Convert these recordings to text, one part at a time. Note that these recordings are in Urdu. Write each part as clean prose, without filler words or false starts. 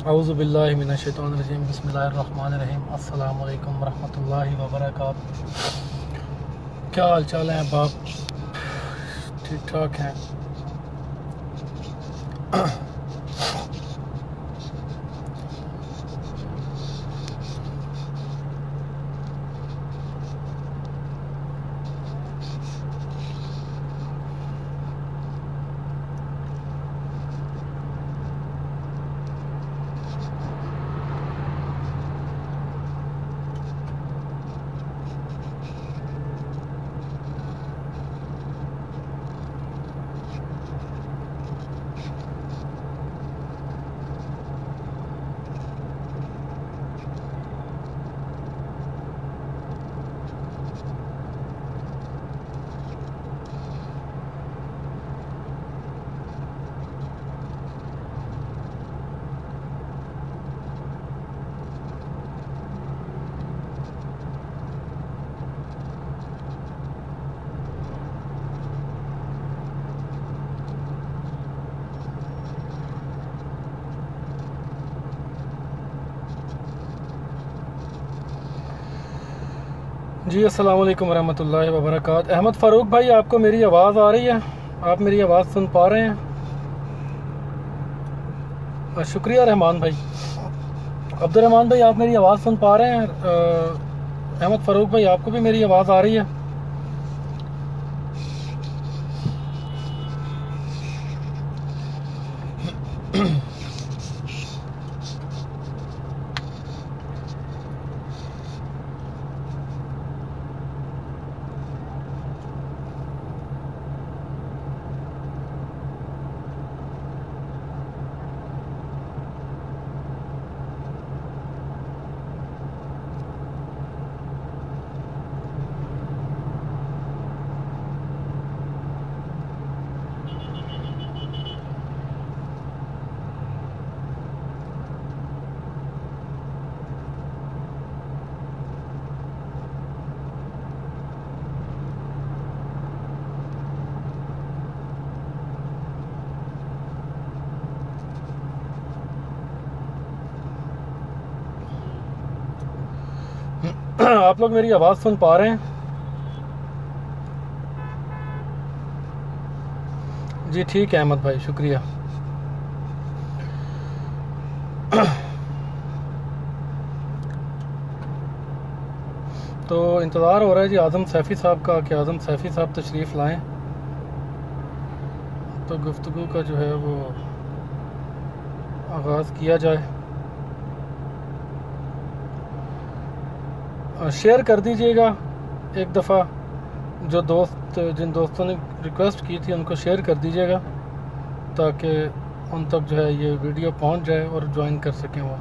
اعوذ باللہ من الشیطان الرجیم بسم اللہ الرحمن الرحیم السلام علیکم ورحمۃ اللہ وبرکاتہ۔ کیا حال چال ہیں آپ؟ ٹھیک ٹھاک ہیں؟ جی السلام علیکم ورحمۃ اللہ وبرکاتہ۔ احمد فاروق بھائی، آپ کو میری آواز آ رہی ہے؟ آپ میری آواز سن پا رہے ہیں؟ شکریہ رحمان بھائی۔ عبد الرحمان بھائی، آپ میری آواز سن پا رہے ہیں؟ احمد فاروق بھائی، آپ کو بھی میری آواز آ رہی ہے؟ آپ لوگ میری آواز سن پا رہے ہیں؟ جی ٹھیک ہے احمد بھائی، شکریہ۔ تو انتظار ہو رہا ہے جی اعظم سیفی صاحب کا کہ اعظم سیفی صاحب تشریف لائیں تو گفتگو کا جو ہے وہ آغاز کیا جائے۔ شیئر کر دیجئے گا ایک دفعہ، جن دوستوں نے ریکویسٹ کی تھی ان کو شیئر کر دیجئے گا تاکہ ان تک جو ہے یہ ویڈیو پہنچ جائے اور جوائن کر سکیں وہ۔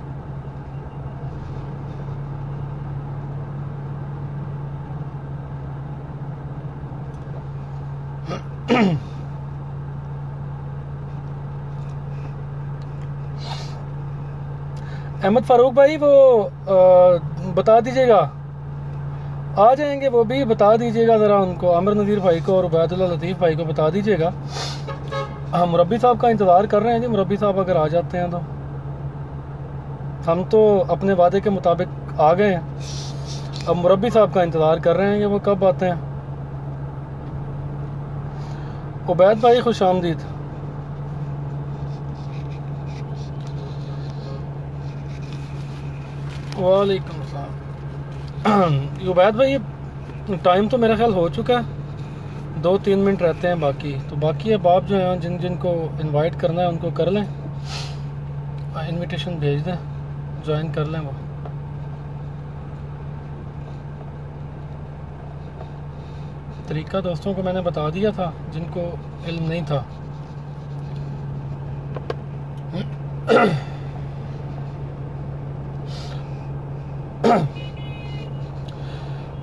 احمد فاروق بھائی، وہ بتا دیجئے گا، آ جائیں گے وہ بھی، بتا دیجئے گا ذرا ان کو، عامر نذیر بھائی کو اور عبید اللہ لطیف بھائی کو بتا دیجئے گا۔ ہم مربی صاحب کا انتظار کر رہے ہیں جی، مربی صاحب اگر آ جاتے ہیں تو ہم تو اپنے وعدے کے مطابق آ گئے ہیں، اب مربی صاحب کا انتظار کر رہے ہیں کہ وہ کب آتے ہیں۔ عبید بھائی خوش آمدید۔ وعلیکم السلام۔ عبید بھائی، ٹائم تو میرا خیال ہو چکا ہے، 2-3 منٹ رہتے ہیں باقی، تو باقی اب آپ جو ہیں جن کو انوائٹ کرنا ہے ان کو کر لیں، انویٹیشن بھیج دیں، جوائن کر لیں وہ۔ طریقہ دوستوں کو میں نے بتا دیا تھا جن کو علم نہیں تھا۔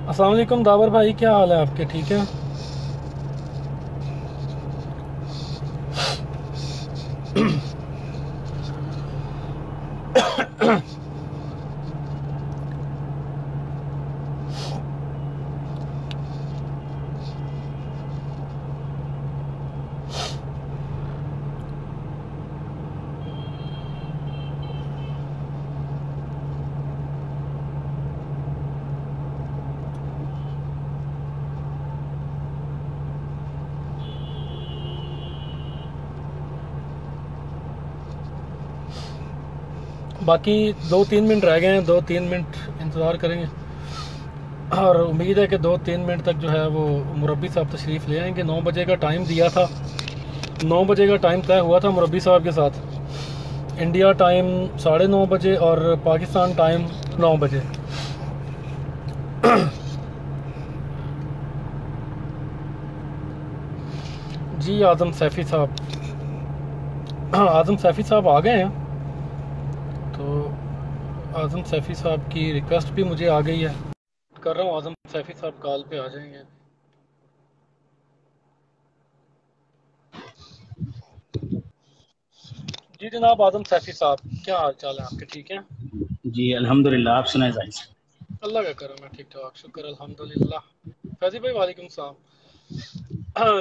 السلام علیکم داور بھائی، کیا حال ہے آپ کے؟ ٹھیک ہے؟ باقی 2-3 منٹ رہ گئے ہیں، 2-3 منٹ انتظار کریں گے، اور امید ہے کہ 2-3 منٹ تک جو ہے وہ مربی صاحب تشریف لے آئیں گے۔ 9 بجے کا ٹائم دیا تھا، 9 بجے کا ٹائم طے ہوا تھا مربی صاحب کے ساتھ، انڈیا ٹائم 9:30 بجے اور پاکستان ٹائم 9 بجے۔ جی اعظم سیفی صاحب، اعظم سیفی صاحب آ گئے ہیں، تو اعظم سیفی صاحب کی ریکویسٹ بھی مجھے آ گئی ہے، کر رہا ہوں، اعظم سیفی صاحب کال پہ آ جائیں گے۔ جی جناب اعظم سیفی صاحب، کیا حال چال ہے آپ کے؟ ٹھیک ہیں؟ جی الحمدللہ، آپ سنائیں ظاہر صاحب۔ اللہ کا کرم ہے، ٹھیک ٹھاک، شکر الحمدللہ۔ فیضی بھائی وعلیکم السلام۔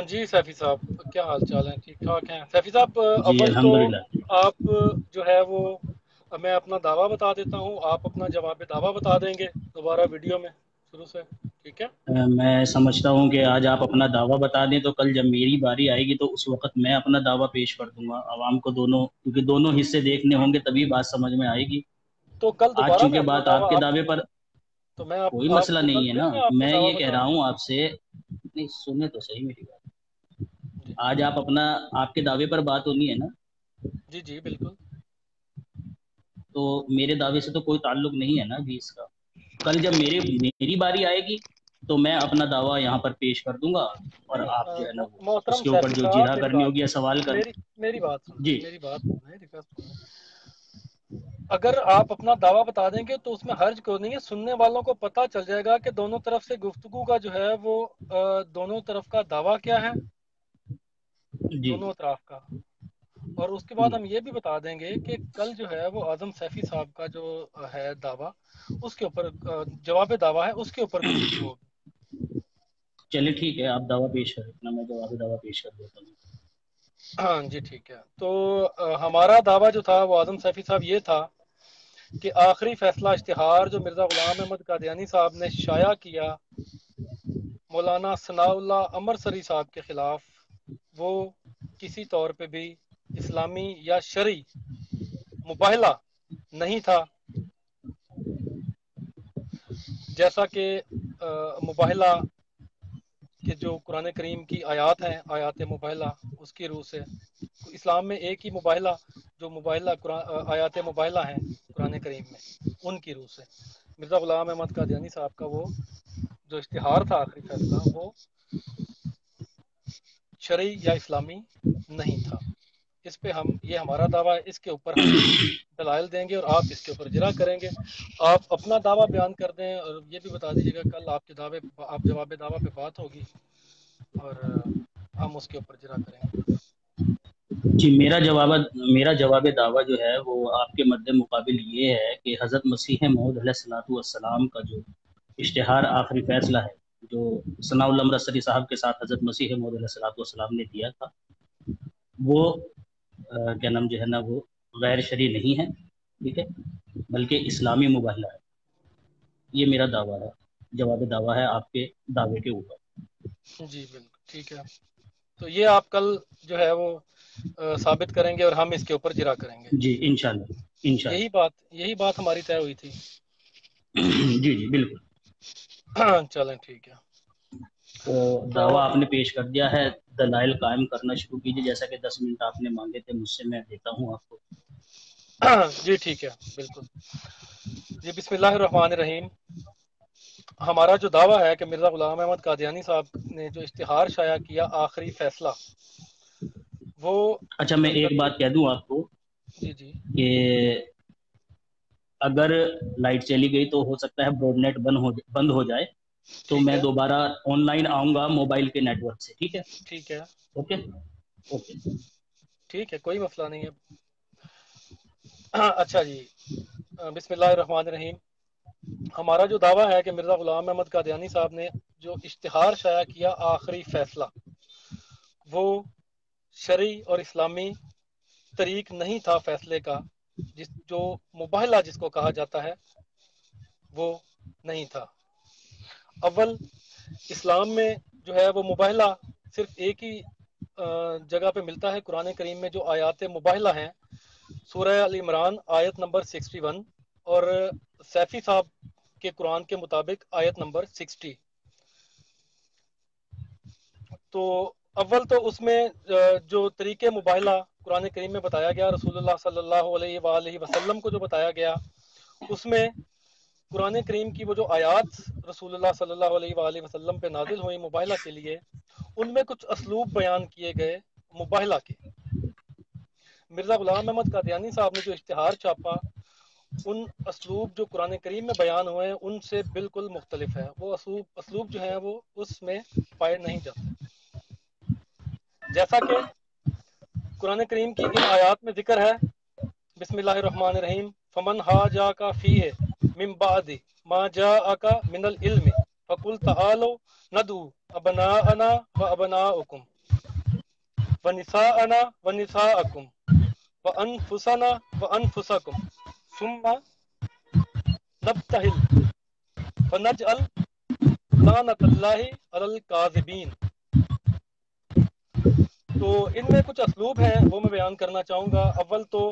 جی سیفی صاحب کیا حال چال ہیں؟ ٹھیک ٹھاک ہیں سیفی صاحب؟ جی اول تو الحمدللہ۔ آپ جو ہے وہ، میں اپنا دعویٰ بتا دیتا ہوں، آپ اپنا جواب دعویٰ بتا دیں گے دوبارہ ویڈیو میں شروع سے، ٹھیک ہے؟ میں سمجھتا ہوں کہ آج آپ اپنا دعویٰ بتا دیں تو کل جب میری باری آئے گی تو اس وقت میں اپنا دعویٰ پیش کر دوں گا عوام کو، دونوں، کیونکہ دونوں حصے دیکھنے ہوں گے تبھی بات سمجھ میں آئے گی۔ تو کل آج دوبارہ میں چونکہ اپنا بات آپ دعویٰ کے دعوے پر، تو میں کوئی آپ مسئلہ کو کل نہیں ہے پھر نا، میں آپ کو میں دعویٰ یہ کہہ بتا رہا دوں ہوں گا۔ آپ سے، نہیں سنیں تو صحیح میری بات۔ جی آج آپ اپنا، آپ کے دعوے پر بات ہونی ہے نا، جی جی بالکل۔ تو میرے دعوے سے تو کوئی تعلق نہیں ہے نا ابھی اس کا۔ کل جب میری باری آئے گی تو میں اپنا دعویٰ یہاں پر پیش کر دوں گا، اور نہیں آپ جو ہے نا وہ اس محترم کے اوپر سیفی جو صاحب جرا میری کرنی بات ہوگی یا سوال کر، میری بات سنیں، جی میری بات سنیں، ریکویسٹ سنیں۔ اگر آپ اپنا دعویٰ بتا دیں گے تو اس میں حرج کوئی نہیں ہے، سننے والوں کو پتہ چل جائے گا کہ دونوں طرف سے گفتگو کا جو ہے وہ دونوں طرف کا دعویٰ کیا ہے، جی دونوں اطراف کا۔ اور اس کے بعد جی ہم یہ بھی بتا دیں گے کہ کل جو ہے وہ اعظم سیفی صاحب کا جو ہے دعویٰ، اس کے اوپر جواب دعویٰ ہے، اس کے اوپر گفتگو ہوگی۔ چلے ٹھیک ہے، آپ دعویٰ پیش کریں، اپنا میں دعویٰ پیش کر دیتا ہوں۔ ہاں جی ٹھیک ہے، تو ہمارا دعویٰ جو تھا وہ اعظم سیفی صاحب یہ تھا کہ آخری فیصلہ اشتہار جو مرزا غلام احمد قادیانی صاحب نے شائع کیا مولانا ثناء اللہ امرسری صاحب کے خلاف، وہ کسی طور پہ بھی اسلامی یا شرعی مباہلہ نہیں تھا، جیسا کہ مباہلہ کہ جو قرآن کریم کی آیات ہیں، آیات مباہلہ، اس کی روح سے اسلام میں ایک ہی مباہلہ، جو مباہلہ آیات مباہلہ ہیں قرآن کریم میں، ان کی روح سے مرزا غلام احمد قادیانی صاحب کا وہ جو اشتہار تھا آخری فیصلہ، وہ شرعی یا اسلامی نہیں تھا۔ اس پہ یہ ہمارا دعویٰ ہے، اس کے اوپر ہم دلائل دیں گے اور آپ اس کے اوپر اجرا کریں گے۔ آپ اپنا دعویٰ بیان کر دیں، اور یہ بھی بتا دیجیے گا کل آپ کے آپ جواب دعویٰ پہ بات ہوگی اور ہم اس کے اوپر اجرا کریں گے۔ جی میرا جواب دعویٰ جو ہے وہ آپ کے مد مقابل یہ ہے کہ حضرت مسیح موعود علیہ الصلوۃ والسلام کا جو اشتہار آخری فیصلہ ہے، جو ثناء اللہ امرسری صاحب کے ساتھ حضرت مسیح موعود علیہ الصلوۃ والسلام نے دیا تھا، وہ کیا نام جو ہے نا وہ غیر شرعی نہیں ہے، ٹھیک ہے، بلکہ اسلامی مباہلہ ہے۔ یہ میرا دعویٰ ہے، جواب دعویٰ ہے آپ کے دعوے کے اوپر۔ جی بالکل ٹھیک ہے، تو یہ آپ کل جو ہے وہ ثابت کریں گے اور ہم اس کے اوپر اجرا کریں گے۔ جی انشاءاللہ انشاءاللہ۔ یہی بات ہماری طے ہوئی تھی۔ جی جی بالکل۔ چلیں ٹھیک ہے، تو تو دعویٰ آپ نے پیش کر دیا ہے، دلائل قائم کرنا شروع کیجیے، جیسا کہ 10 منٹ آپ نے مانگے تھے مجھ سے، میں دیتا ہوں آپ کو۔ جی ٹھیک ہے بالکل۔ جی بسم اللہ الرحمن الرحیم۔ ہمارا جو دعویٰ ہے کہ مرزا غلام احمد قادیانی صاحب نے جو اشتہار شائع کیا آخری فیصلہ، وہ اچھا میں ایک بات کہہ دوں آپ کو جی جی کہ اگر لائٹ چلی گئی تو ہو سکتا ہے براڈ نیٹ بند ہو جائے، تو ٹھیک میں ہے دوبارہ آن لائن آؤں گا موبائل کے نیٹ ورک سے، ٹھیک ہے؟ ٹھیک ہے اوکے اوکے۔ ٹھیک ہے، کوئی مسئلہ نہیں ہے۔ اچھا جی، بسم اللہ الرحمن الرحیم۔ ہمارا جو دعویٰ ہے کہ مرزا غلام احمد قادیانی صاحب نے جو اشتہار شائع کیا آخری فیصلہ، وہ شرعی اور اسلامی طریق نہیں تھا فیصلے کا، جو مباہلہ جس کو کہا جاتا ہے وہ نہیں تھا۔ اول اسلام میں جو ہے وہ مباہلہ صرف ایک ہی جگہ پہ ملتا ہے، قرآن کریم میں جو آیات مباہلہ ہیں سورہ ال عمران آیت نمبر 61 اور سیفی صاحب کے قرآن کے مطابق آیت نمبر 60. تو اول تو اس میں جو طریقے مباہلہ قرآن کریم میں بتایا گیا، رسول اللہ صلی اللہ علیہ وآلہ وسلم کو جو بتایا گیا، اس میں قرآن کریم کی وہ جو آیات رسول اللہ صلی اللہ علیہ وآلہ وسلم پہ نازل ہوئی مباہلہ کے لیے، ان میں کچھ اسلوب بیان کیے گئے مباہلہ کے. مرزا غلام احمد قادیانی صاحب نے جو اشتہار چھاپا، ان اسلوب جو قرآن کریم میں بیان ہوئے ہیں ان سے بالکل مختلف ہے. وہ اسلوب جو ہیں وہ اس میں پائے نہیں جاتے. جیسا کہ قرآن کریم کی ان آیات میں ذکر ہے، بسم اللہ الرحمن الرحیم، فمن حاجاک فیہ من بعد ما جاءک من العلم فقل تعالوا ندعو ابناءنا وابناءکم ونساءنا ونساءکم وانفسنا وانفسکم ثم نبتہل فنجعل لعنت اللہ علی الکاذبین. تو ان میں کچھ اسلوب ہیں وہ میں بیان کرنا چاہوں گا. اول تو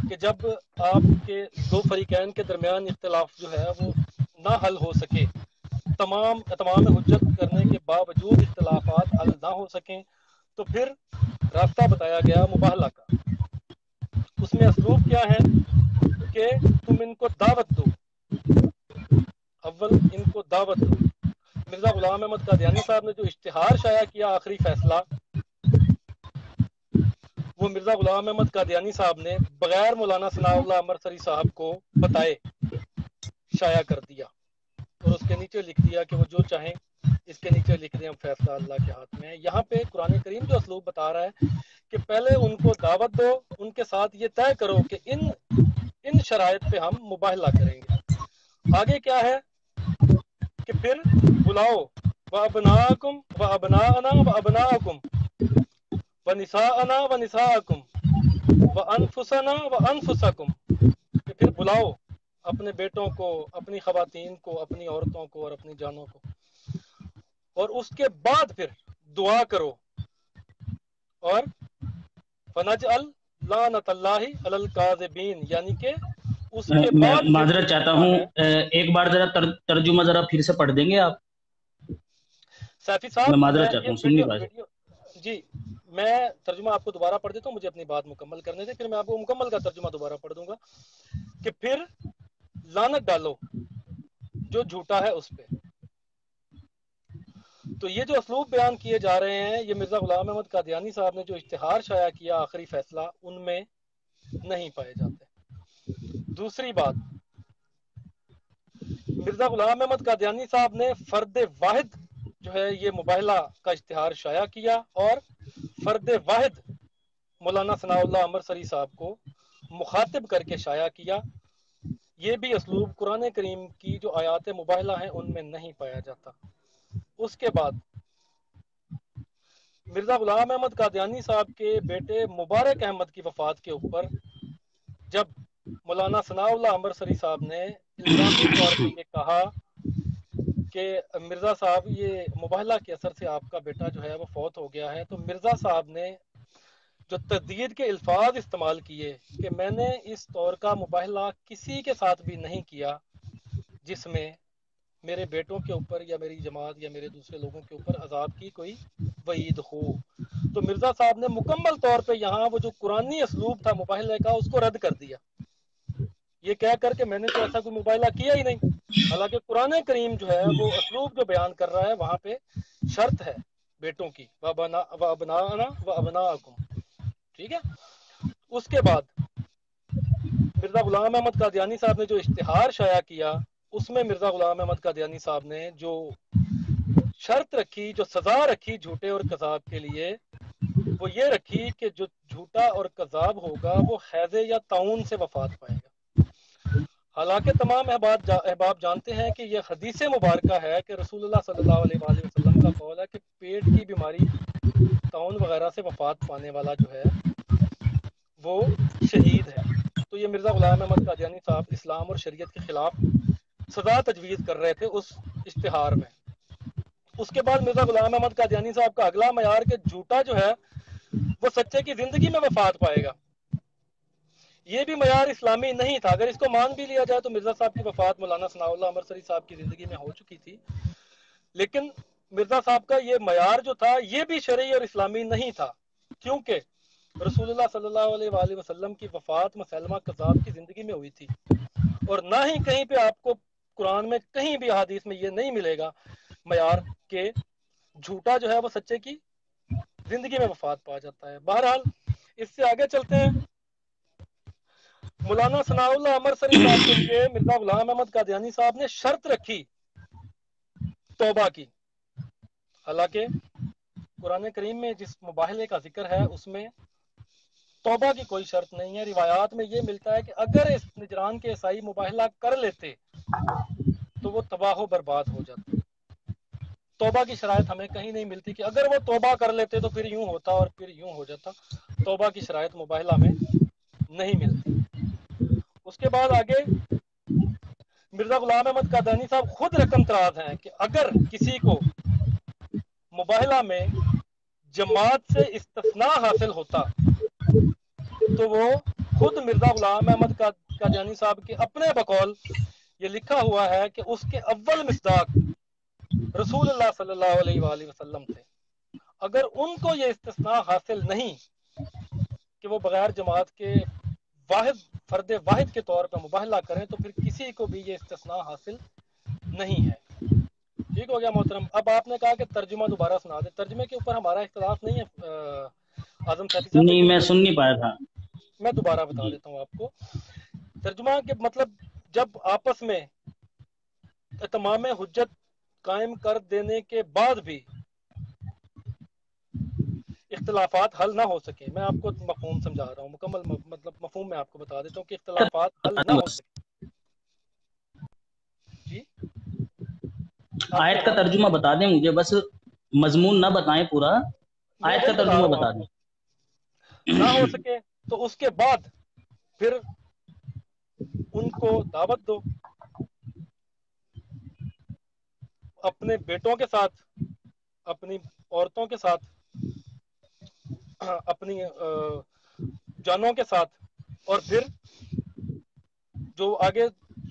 کہ جب آپ کے دو فریقین کے درمیان اختلاف جو ہے وہ نہ حل ہو سکے، تمام حجت کرنے کے باوجود اختلافات حل نہ ہو سکیں، تو پھر راستہ بتایا گیا مباہلہ کا. اس میں اسلوب کیا ہے کہ تم ان کو دعوت دو. اول ان کو دعوت دو. مرزا غلام احمد قادیانی صاحب نے جو اشتہار شائع کیا آخری فیصلہ، وہ مرزا غلام احمد قادیانی صاحب نے بغیر مولانا ثناء اللہ امرتسری صاحب کو بتائے شائع کر دیا، اور اس کے نیچے لکھ دیا کہ وہ جو چاہیں اس کے نیچے لکھ دیں، فیصلہ اللہ کے ہاتھ میں ہے. یہاں پہ قرآن کریم جو اسلوب بتا رہا ہے کہ پہلے ان کو دعوت دو، ان کے ساتھ یہ طے کرو کہ ان شرائط پہ ہم مباہلہ کریں گے. آگے کیا ہے کہ پھر بلاؤ وَأَبْنَاءَكُمْ وَأَبْنَاءَنَا وَأَبْنَاءَكُمْ وَنِسَاءَنَا وَنِسَاءَكُمْ وَأَنفُسَنَا وَأَنفُسَكُمْ، کہ پھر بلاؤ اپنے بیٹوں کو، اپنی خواتین کو، اپنی عورتوں کو اور اپنی جانوں کو، اور اس کے بعد پھر دعا کرو. اور فَنَجْعَلْ لَعْنَتَ اللَّهِ عَلَى الْكَاذِبِينَ، یعنی کہ اس کے میں بعد پھر جو معذرت چاہتا جھوٹا ہوں، ہے. ایک بار ذرا ترجمہ ذرا پھر سے پڑھ دیں گے آپ؟ سیفی میں صاحب معذرت میں چاہتا یہ ہوں، سن نہیں پا رہا. ویڈیو جی میں ترجمہ آپ کو دوبارہ پڑھ دیتا ہوں، مجھے اپنی بات مکمل کرنے دیں، پھر میں آپ کو مکمل کا ترجمہ دوبارہ پڑھ دوں گا. کہ پھر لعنت ڈالو جو جھوٹا ہے اس پہ. تو یہ جو اسلوب بیان کیے جا رہے ہیں، یہ مرزا غلام احمد قادیانی صاحب نے جو اشتہار شائع کیا آخری فیصلہ، ان میں نہیں پائے جاتے. دوسری بات، مرزا غلام احمد قادیانی صاحب نے فرد واحد جو ہے یہ مباہلہ کا اشتہار شائع کیا، اور فرد واحد مولانا ثناء اللہ امرتسری صاحب کو مخاطب کر کے شائع کیا. یہ بھی اسلوب قرآن کریم کی جو آیات مباہلہ ہیں ان میں نہیں پایا جاتا. اس کے بعد مرزا غلام احمد قادیانی صاحب کے بیٹے مبارک احمد کی وفات کے اوپر جب مولانا ثناء اللہ امرتسری صاحب نے الزامی طور پہ یہ کہا کہ مرزا صاحب یہ مباہلہ کے اثر سے آپ کا بیٹا جو ہے وہ فوت ہو گیا ہے، تو مرزا صاحب نے جو تردید کے الفاظ استعمال کیے کہ میں نے اس طور کا مباہلہ کسی کے ساتھ بھی نہیں کیا جس میں میرے بیٹوں کے اوپر یا میری جماعت یا میرے دوسرے لوگوں کے اوپر عذاب کی کوئی وعید ہو. تو مرزا صاحب نے مکمل طور پہ یہاں وہ جو قرآنی اسلوب تھا مباہلے کا اس کو رد کر دیا، یہ کہہ کر کے میں نے تو ایسا کوئی مباہلہ کیا ہی نہیں. حالانکہ قرآن کریم جو ہے وہ اسلوب جو بیان کر رہا ہے وہاں پہ شرط ہے بیٹوں کی، وَأَبْنَاءَنَا وَأَبْنَاءَكُمْ. ٹھیک ہے. اس کے بعد مرزا غلام احمد قادیانی صاحب نے جو اشتہار شائع کیا، اس میں مرزا غلام احمد قادیانی صاحب نے جو شرط رکھی، جو سزا رکھی جھوٹے اور کذاب کے لیے، وہ یہ رکھی کہ جو جھوٹا اور کذاب ہوگا وہ حیضے یا طاعون سے وفات پائے گا. حالانکہ تمام احباب جانتے ہیں کہ یہ حدیث مبارکہ ہے کہ رسول اللہ صلی اللہ علیہ وآلہ وسلم کا قول ہے کہ پیٹ کی بیماری، طاعون وغیرہ سے وفات پانے والا جو ہے وہ شہید ہے. تو یہ مرزا غلام احمد قادیانی صاحب اسلام اور شریعت کے خلاف سزا تجویز کر رہے تھے اس اشتہار میں. اس کے بعد مرزا غلام احمد قادیانی صاحب کا اگلا معیار کہ جھوٹا جو ہے وہ سچے کی زندگی میں وفات پائے گا. یہ بھی معیار اسلامی نہیں تھا. اگر اس کو مان بھی لیا جائے تو مرزا صاحب کی وفات مولانا ثناء اللہ امرسری صاحب کی زندگی میں ہو چکی تھی, لیکن مرزا صاحب کا یہ معیار جو تھا یہ بھی شرعی اور اسلامی نہیں تھا, کیونکہ رسول اللہ صلی اللہ علیہ وآلہ وسلم کی وفات مسلمہ کذاب کی زندگی میں ہوئی تھی, اور نہ ہی کہیں پہ آپ کو قرآن میں کہیں بھی حدیث میں یہ نہیں ملے گا معیار کہ جھوٹا جو ہے وہ سچے کی زندگی میں وفات پا جاتا ہے. بہرحال اس سے آگے چلتے ہیں. مولانا ثناء اللہ امرسری صاحب کے لیے مرزا غلام احمد قادیانی صاحب نے شرط رکھی توبہ کی. حالانکہ قرآن کریم میں جس مباہلے کا ذکر ہے اس میں توبہ کی کوئی شرط نہیں ہے. روایات میں یہ ملتا ہے کہ اگر اس نجران کے عیسائی مباہلہ کر لیتے تو وہ تباہ و برباد ہو جاتے. توبہ کی شرائط ہمیں کہیں نہیں ملتی کہ اگر وہ توبہ کر لیتے تو پھر یوں ہوتا اور پھر یوں ہو جاتا. توبہ کی شرائط مباہلہ میں نہیں ملتی. اس کے بعد آگے مرزا غلام احمد قادیانی صاحب خود رقم تراز ہیں کہ اگر کسی کو مباہلہ میں جماعت سے استثناء حاصل ہوتا تو وہ خود مرزا غلام احمد قادیانی صاحب کے اپنے بقول یہ لکھا ہوا ہے کہ اس کے اول مصداق رسول اللہ صلی اللہ علیہ وآلہ وسلم تھے. اگر ان کو یہ استثناء حاصل نہیں کہ وہ بغیر جماعت کے واحد فرد واحد کے طور پہ مباہلہ کریں تو پھر کسی کو بھی یہ استثناء حاصل نہیں ہے. ٹھیک ہو گیا محترم. اب آپ نے کہا کہ ترجمہ دوبارہ سنا دے. ترجمے کے اوپر ہمارا اختلاف نہیں ہے اعظم سیفی صاحب, نہیں لیکن میں سن نہیں پایا تھا. میں دوبارہ بتا جی دیتا ہوں آپ کو. ترجمہ کے مطلب جب آپس میں اتمام حجت قائم کر دینے کے بعد بھی اختلافات حل نہ ہو سکے, میں آپ کو مفہوم سمجھا رہا ہوں, مکمل مطلب مفہوم میں آپ کو بتا دیتا ہوں کہ اختلافات حل نہ ہو بس سکے. جی آپ کی آیت کا آواز ترجمہ بتا دیں مجھے, بس مضمون نہ بتائیں پورا, میں آیت کا وہی بتا ترجمہ رہا ہوں بتا آپ دیں. کو. نہ ہو سکے تو اس کے بعد پھر ان کو دعوت دو اپنے بیٹوں کے ساتھ, اپنی عورتوں کے ساتھ, اپنی جانوں کے ساتھ, اور پھر جو آگے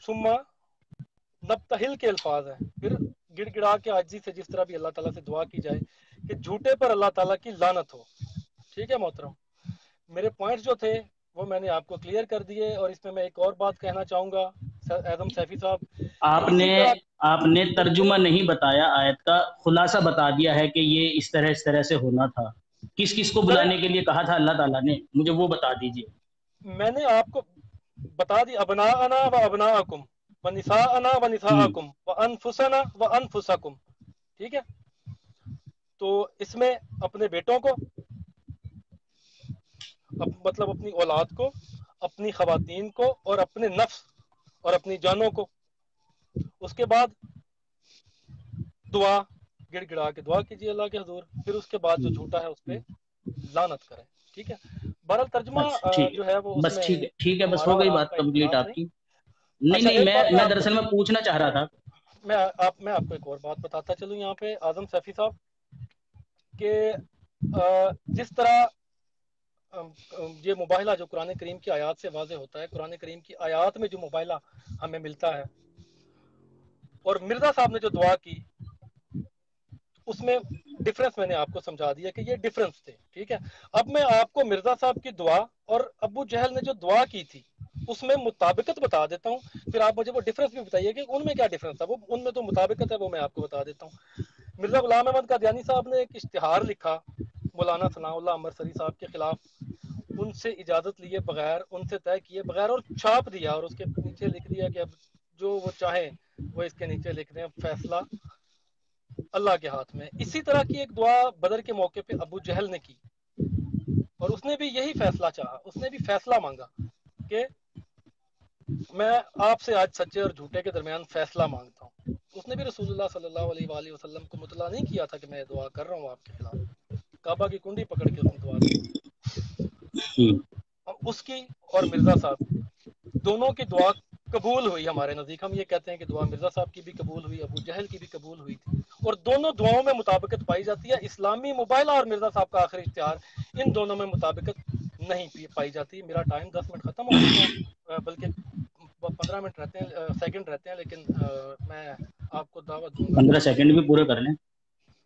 سما نبتہل کے الفاظ ہیں, پھر گڑ گڑا کے عاجزی سے جس طرح بھی اللہ تعالیٰ سے دعا کی جائے کہ جھوٹے پر اللہ تعالیٰ کی لعنت ہو. ٹھیک ہے محترم, میرے پوائنٹس جو تھے وہ میں نے آپ کو کلیئر کر دیے, اور اس میں میں ایک اور بات کہنا چاہوں گا اعظم سیفی صاحب کہ اسی طرح آپ نے ترجمہ نہیں بتایا, آیت کا خلاصہ بتا دیا ہے کہ یہ اس طرح سے ہونا تھا. کس کس کو چلے بلانے کے لیے کہا تھا اللہ تعالیٰ نے, مجھے وہ بتا دیجئے. میں نے آپ کو بتا دی ابناءنا و ابناءکم و نساءنا و نساءکم و انفسنا و انفسکم. ٹھیک ہے, تو اس میں اپنے بیٹوں کو مطلب اپنی اولاد کو, اپنی خواتین کو, اور اپنے نفس اور اپنی جانوں کو. اس کے بعد دعا گڑ گڑا کے دعا کیجیے اللہ کے حضور, پھر اس کے بعد جو جھوٹا ہے اس پہ لعنت کریں. ٹھیک ہے, بہرحال ترجمہ اچھا ٹھیک ہے, جو ہے وہ اس بس میں ٹھیک ہے, بس ہمارا ہو اور گئی آپ بات کا کمپلیٹ اختلاف آپ نہیں. کی. نہیں اچھا نہیں, ایک بات میں آپ کو دراصل میں پوچھنا چاہ رہا تھا. میں آپ کو ایک اور بات بتاتا چلوں یہاں پہ اعظم سیفی صاحب کہ جس طرح یہ مباہلہ جو قرآن کریم کی آیات سے واضح ہوتا ہے, قرآن کریم کی آیات میں جو مباہلہ ہمیں ملتا ہے, اور مرزا صاحب نے جو دعا کی اس میں ڈفرنس میں نے آپ کو سمجھا دیا کہ یہ ڈفرنس تھے. ٹھیک ہے, اب میں آپ کو مرزا صاحب کی دعا اور ابو جہل نے جو دعا کی تھی اس میں مطابقت بتا دیتا ہوں, پھر آپ مجھے وہ ڈفرنس بھی بتائیے کہ ان میں کیا ڈفرنس تھا. وہ ان میں تو مطابقت ہے, وہ میں آپ کو بتا دیتا ہوں. مرزا غلام احمد قادیانی صاحب نے ایک اشتہار لکھا مولانا ثناء اللہ امرسری صاحب کے خلاف, ان سے اجازت لیے بغیر, ان سے طے کیے بغیر, اور چھاپ دیا, اور اس کے نیچے لکھ دیا کہ اب جو وہ چاہیں وہ اس کے نیچے لکھ دیں, فیصلہ اللہ کے ہاتھ میں. اسی طرح کی ایک دعا بدر کے موقع پہ ابو جہل نے کی, اور اس نے بھی یہی فیصلہ چاہا, اس نے بھی فیصلہ مانگا کہ میں آپ سے آج سچے اور جھوٹے کے درمیان فیصلہ مانگتا ہوں. اس نے بھی رسول اللہ صلی اللہ علیہ وآلہ وسلم کو مطلع نہیں کیا تھا کہ میں دعا کر رہا ہوں آپ کے خلاف. کعبہ کی کنڈی پکڑ کے اس نے دعا کی. اس کی اور مرزا صاحب دونوں کی دعا قبول ہوئی ہمارے نزدیک. ہم یہ کہتے ہیں کہ دعا مرزا صاحب کی بھی قبول ہوئی, ابو جہل کی بھی قبول ہوئی تھی, اور دونوں دعاؤں میں مطابقت پائی جاتی ہے. اسلامی مباہلہ اور مرزا صاحب کا آخری اشتہار, ان دونوں میں مطابقت نہیں پائی جاتی. میرا ٹائم 10 منٹ ختم ہو چکا ہے، بلکہ 15 منٹ رہتے ہیں، سیکنڈ رہتے ہیں، لیکن میں آپ کو دعوت دوں گا. 15 سیکنڈ بھی پورے کر لیں.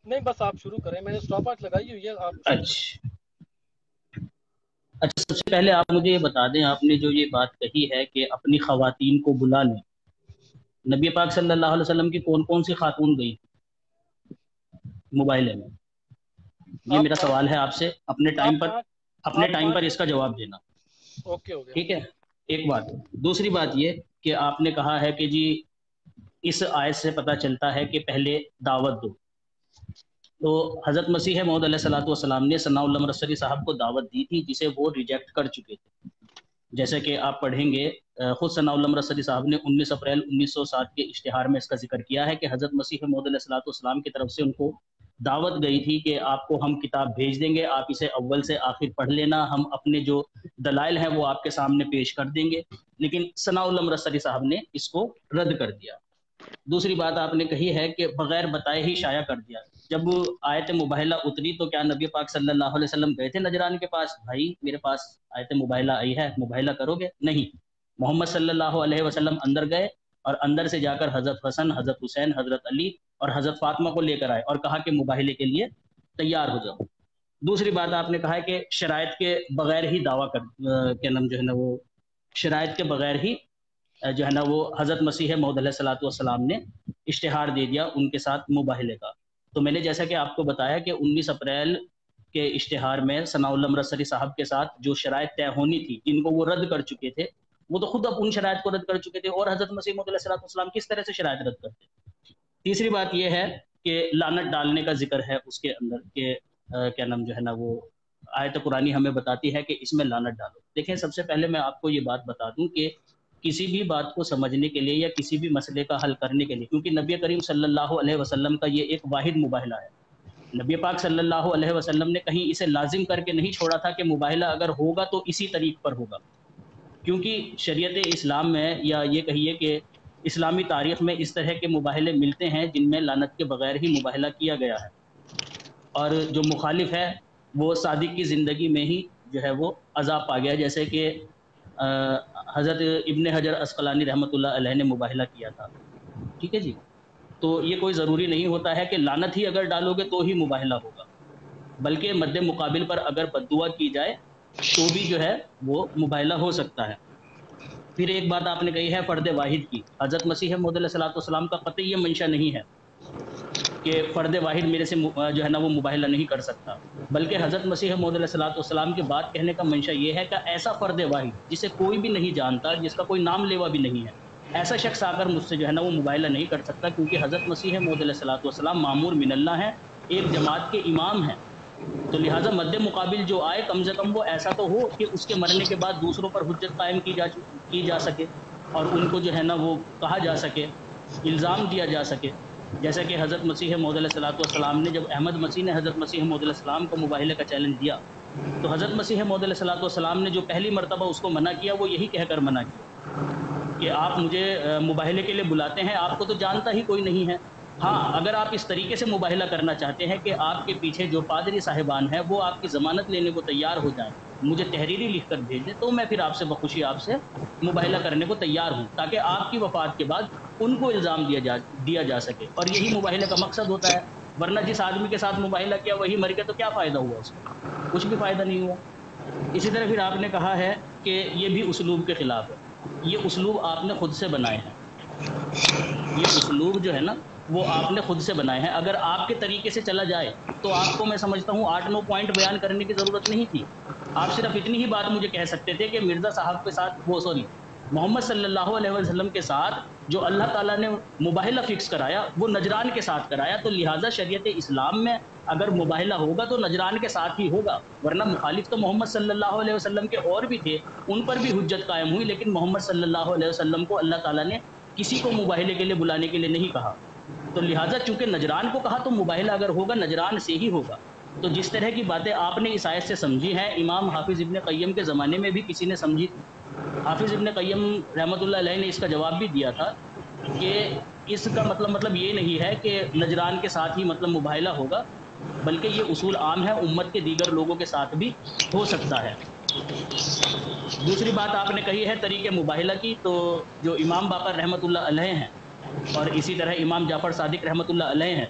نہیں بس آپ شروع کریں، میں نے اسٹاپ واچ لگائی ہوئی ہے، آپ شروع کریں. اچھا اچھا، سب سے پہلے آپ مجھے یہ بتا دیں، آپ نے جو یہ بات کہی ہے کہ اپنی خواتین کو بلا لیں، نبی پاک صلی اللہ علیہ وسلم کی کون کون سی خاتون گئی مباہلے میں؟ یہ آپ میرا آپ سوال ہے آپ سے، آپ پانچ اپنے آپ ٹائم پر پانچ اس کا جواب دینا. اوکے ہو گیا. ٹھیک ہے، ایک بات. دوسری بات یہ کہ آپ نے کہا ہے کہ جی اس آیت سے پتہ چلتا ہے کہ پہلے دعوت دو. تو حضرت مسیح موعود علیہ الصلوۃ والسلام نے ثناء اللہ مرسلی صاحب کو دعوت دی تھی، جسے وہ ریجیکٹ کر چکے تھے. جیسے کہ آپ پڑھیں گے، خود ثناء اللہ مرسلی صاحب نے 19 اپریل 1907 کے اشتہار میں اس کا ذکر کیا ہے کہ حضرت مسیح موعود علیہ الصلوۃ والسلام کی طرف سے ان کو دعوت گئی تھی کہ آپ کو ہم کتاب بھیج دیں گے، آپ اسے اول سے آخر پڑھ لینا، ہم اپنے جو دلائل ہیں وہ آپ کے سامنے پیش کر دیں گے. لیکن ثناء اللہ مرسلی صاحب نے اس کو رد کر دیا. دوسری بات آپ نے کہی ہے کہ بغیر بتائے ہی شائع کر دیا. جب آیت مباہلہ اتری تو کیا نبی پاک صلی اللہ علیہ وسلم گئے تھے نجران کے پاس، بھائی میرے پاس آیت مباہلہ آئی ہے، مباہلہ کرو گے؟ نہیں. محمد صلی اللہ علیہ وسلم اندر گئے اور اندر سے جا کر حضرت حسن، حضرت حسین، حضرت علی اور حضرت فاطمہ کو لے کر آئے اور کہا کہ مباہلے کے لیے تیار ہو جاؤ. دوسری بات آپ نے کہا ہے کہ شرائط کے بغیر ہی دعویٰ کیا نام جو ہے نا وہ شرائط کے بغیر ہی جو ہے نا وہ حضرت مسیح موعود علیہ الصلوۃ والسلام نے اشتہار دے دیا ان کے ساتھ مباہلے کا. تو میں نے جیسا کہ آپ کو بتایا کہ 19 اپریل کے اشتہار میں ثناء اللہ مرسلی صاحب کے ساتھ جو شرائط طے ہونی تھی جن کو وہ رد کر چکے تھے، وہ تو خود اب ان شرائط کو رد کر چکے تھے، اور حضرت مسیح موعود علیہ الصلوۃ والسلام کس طرح سے شرائط رد کرتے. تیسری بات یہ ہے کہ لعنت ڈالنے کا ذکر ہے اس کے اندر کہ کیا نام جو ہے نا وہ آیت قرآنی ہمیں بتاتی ہے کہ اس میں لعنت ڈالو. دیکھیں، سب سے پہلے میں آپ کو یہ بات بتا دوں کہ کسی بھی بات کو سمجھنے کے لیے یا کسی بھی مسئلے کا حل کرنے کے لیے، کیونکہ نبی کریم صلی اللہ علیہ وسلم کا یہ ایک واحد مباہلہ ہے، نبی پاک صلی اللہ علیہ وسلم نے کہیں اسے لازم کر کے نہیں چھوڑا تھا کہ مباہلہ اگر ہوگا تو اسی طریق پر ہوگا. کیونکہ شریعت اسلام میں، یا یہ کہیے کہ اسلامی تاریخ میں اس طرح کے مباہلے ملتے ہیں جن میں لعنت کے بغیر ہی مباہلہ کیا گیا ہے، اور جو مخالف ہے وہ صادق کی زندگی میں ہی جو ہے وہ عذاب پا گیا. جیسے کہ حضرت ابن حجر عسقلانی رحمۃ اللہ علیہ نے مباہلہ کیا تھا. ٹھیک ہے جی، تو یہ کوئی ضروری نہیں ہوتا ہے کہ لعنت ہی اگر ڈالو گے تو ہی مباہلہ ہوگا، بلکہ مد مقابل پر اگر بد دعا کی جائے تو بھی جو ہے وہ مباہلہ ہو سکتا ہے. پھر ایک بات آپ نے کہی ہے فرد واحد کی. حضرت مسیح موعود علیہ الصلوۃ والسلام کا قطعی یہ منشا نہیں ہے کہ فرد واحد میرے سے جو ہے نا وہ مباہلہ نہیں کر سکتا، بلکہ حضرت مسیح موعود علیہ الصلوۃ والسلام کے بات کہنے کا منشا یہ ہے کہ ایسا فرد واحد جسے کوئی بھی نہیں جانتا، جس کا کوئی نام لیوا بھی نہیں ہے، ایسا شخص آ کر مجھ سے جو ہے نا وہ مباہلہ نہیں کر سکتا، کیونکہ حضرت مسیح موعود علیہ الصلوۃ والسلام مامور من اللہ ہیں، ایک جماعت کے امام ہیں. تو لہٰذا مد مقابل جو آئے کم سے کم وہ ایسا تو ہو کہ اس کے مرنے کے بعد دوسروں پر حجت قائم کی جا سکے، اور ان کو جو ہے نا وہ کہا جا سکے، الزام دیا جا سکے. جیسا کہ حضرت مسیح موعود علیہ الصلوۃ والسلام نے، جب احمد مسیح نے حضرت مسیح موعود علیہ السلام کو مباہلے کا چیلنج دیا، تو حضرت مسیح موعود علیہ الصلوۃ والسلام نے جو پہلی مرتبہ اس کو منع کیا وہ یہی کہہ کر منع کیا کہ آپ مجھے مباہلے کے لیے بلاتے ہیں، آپ کو تو جانتا ہی کوئی نہیں ہے. ہاں، اگر آپ اس طریقے سے مباہلہ کرنا چاہتے ہیں کہ آپ کے پیچھے جو پادری صاحبان ہیں وہ آپ کی ضمانت لینے کو تیار ہو جائیں، مجھے تحریری لکھ کر بھیج دیں، تو میں پھر آپ سے بخوشی آپ سے مباہلہ کرنے کو تیار ہوں، تاکہ آپ کی وفات کے بعد ان کو الزام دیا جا سکے. اور یہی مباہلے کا مقصد ہوتا ہے. ورنہ جس آدمی کے ساتھ مباہلہ کیا وہی مر گیا تو کیا فائدہ ہوا اس کا؟ کچھ بھی فائدہ نہیں ہوا. اسی طرح پھر آپ نے کہا ہے کہ یہ بھی اسلوب کے خلاف ہے. یہ اسلوب آپ نے خود سے بنائے ہیں، یہ اسلوب جو ہے نا وہ آپ نے خود سے بنائے ہیں. اگر آپ کے طریقے سے چلا جائے تو آپ کو میں سمجھتا ہوں 8-9 پوائنٹ بیان کرنے کی ضرورت نہیں تھی. آپ صرف اتنی ہی بات مجھے کہہ سکتے تھے کہ مرزا صاحب کے ساتھ محمد صلی اللہ علیہ وسلم کے ساتھ جو اللہ تعالیٰ نے مباہلہ فکس کرایا وہ نجران کے ساتھ کرایا، تو لہٰذا شریعت اسلام میں اگر مباہلہ ہوگا تو نجران کے ساتھ ہی ہوگا. ورنہ مخالف تو محمد صلی اللہ علیہ وسلم کے اور بھی تھے، ان پر بھی حجت قائم ہوئی، لیکن محمد صلی اللہ علیہ وسلم کو اللہ تعالیٰ نے کسی کو مباہلے کے لیے بلانے کے لیے نہیں کہا. تو لہٰذا چونکہ نجران کو کہا تو مباہلہ اگر ہوگا نجران سے ہی ہوگا. تو جس طرح کی باتیں آپ نے اس آیت سے سمجھی ہیں، امام حافظ ابن قیم کے زمانے میں بھی کسی نے سمجھی تھی. حافظ ابن قیم رحمۃ اللہ علیہ نے اس کا جواب بھی دیا تھا کہ اس کا مطلب یہ نہیں ہے کہ نجران کے ساتھ ہی مباہلہ ہوگا، بلکہ یہ اصول عام ہے، امت کے دیگر لوگوں کے ساتھ بھی ہو سکتا ہے. دوسری بات آپ نے کہی ہے طریق مباہلہ کی، تو جو امام باقر رحمۃ اللہ علیہ ہیں اور اسی طرح امام جعفر صادق رحمۃ اللہ علیہ ہیں،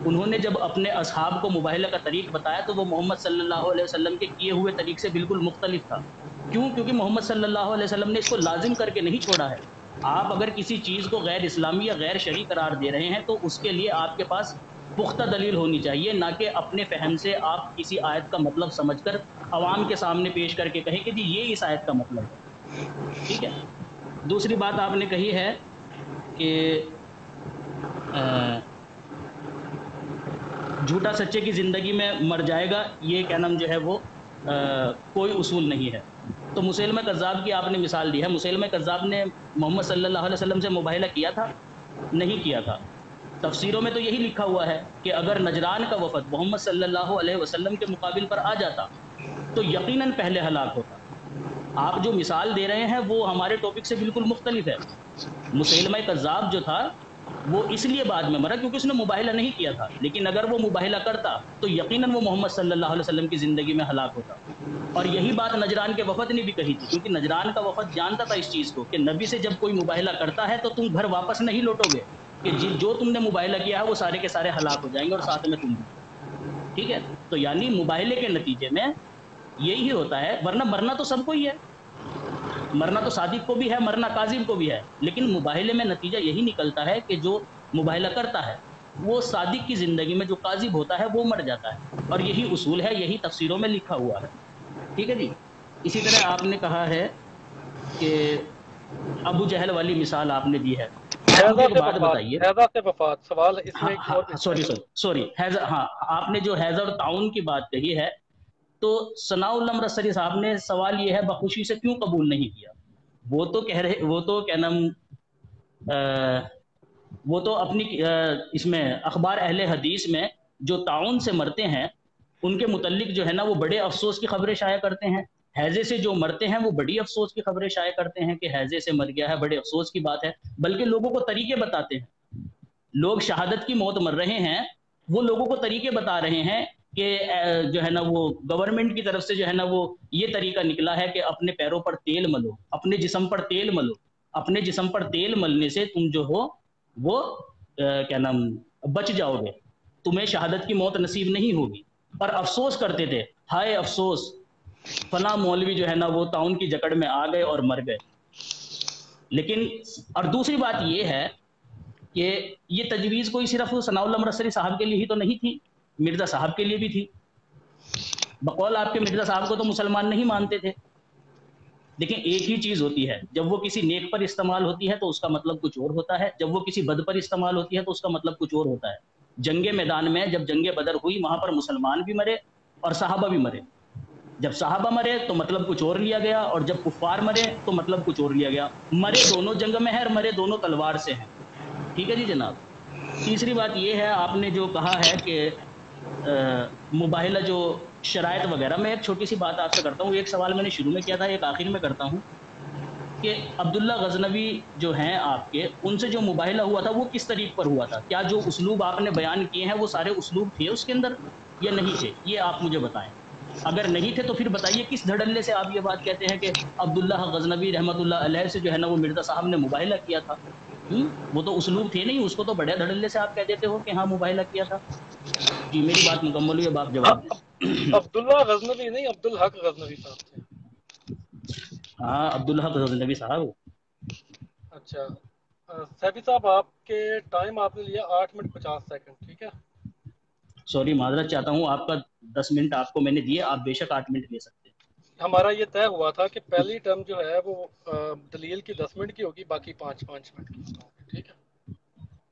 انہوں نے جب اپنے اصحاب کو مباہلہ کا طریق بتایا تو وہ محمد صلی اللہ علیہ وسلم کے کیے ہوئے طریق سے بالکل مختلف تھا۔ کیوں؟ کیونکہ محمد صلی اللہ علیہ وسلم نے اس کو لازم کر کے نہیں چھوڑا ہے۔ آپ اگر کسی چیز کو غیر اسلامی یا غیر شرعی قرار دے رہے ہیں تو اس کے لیے آپ کے پاس پختہ دلیل ہونی چاہیے، نہ کہ اپنے فہم سے آپ کسی آیت کا مطلب سمجھ کر عوام کے سامنے پیش کر کے کہیں کہ جی یہ اس آیت کا مطلب ہے۔ ٹھیک ہے۔ دوسری بات آپ نے کہی ہے کہ جھوٹا سچے کی زندگی میں مر جائے گا، یہ کیا نام جو ہے وہ کوئی اصول نہیں ہے۔ تو مسیلمہ کذاب کی آپ نے مثال دی ہے۔ مسیلمہ کذاب نے محمد صلی اللہ علیہ وسلم سے مباہلہ کیا تھا؟ نہیں کیا تھا۔ تفسیروں میں تو یہی لکھا ہوا ہے کہ اگر نجران کا وفد محمد صلی اللہ علیہ وسلم کے مقابل پر آ جاتا تو یقیناً پہلے ہلاک ہوتا۔ آپ جو مثال دے رہے ہیں وہ ہمارے ٹاپک سے بالکل مختلف ہے۔ مسیلمہ کذاب جو تھا وہ اس لیے بعد میں مرا کیونکہ اس نے مباہلہ نہیں کیا تھا، لیکن اگر وہ مباہلہ کرتا تو یقیناً وہ محمد صلی اللہ علیہ وسلم کی زندگی میں ہلاک ہوتا۔ اور یہی بات نجران کے وفد نے بھی کہی تھی، کیونکہ نجران کا وفد جانتا تھا اس چیز کو کہ نبی سے جب کوئی مباہلہ کرتا ہے تو تم گھر واپس نہیں لوٹو گے، کہ جو تم نے مباہلہ کیا ہے وہ سارے کے سارے ہلاک ہو جائیں گے اور ساتھ میں تم بھی۔ ٹھیک ہے۔ تو یعنی مباہلے کے نتیجے میں یہی ہوتا ہے، ورنہ مرنا تو سب کو ہی ہے، مرنا تو صادق کو بھی ہے، مرنا کاذب کو بھی ہے، لیکن مباہلے میں نتیجہ یہی نکلتا ہے کہ جو مباہلہ کرتا ہے وہ صادق کی زندگی میں جو کاذب ہوتا ہے وہ مر جاتا ہے، اور یہی اصول ہے، یہی تفسیروں میں لکھا ہوا ہے۔ ٹھیک ہے جی۔ اسی طرح آپ نے کہا ہے کہ ابو جہل والی مثال آپ نے دی ہے۔ آپ مجھے ایک بات بتائیے، حیضہ سے وفات سوال اس میں ایک اور سوری ہاں، آپ نے جو حیضہ اور تعاون کی بات کہی ہے تو ثناء اللہ مرسری صاحب نے سوال یہ ہے بخوشی سے کیوں قبول نہیں کیا؟ وہ تو کہہ رہے، وہ تو کیا نام وہ تو اپنی اس میں اخبار اہل حدیث میں جو تعاون سے مرتے ہیں ان کے متعلق جو ہے نا وہ بڑے افسوس کی خبریں شائع کرتے ہیں۔ حیضے سے جو مرتے ہیں وہ بڑی افسوس کی خبریں شائع کرتے ہیں کہ حیضے سے مر گیا ہے، بڑے افسوس کی بات ہے، بلکہ لوگوں کو طریقے بتاتے ہیں۔ لوگ شہادت کی موت مر رہے ہیں، وہ لوگوں کو طریقے بتا رہے ہیں کہ جو ہے نا وہ گورنمنٹ کی طرف سے جو ہے نا وہ یہ طریقہ نکلا ہے کہ اپنے پیروں پر تیل ملو، اپنے جسم پر تیل ملو، اپنے جسم پر تیل ملنے سے تم جو ہو وہ کیا نام بچ جاؤ گے، تمہیں شہادت کی موت نصیب نہیں ہوگی۔ اور افسوس کرتے تھے، ہائے افسوس فلاں مولوی جو ہے نا وہ تعاون کی جکڑ میں آ گئے اور مر گئے۔ لیکن اور دوسری بات یہ ہے کہ یہ تجویز کوئی صرف ثناء اللہ مرسری صاحب کے لیے ہی تو نہیں تھی، مرزا صاحب کے لیے بھی تھی۔ بقول آپ کے مرزا صاحب کو تو مسلمان نہیں مانتے تھے، لیکن ایک ہی چیز ہوتی ہے، جب وہ کسی نیک پر استعمال ہوتی ہے تو اس کا مطلب کچھ اور ہوتا ہے، جب وہ کسی بد پر استعمال ہوتی ہے تو اس کا مطلب کچھ اور ہوتا ہے۔ جنگ میدان میں جب جنگ بدر ہوئی وہاں پر مسلمان بھی مرے اور صحابہ بھی مرے، جب صحابہ مرے تو مطلب کچھ اور لیا گیا، اور جب کفار مرے تو مطلب کچھ اور لیا گیا۔ مرے دونوں جنگ میں ہے اور مرے دونوں تلوار سے ہیں۔ ٹھیک ہے جی جناب۔ تیسری بات یہ ہے، آپ نے جو کہا ہے کہ مباہلہ جو شرائط وغیرہ، میں ایک چھوٹی سی بات آپ سے کرتا ہوں، ایک سوال میں نے شروع میں کیا تھا، ایک آخر میں کرتا ہوں، کہ عبداللہ غزنوی جو ہیں آپ کے، ان سے جو مباہلہ ہوا تھا وہ کس طریق پر ہوا تھا؟ کیا جو اسلوب آپ نے بیان کیے ہیں وہ سارے اسلوب تھے اس کے اندر یا نہیں تھے؟ یہ آپ مجھے بتائیں۔ اگر نہیں تھے تو پھر بتائیے کس دھڑلے سے آپ یہ بات کہتے ہیں کہ عبداللہ غزنوی رحمۃ اللہ علیہ سے جو ہے نا وہ مرزا صاحب نے مباہلہ کیا تھا؟ وہ تو اسلوب تھے نہیں، اس کو تو بڑے دھڑلے سے آپ کہہ دیتے ہو کہ ہاں مباہلہ کیا تھا۔ جی میری بات مکمل ہوئی، اب آپ جواب دیں۔ عبداللہ غزنوی نہیں، عبدالحق غزنوی صاحب تھے۔ ہاں عبدالحق غزنوی صاحب۔ اچھا سیفی صاحب، آپ کے ٹائم آپ نے لیا 8 منٹ 50 سیکنڈ، ٹھیک ہے؟ سوری معذرت چاہتا ہوں، آپ کا 10 منٹ آپ کو میں نے دیے، آپ بے شک 8 منٹ لے سکتے ہیں۔ ہمارا یہ طے ہوا تھا کہ پہلی ٹرم جو ہے وہ دلیل کی 10 منٹ کی ہوگی، باقی 5 منٹ کی ہوگی، ٹھیک ہے؟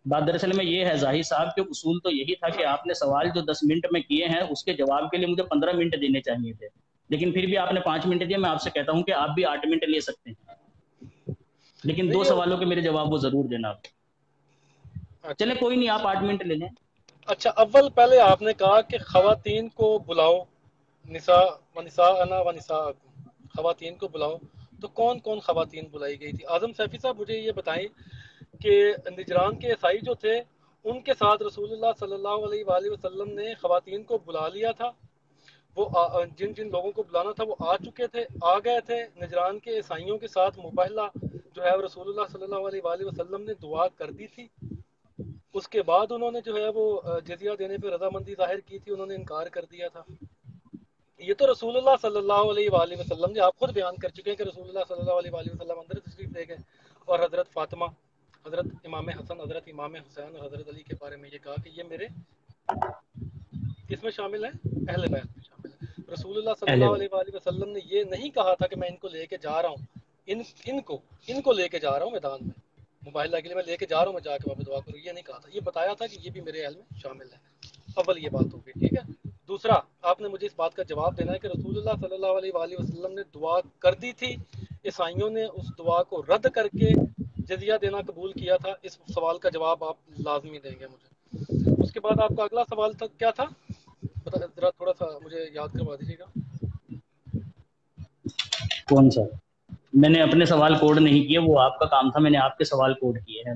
بات دراصل میں یہ ہے ظاہر صاحب کہ اصول تو یہی تھا کہ آپ نے سوال جو 10 منٹ میں کیے ہیں اس کے جواب کے لیے مجھے 15 منٹ دینے چاہیے تھے، لیکن پھر بھی آپ نے 5 منٹ دیا۔ میں آپ سے کہتا ہوں کہ آپ بھی 8 منٹ لے سکتے ہیں، لیکن 2 سوالوں کے میرے جواب وہ ضرور دینا آپ۔ چلے کوئی نہیں، آپ 8 منٹ لے لیں۔ اچھا، اول پہلے آپ نے کہا کہ خواتین کو بلاؤ، نساءنا و نساءکم، خواتین کو بلاؤ، تو کون کون خواتین بلائی گئی تھی؟ اعظم سیفی صاحب مجھے یہ بتائیں کہ نجران کے عیسائی جو تھے ان کے ساتھ رسول اللہ صلی اللہ علیہ وآلہ وسلم نے خواتین کو بلا لیا تھا، وہ جن جن لوگوں کو بلانا تھا وہ آ چکے تھے، آ گئے تھے۔ نجران کے عیسائیوں کے ساتھ مباہلہ جو ہے رسول اللہ صلی اللہ علیہ وآلہ وسلم نے دعا کر دی تھی۔ اس کے بعد انہوں نے جو ہے وہ جزیہ دینے پہ رضامندی ظاہر کی تھی، انہوں نے انکار کر دیا تھا۔ یہ تو رسول اللہ صلی اللہ علیہ وآلہ وسلم نے آپ خود بیان کر چکے ہیں کہ رسول اللہ صلی اللہ علیہ وآلہ وسلم اندر تشریف لے گئے اور حضرت فاطمہ، حضرت امام حسن، حضرت امام حسین اور حضرت علی کے بارے میں یہ کہا کہ یہ میرے کس میں شامل ہے؟ اہل بیت میں شامل ہے۔ رسول اللہ صلی اہل اللہ بیت۔ علیہ وآلہ وسلم نے یہ نہیں کہا تھا کہ میں ان کو لے کے جا رہا ہوں، ان کو لے کے جا رہا ہوں میدان میں مباہلہ کے لیے، میں لے کے جا رہا ہوں، میں جا کے وہاں پہ دعا کروں، یہ نہیں کہا تھا۔ یہ بتایا تھا کہ یہ بھی میرے اہل میں شامل ہے۔ اول یہ بات ہوگی، ٹھیک ہے۔ دوسرا، آپ نے مجھے اس بات کا جواب دینا ہے کہ رسول اللہ صلی اللہ علیہ وآلہ وسلم نے دعا کر دی تھی، عیسائیوں نے اس دعا کو رد کر کے جزیہ دینا قبول کیا تھا۔ اس سوال کا جواب آپ لازمی دیں گے مجھے۔ اس کے بعد آپ کا اگلا سوال تھا کیا تھا؟ ذرا تھوڑا سا مجھے یاد کروا دیجیے گا۔ کون سا؟ میں نے اپنے سوال کوڈ نہیں کیے، وہ آپ کا کام تھا، میں نے آپ کے سوال کوڈ کیے ہیں۔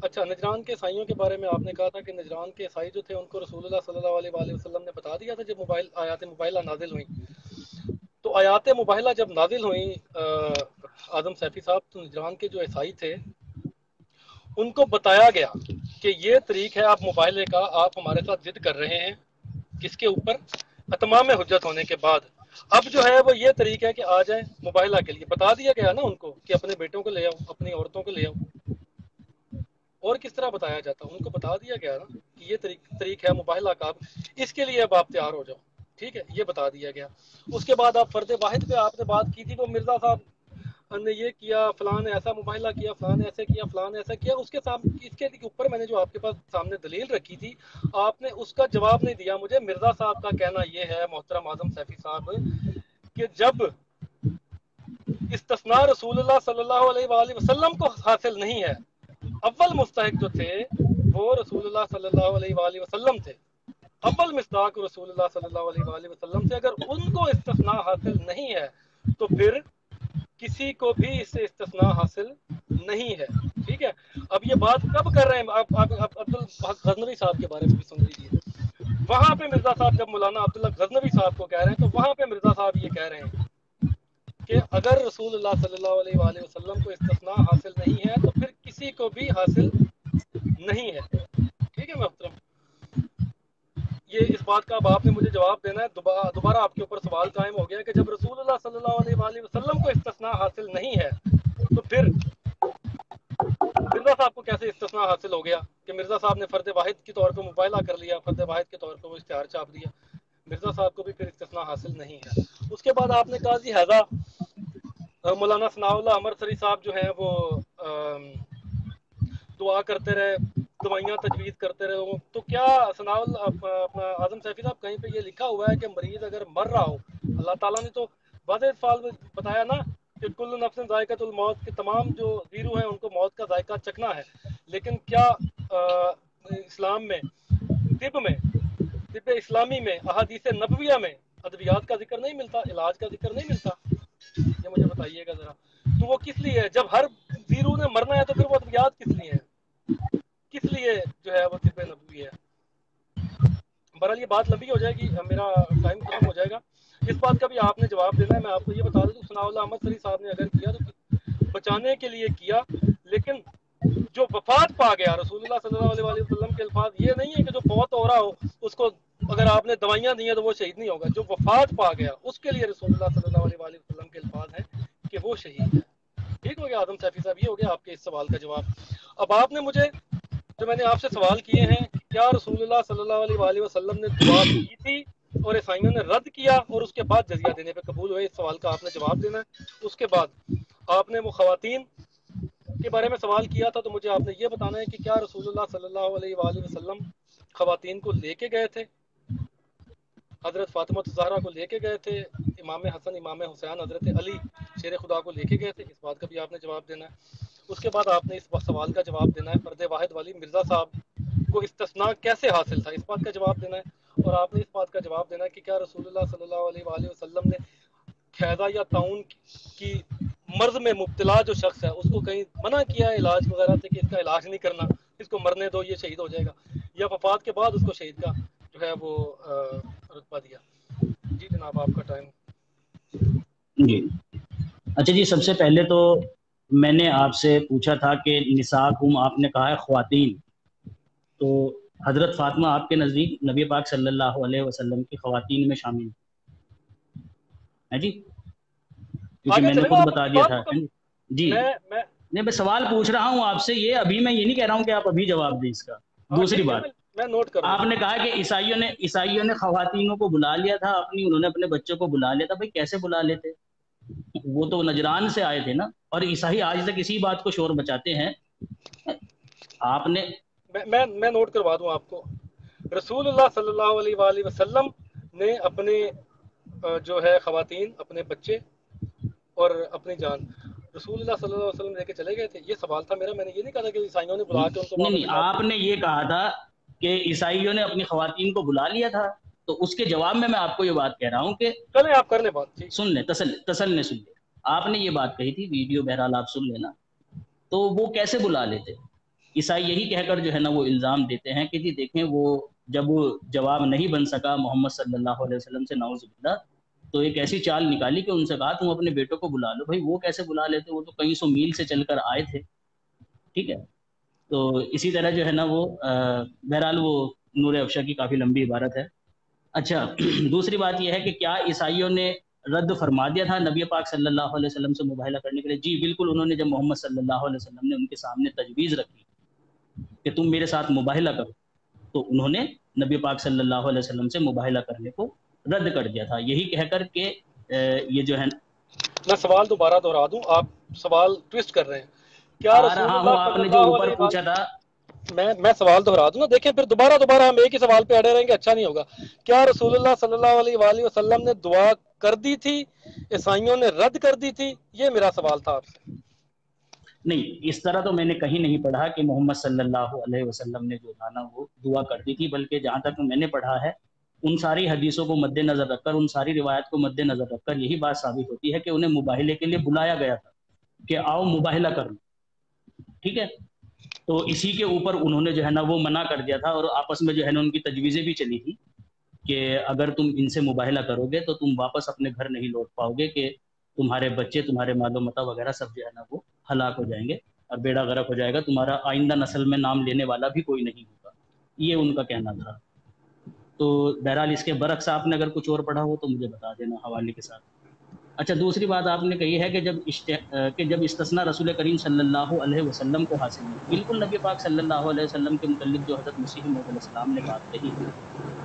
اچھا، نجران کے عیسائیوں کے بارے میں آپ نے کہا تھا کہ نجران کے عیسائی جو تھے ان کو رسول اللہ صلی اللہ علیہ وآلہ وسلم نے بتا دیا تھا جب آیات مباہلہ نازل ہوئیں۔ تو آیات مباہلہ جب نازل ہوئیں آدم سیفی صاحب، تو نجران کے جو عیسائی تھے ان کو بتایا گیا کہ یہ طریق ہے آپ مباہلے کا، آپ ہمارے ساتھ ضد کر رہے ہیں کس کے اوپر؟ اتمام حجت ہونے کے بعد۔ اب جو ہے وہ یہ طریق ہے کہ آ جائیں مباہلہ کے لیے، بتا دیا گیا نا ان کو کہ اپنے بیٹوں کو لے آؤ، اپنی عورتوں کو لے آؤ، اور کس طرح بتایا جاتا؟ ان کو بتا دیا گیا نا کہ یہ طریق ہے مباہلہ کا، اس کے لیے اب آپ تیار ہو جاؤ، ٹھیک ہے، یہ بتا دیا گیا۔ اس کے بعد آپ فرد واحد پہ آپ نے بات کی تھی، وہ مرزا صاحب نے یہ کیا، فلان نے ایسا مباہلہ کیا، فلان نے ایسے کیا، فلان نے ایسا کیا، اس کے اوپر میں نے جو آپ کے پاس سامنے دلیل رکھی تھی، آپ نے اس کا جواب نہیں دیا مجھے۔ مرزا صاحب کا کہنا یہ ہے محترم اعظم سیفی صاحب کہ جب استثناء رسول اللہ صلی اللہ علیہ وآلہ وسلم کو حاصل نہیں ہے، اول مستحق جو تھے وہ رسول اللہ صلی اللہ علیہ وآلہ وسلم تھے، اول مصداق رسول اللہ صلی اللہ علیہ وآلہ وسلم سے، اگر ان کو استثناء حاصل نہیں ہے تو پھر کسی کو بھی اس سے استثناء حاصل نہیں ہے، ٹھیک ہے۔ اب یہ بات کب کر رہے ہیں آپ عبد الحق غزنوی صاحب کے بارے میں بھی سن لیجیے۔ وہاں پہ مرزا صاحب جب مولانا عبدالحق غزنوی صاحب کو کہہ رہے ہیں تو وہاں پہ مرزا صاحب یہ کہہ رہے ہیں کہ اگر رسول اللہ صلی اللہ علیہ وآلہ وسلم کو استثناء حاصل نہیں ہے تو پھر کسی کو بھی حاصل نہیں ہے، ٹھیک ہے محترم۔ یہ اس بات کا اب آپ نے مجھے جواب دینا ہے۔ دوبارہ آپ کے اوپر سوال قائم ہو گیا کہ جب رسول اللہ صلی اللہ علیہ وآلہ وسلم کو استثناء حاصل نہیں ہے تو پھر مرزا صاحب کو کیسے استثناء حاصل ہو گیا کہ مرزا صاحب نے فرد واحد کے طور پہ مباہلہ کر لیا، فرد واحد کے طور پہ وہ اشتہار چھاپ دیا، مرزا صاحب کو بھی پھر استثناء حاصل نہیں ہے۔ اس کے بعد آپ نے کہا جی حیضہ مولانا ثناء اللہ امرتسری صاحب جو ہیں وہ دعا کرتے رہے، دوائیاں تجویز کرتے رہے، تو کیا ثناء اللہ اپنا اعظم سیفی صاحب کہیں پہ یہ لکھا ہوا ہے کہ مریض اگر مر رہا ہو، اللہ تعالیٰ نے تو واضح الفاظ میں بتایا نا کہ کل نفس ذائقۃ الموت، کے تمام جو زیرو ہیں ان کو موت کا ذائقہ چکھنا ہے، لیکن کیا اسلام میں، طب اسلامی میں، احادیث نبویہ میں ادویات کا ذکر نہیں ملتا، علاج کا ذکر نہیں ملتا؟ یہ مجھے بتائیے گا ذرا۔ تو وہ کس لیے ہے؟ جب ہر زیرو نے مرنا ہے تو پھر وہ ادویات کس لیے ہیں؟ کس لیے جو ہے وہ طب نبوی ہے؟ بہرحال یہ بات لمبی ہو جائے گی، میرا ٹائم ختم ہو جائے گا، اس بات کا بھی آپ نے جواب دینا ہے۔ میں آپ کو یہ بتا دوں کہ ثناء اللہ احمد سری صاحب نے اگر کیا تو بچانے کے لیے کیا، لیکن جو وفات پا گیا، رسول اللہ صلی اللہ علیہ وسلم کے الفاظ یہ نہیں ہے کہ جو فوت ہو رہا ہو اس کو اگر آپ نے دوائیاں دی ہیں تو وہ شہید نہیں ہوگا، جو وفات پا گیا اس کے لیے رسول اللہ صلی اللہ علیہ وسلم کے الفاظ ہیں کہ وہ شہید ہے۔ ٹھیک ہو گیا اعظم سیفی صاحب، یہ ہو گیا آپ کے اس سوال کا جواب۔ اب آپ نے مجھے جو میں نے آپ سے سوال کیے ہیں کہ کیا رسول اللہ صلی اللہ علیہ وآلہ وسلم نے دعا کی تھی اور عیسائیوں نے رد کیا اور اس کے بعد جزیہ دینے پہ قبول ہوئے، اس سوال کا آپ نے جواب دینا ہے۔ اس کے بعد آپ نے وہ خواتین کے بارے میں سوال کیا تھا، تو مجھے آپ نے یہ بتانا ہے کہ کیا رسول اللہ صلی اللہ علیہ وآلہ وسلم خواتین کو لے کے گئے تھے، حضرت فاطمہ الزہرا کو لے کے گئے تھے، امام حسن، امام حسین، حضرت علی شیر خدا کو لے کے گئے تھے؟ اس بات کا بھی آپ نے جواب دینا ہے۔ اس کے بعد آپ نے اس سوال کا جواب دینا ہے فرد واحد والی مرزا صاحب کو استثناء کیسے حاصل تھا، اس بات کا جواب دینا ہے۔ اور آپ نے اس بات کا جواب دینا ہے کہ کیا رسول اللہ صلی اللہ علیہ وآلہ وسلم نے خیضہ یا طاعون کی مرض میں مبتلا جو شخص ہے اس کو کہیں منع کیا ہے علاج وغیرہ سے کہ اس کا علاج نہیں کرنا، اس کو مرنے دو، یہ شہید ہو جائے گا، یا وفات کے بعد اس کو شہید کا جو ہے وہ رتبہ دیا؟ جی جناب آپ کا ٹائم. جی اچھا جی، سب سے پہلے تو میں نے آپ سے پوچھا تھا کہ نساءکم، آپ نے کہا ہے خواتین، تو حضرت فاطمہ آپ کے نزدیک نبی پاک صلی اللہ علیہ وسلم کی خواتین میں شامل ہے جی؟ کیونکہ آگے میں نے چلے گا، خود آپ بتا اپنی دیا بات تھا. کو جی میں نہیں، میں سوال پوچھ رہا ہوں آپ سے، یہ ابھی میں یہ نہیں کہہ رہا ہوں کہ آپ ابھی جواب دیں اس کا. ہاں دوسری ٹھیک ہے، بات، میں نوٹ کر آپ لوں. نے کہا کہ عیسائیوں نے خواتینوں کو بلا لیا تھا اپنی، انہوں نے اپنے بچوں کو بلا لیا تھا. بھائی کیسے بلا لیتے؟ وہ تو نجران سے آئے تھے نا، اور عیسائی آج تک اسی بات کو شور بچاتے ہیں. آپ نے میں نوٹ کروا دوں آپ کو. رسول اللہ صلی اللہ علیہ وآلہ وسلم نے اپنے جو ہے خواتین، اپنے بچے اور اپنی جان رسول اللہ صلی اللہ علیہ وسلم لے کے چلے گئے تھے. یہ سوال تھا میرا. میں نے یہ نہیں کہا تھا کہ عیسائیوں نے بلا کے ان کو وہاں نہیں پہ نہیں، بٹھا آپ دیا. نے یہ کہا تھا کہ عیسائیوں نے اپنی خواتین کو بلا لیا تھا، تو اس کے جواب میں آپ کو یہ بات کہہ رہا ہوں کہ چلیں آپ کر لیں بات. ٹھیک. سن لیں، تسل نے سن لیں. آپ نے یہ بات کہی تھی، ویڈیو بہرحال آپ سن لینا. تو وہ کیسے بلا لیتے؟ عیسائی یہی کہہ کر جو ہے نا وہ الزام دیتے ہیں کہ جی دیکھیں، وہ جب جواب نہیں بن سکا محمد صلی اللہ علیہ وسلم سے، نعوذ باللہ، تو ایک ایسی چال نکالی کہ ان سے کہا تم اپنے بیٹوں کو بلا لو. بھائی وہ کیسے بلا لیتے؟ وہ تو کئی سو میل سے چل کر آئے تھے. ٹھیک ہے، تو اسی طرح جو ہے نا وہ بہرحال وہ نور افشا کی کافی لمبی عبارت ہے. اچھا دوسری بات یہ ہے کہ کیا عیسائیوں نے رد فرما دیا تھا نبی پاک صلی اللہ علیہ وسلم سے مباہلہ کرنے کے لیے؟ جی بالکل، انہوں نے جب محمد صلی اللہ علیہ وسلم نے ان کے سامنے تجویز رکھی کہ تم میرے ساتھ مباہلہ کرو، تو انہوں نے نبی پاک صلی اللہ علیہ وسلم سے مباہلہ کرنے کو رد کر دیا تھا، یہی کہہ کر کہ یہ جو ہے. میں سوال دوبارہ دہرا دوں، آپ سوال ٹویسٹ کر رہے ہیں. کیا آ رسول رہا ہوں، اللہ آپ صلی نے جو اللہ اوپر علیہ پوچھا تھا. وسلم میں سوال دہرا دوں نا، دیکھیں پھر دوبارہ ہم ایک ہی سوال پہ اڑے رہیں گے، اچھا نہیں ہوگا. کیا رسول اللہ صلی اللہ علیہ وآلہ وسلم نے دعا کر دی تھی، عیسائیوں نے رد کر دی تھی؟ یہ میرا سوال تھا آپ سے. نہیں، اس طرح تو میں نے کہیں نہیں پڑھا کہ محمد صلی اللہ علیہ وسلم نے جو تھا نا وہ دعا کر دی تھی، بلکہ جہاں تک میں نے پڑھا ہے ان ساری حدیثوں کو مد نظر رکھ کر، ان ساری روایت کو مد نظر رکھ کر یہی بات ثابت ہوتی ہے کہ انہیں مباہلے کے لیے بلایا گیا تھا کہ آؤ مباہلہ کر لو. ٹھیک ہے، تو اسی کے اوپر انہوں نے جو ہے نا وہ منع کر دیا تھا، اور آپس میں جو ہے نا ان کی تجویزیں بھی چلی تھی کہ اگر تم ان سے مباہلہ کرو گے تو تم واپس اپنے گھر نہیں لوٹ پاؤ گے، کہ تمہارے بچے، تمہارے مال و متا وغیرہ سب جو ہے نا وہ ہلاک ہو جائیں گے اور بیڑا غرق ہو جائے گا، تمہارا آئندہ نسل میں نام لینے والا بھی کوئی نہیں ہوگا. یہ ان کا کہنا تھا. تو بہرحال اس کے برعکس آپ نے اگر کچھ اور پڑھا ہو تو مجھے بتا دینا حوالے کے ساتھ. اچھا دوسری بات آپ نے کہی ہے کہ جب استثناء رسول کریم صلی اللہ علیہ وسلم کو حاصل نہیں. بالکل، نبی پاک صلی اللہ علیہ وسلم کے متعلق جو حضرت مسیح موعود علیہ السلام نے بات کہی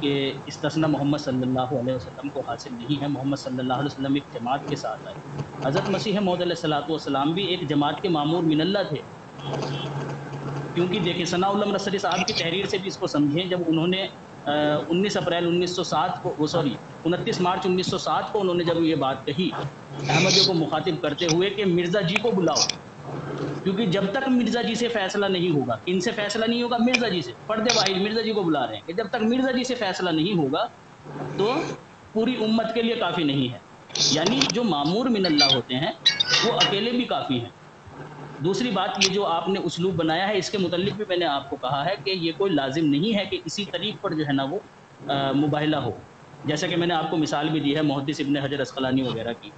کہ استثناء محمد صلی اللہ علیہ وسلم کو حاصل نہیں ہے، محمد صلی اللہ علیہ وسلم ایک جماعت کے ساتھ آئے. حضرت مسیح موعود علیہ السلام بھی ایک جماعت کے مامور من اللہ تھے. کیونکہ دیکھیں ثناء اللہ نصری صاحب کی تحریر سے بھی اس کو سمجھیں، جب انہوں نے 19 اپریل 1907 کو 29 مارچ 1907 کو انہوں نے جب یہ بات کہی احمدیوں کو مخاطب کرتے ہوئے کہ مرزا جی کو بلاؤ، کیونکہ جب تک مرزا جی سے فیصلہ نہیں ہوگا، ان سے فیصلہ نہیں ہوگا، مرزا جی سے، فرد واحد مرزا جی کو بلا رہے ہیں کہ جب تک مرزا جی سے فیصلہ نہیں ہوگا تو پوری امت کے لیے کافی نہیں ہے. یعنی جو مامور من اللہ ہوتے ہیں وہ اکیلے بھی کافی ہیں. دوسری بات، یہ جو آپ نے اسلوب بنایا ہے اس کے متعلق بھی میں نے آپ کو کہا ہے کہ یہ کوئی لازم نہیں ہے کہ اسی طریق پر جو ہے نا وہ مباہلہ ہو، جیسا کہ میں نے آپ کو مثال بھی دی ہے محدث ابن حجر عسقلانی وغیرہ کی.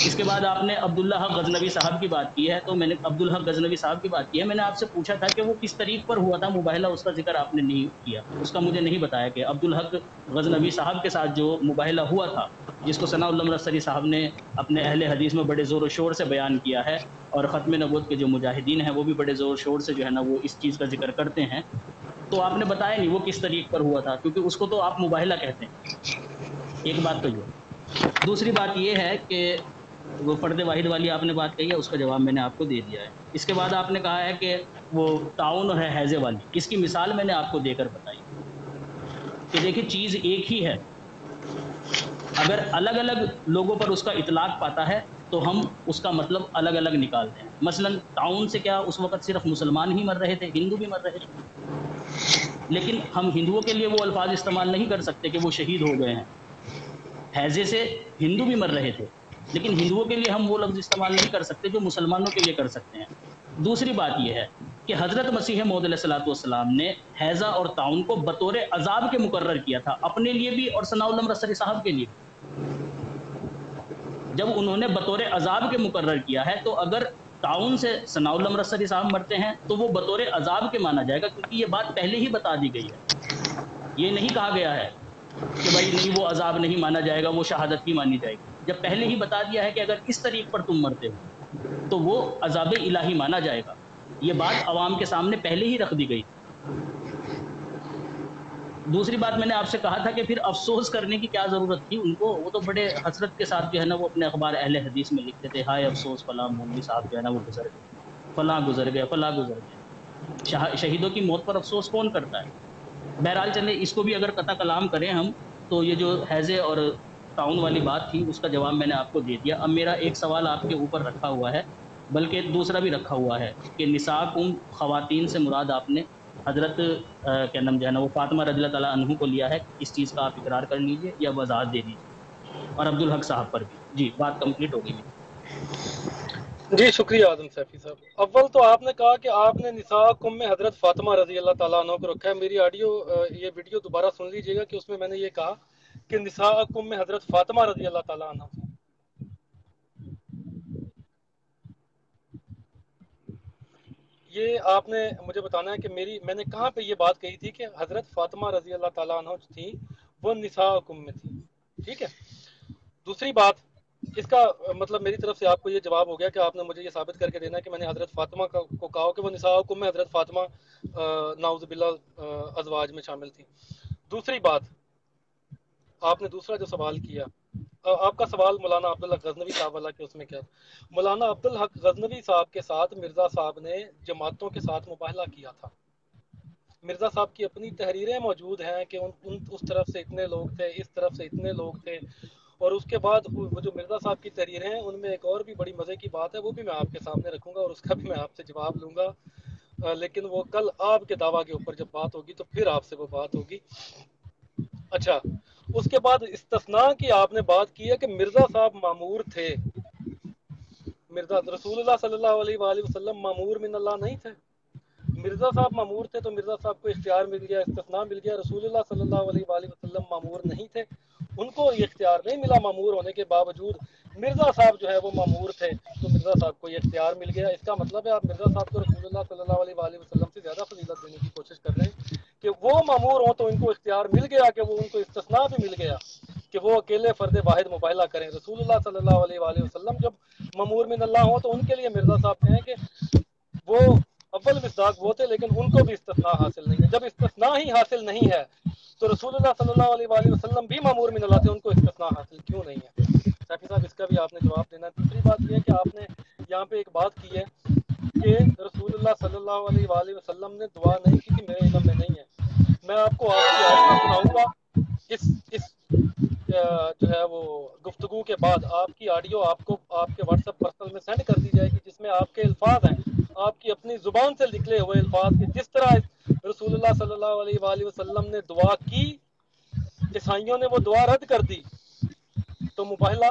اس کے بعد آپ نے عبداللہ حق غزنوی صاحب کی بات کی ہے، تو میں نے عبدالحق غزنوی صاحب کی بات کی ہے. میں نے آپ سے پوچھا تھا کہ وہ کس طریق پر ہوا تھا مباہلہ، اس کا ذکر آپ نے نہیں کیا، اس کا مجھے نہیں بتایا کہ عبدالحق غزنوی صاحب کے ساتھ جو مباہلہ ہوا تھا، جس کو ثناء اللہ نصری صاحب نے اپنے اہل حدیث میں بڑے زور و شور سے بیان کیا ہے، اور ختم نبوت کے جو مجاہدین ہیں وہ بھی بڑے زور و شور سے جو ہے نا وہ اس چیز کا ذکر کرتے ہیں. تو آپ نے بتایا نہیں وہ کس طریق پر ہوا تھا، کیونکہ اس کو تو آپ مباہلہ کہتے ہیں. ایک بات تو یہ. دوسری بات یہ ہے کہ وہ فرد واحد والی آپ نے بات کہی ہے، اس کا جواب میں نے آپ کو دے دیا ہے. اس کے بعد آپ نے کہا ہے کہ وہ تعاون ہے حیضے والی، اس کی مثال میں نے آپ کو دے کر بتائی کہ دیکھیں چیز ایک ہی ہے، اگر الگ الگ لوگوں پر اس کا اطلاق پاتا ہے تو ہم اس کا مطلب الگ الگ نکالتے ہیں. مثلا تعاون سے کیا اس وقت صرف مسلمان ہی مر رہے تھے، ہندو بھی مر رہے تھے، لیکن ہم ہندوؤں کے لیے وہ الفاظ استعمال نہیں کر سکتے کہ وہ شہید ہو گئے ہیں. حیضے سے ہندو بھی مر رہے تھے، لیکن ہندوؤں کے لیے ہم وہ لفظ استعمال نہیں کر سکتے جو مسلمانوں کے لیے کر سکتے ہیں. دوسری بات یہ ہے کہ حضرت مسیح موعود علیہ السلام نے حیضہ اور تعاون کو بطور عذاب کے مقرر کیا تھا، اپنے لیے بھی اور ثناء اللہ نصری صاحب کے لیے بھی. جب انہوں نے بطور عذاب کے مقرر کیا ہے تو اگر تعاون سے ثناء اللہ مرسلی صاحب مرتے ہیں تو وہ بطور عذاب کے مانا جائے گا، کیونکہ یہ بات پہلے ہی بتا دی گئی ہے. یہ نہیں کہا گیا ہے کہ بھائی نہیں وہ عذاب نہیں مانا جائے گا، وہ شہادت بھی مانی جائے گی. جب پہلے ہی بتا دیا ہے کہ اگر اس طریق پر تم مرتے ہو تو وہ عذاب الہی مانا جائے گا. یہ بات عوام کے سامنے پہلے ہی رکھ دی گئی. دوسری بات میں نے آپ سے کہا تھا کہ پھر افسوس کرنے کی کیا ضرورت تھی ان کو. وہ تو بڑے حسرت کے ساتھ جو ہے نا وہ اپنے اخبار اہل حدیث میں لکھتے تھے، ہائے افسوس فلاں مولوی صاحب جو ہے نا وہ گزر گئے، فلاں گزر گئے، فلاں گزر گئے. شہیدوں کی موت پر افسوس کون کرتا ہے؟ بہرحال چلے اس کو بھی اگر قطع کلام کریں ہم تو یہ جو حیضے اور تعاون والی بات تھی اس کا جواب میں نے آپ کو دے دیا. اب میرا ایک سوال آپ کے اوپر رکھا ہوا ہے، بلکہ دوسرا بھی رکھا ہوا ہے کہ نساءکم، خواتین سے مراد آپ نے حضرت کیا نام جو ہے نا وہ فاطمہ رضی اللہ تعالیٰ عنہ کو لیا ہے. اس چیز کا آپ اقرار کر لیجئے یا وضاحت دے دیجئے، اور عبدالحق صاحب پر بھی. جی بات کمپلیٹ ہوگی میری. جی شکریہ اعظم سیفی صاحب. اول تو آپ نے کہا کہ آپ نے نساءکم میں حضرت فاطمہ رضی اللہ تعالیٰ عنہ کو رکھا ہے. میری آڈیو یہ ویڈیو دوبارہ سن لیجئے گا کہ اس میں نے یہ کہا کہ نساءکم میں حضرت فاطمہ رضی اللہ تعالیٰ عنہ. یہ آپ نے مجھے بتانا ہے کہ میں نے کہاں پہ یہ بات کہی تھی کہ حضرت فاطمہ رضی اللہ تعالیٰ عنہ جو تھی وہ نساءکم میں تھی. ٹھیک ہے. دوسری بات، اس کا مطلب میری طرف سے آپ کو یہ جواب ہو گیا کہ آپ نے مجھے یہ ثابت کر کے دینا کہ میں نے حضرت فاطمہ کو کہا کہ وہ نساءکم میں حضرت فاطمہ نعوذ باللہ ازواج میں شامل تھی. دوسری بات، آپ نے دوسرا جو سوال کیا، آپ کا سوال مولانا عبدالحق غزنوی صاحب والا کہ اس میں کیا، مولانا عبدالحق غزنوی صاحب کے ساتھ مرزا صاحب نے جماعتوں کے ساتھ مباہلہ کیا تھا. مرزا صاحب کی اپنی تحریریں موجود ہیں کہ اس طرف سے اتنے لوگ تھے، اس طرف سے اتنے لوگ تھے. اور اس کے بعد وہ جو مرزا صاحب کی تحریریں ہیں ان میں ایک اور بھی بڑی مزے کی بات ہے، وہ بھی میں آپ کے سامنے رکھوں گا اور اس کا بھی میں آپ سے جواب لوں گا، لیکن وہ کل آپ کے دعویٰ کے اوپر جب بات ہوگی تو پھر آپ سے وہ بات ہوگی. اچھا، اس کے بعد استثناء کی آپ نے بات کی ہے کہ مرزا صاحب مامور تھے. مرزا رسول اللہ صلی اللہ علیہ وآلہ وسلم مامور من اللہ نہیں تھے. مرزا صاحب مامور تھے تو مرزا صاحب کو اختیار مل گیا، استثناء مل گیا. رسول اللہ صلی اللہ علیہ وآلہ وسلم مامور نہیں تھے، ان کو یہ اختیار نہیں ملا. مامور ہونے کے باوجود مرزا صاحب جو ہے وہ مامور تھے تو مرزا صاحب کو یہ اختیار مل گیا. اس کا مطلب ہے آپ مرزا صاحب کو رسول اللہ صلی اللہ علیہ وآلہ وسلم سے زیادہ فضیلت دینے کی کوشش کر رہے ہیں کہ وہ مامور ہوں تو ان کو اختیار مل گیا، کہ وہ ان کو استثناء بھی مل گیا کہ وہ اکیلے فرد واحد مباہلہ کریں. رسول اللہ صلی اللہ علیہ وآلہ وسلم جب مامور من اللہ ہوں تو ان کے لیے مرزا صاحب کہیں کہ وہ اول مصداق وہ تھے، لیکن ان کو بھی استثناء حاصل نہیں ہے. جب استثناء ہی حاصل نہیں ہے تو رسول اللہ صلی اللہ علیہ وآلہ وسلم بھی مامور من اللہ تھے، ان کو استثناء حاصل کیوں نہیں ہے؟ سیفی صاحب اس کا بھی آپ نے جواب دینا ہے. دوسری بات یہ ہے کہ آپ نے یہاں پہ ایک بات کی ہے کہ رسول اللہ صلی اللہ علیہ وآلہ وسلم نے دعا نہیں کی تھی، میرے علم میں نہیں ہے. میں آپ کو آپ کی آڈیو سناؤں گا اس جو ہے وہ گفتگو کے بعد. آپ کی آڈیو آپ کو آپ کے واٹس ایپ پرسنل میں سینڈ کر دی جائے گی، جس میں آپ کے الفاظ ہیں، آپ کی اپنی زبان سے نکلے ہوئے الفاظ، کہ جس طرح رسول اللہ صلی اللہ علیہ وآلہ وسلم نے دعا کی، عیسائیوں نے وہ دعا رد کر دی تو مباہلہ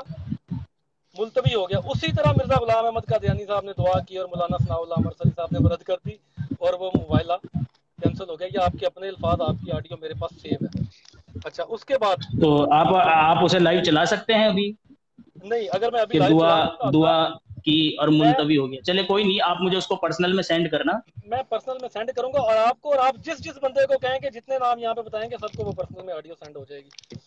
ملتوی ہو گیا. اسی طرح مرزا غلام احمد قادیانی صاحب نے دعا کی اور مولانا ثناء اللہ مرسلی صاحب نے وہ رد کر دی اور وہ مباہلہ کینسل ہو گیا. یہ آپ کے اپنے الفاظ، آپ کی آڈیو میرے پاس سیو ہے. اچھا، اس کے بعد تو آپ اسے لائیو چلا سکتے ہیں ابھی نہیں، اگر میں ابھی کہ لائیو دعا کی اور میں ملتوی ہو گیا؟ چلے کوئی نہیں، آپ مجھے اس کو پرسنل میں سینڈ کرنا. میں پرسنل میں سینڈ کروں گا، اور آپ کو، اور آپ جس بندے کو کہیں کہ جتنے نام یہاں پہ بتائیں گے سب کو وہ پرسنل میں آڈیو سینڈ ہو جائے گی.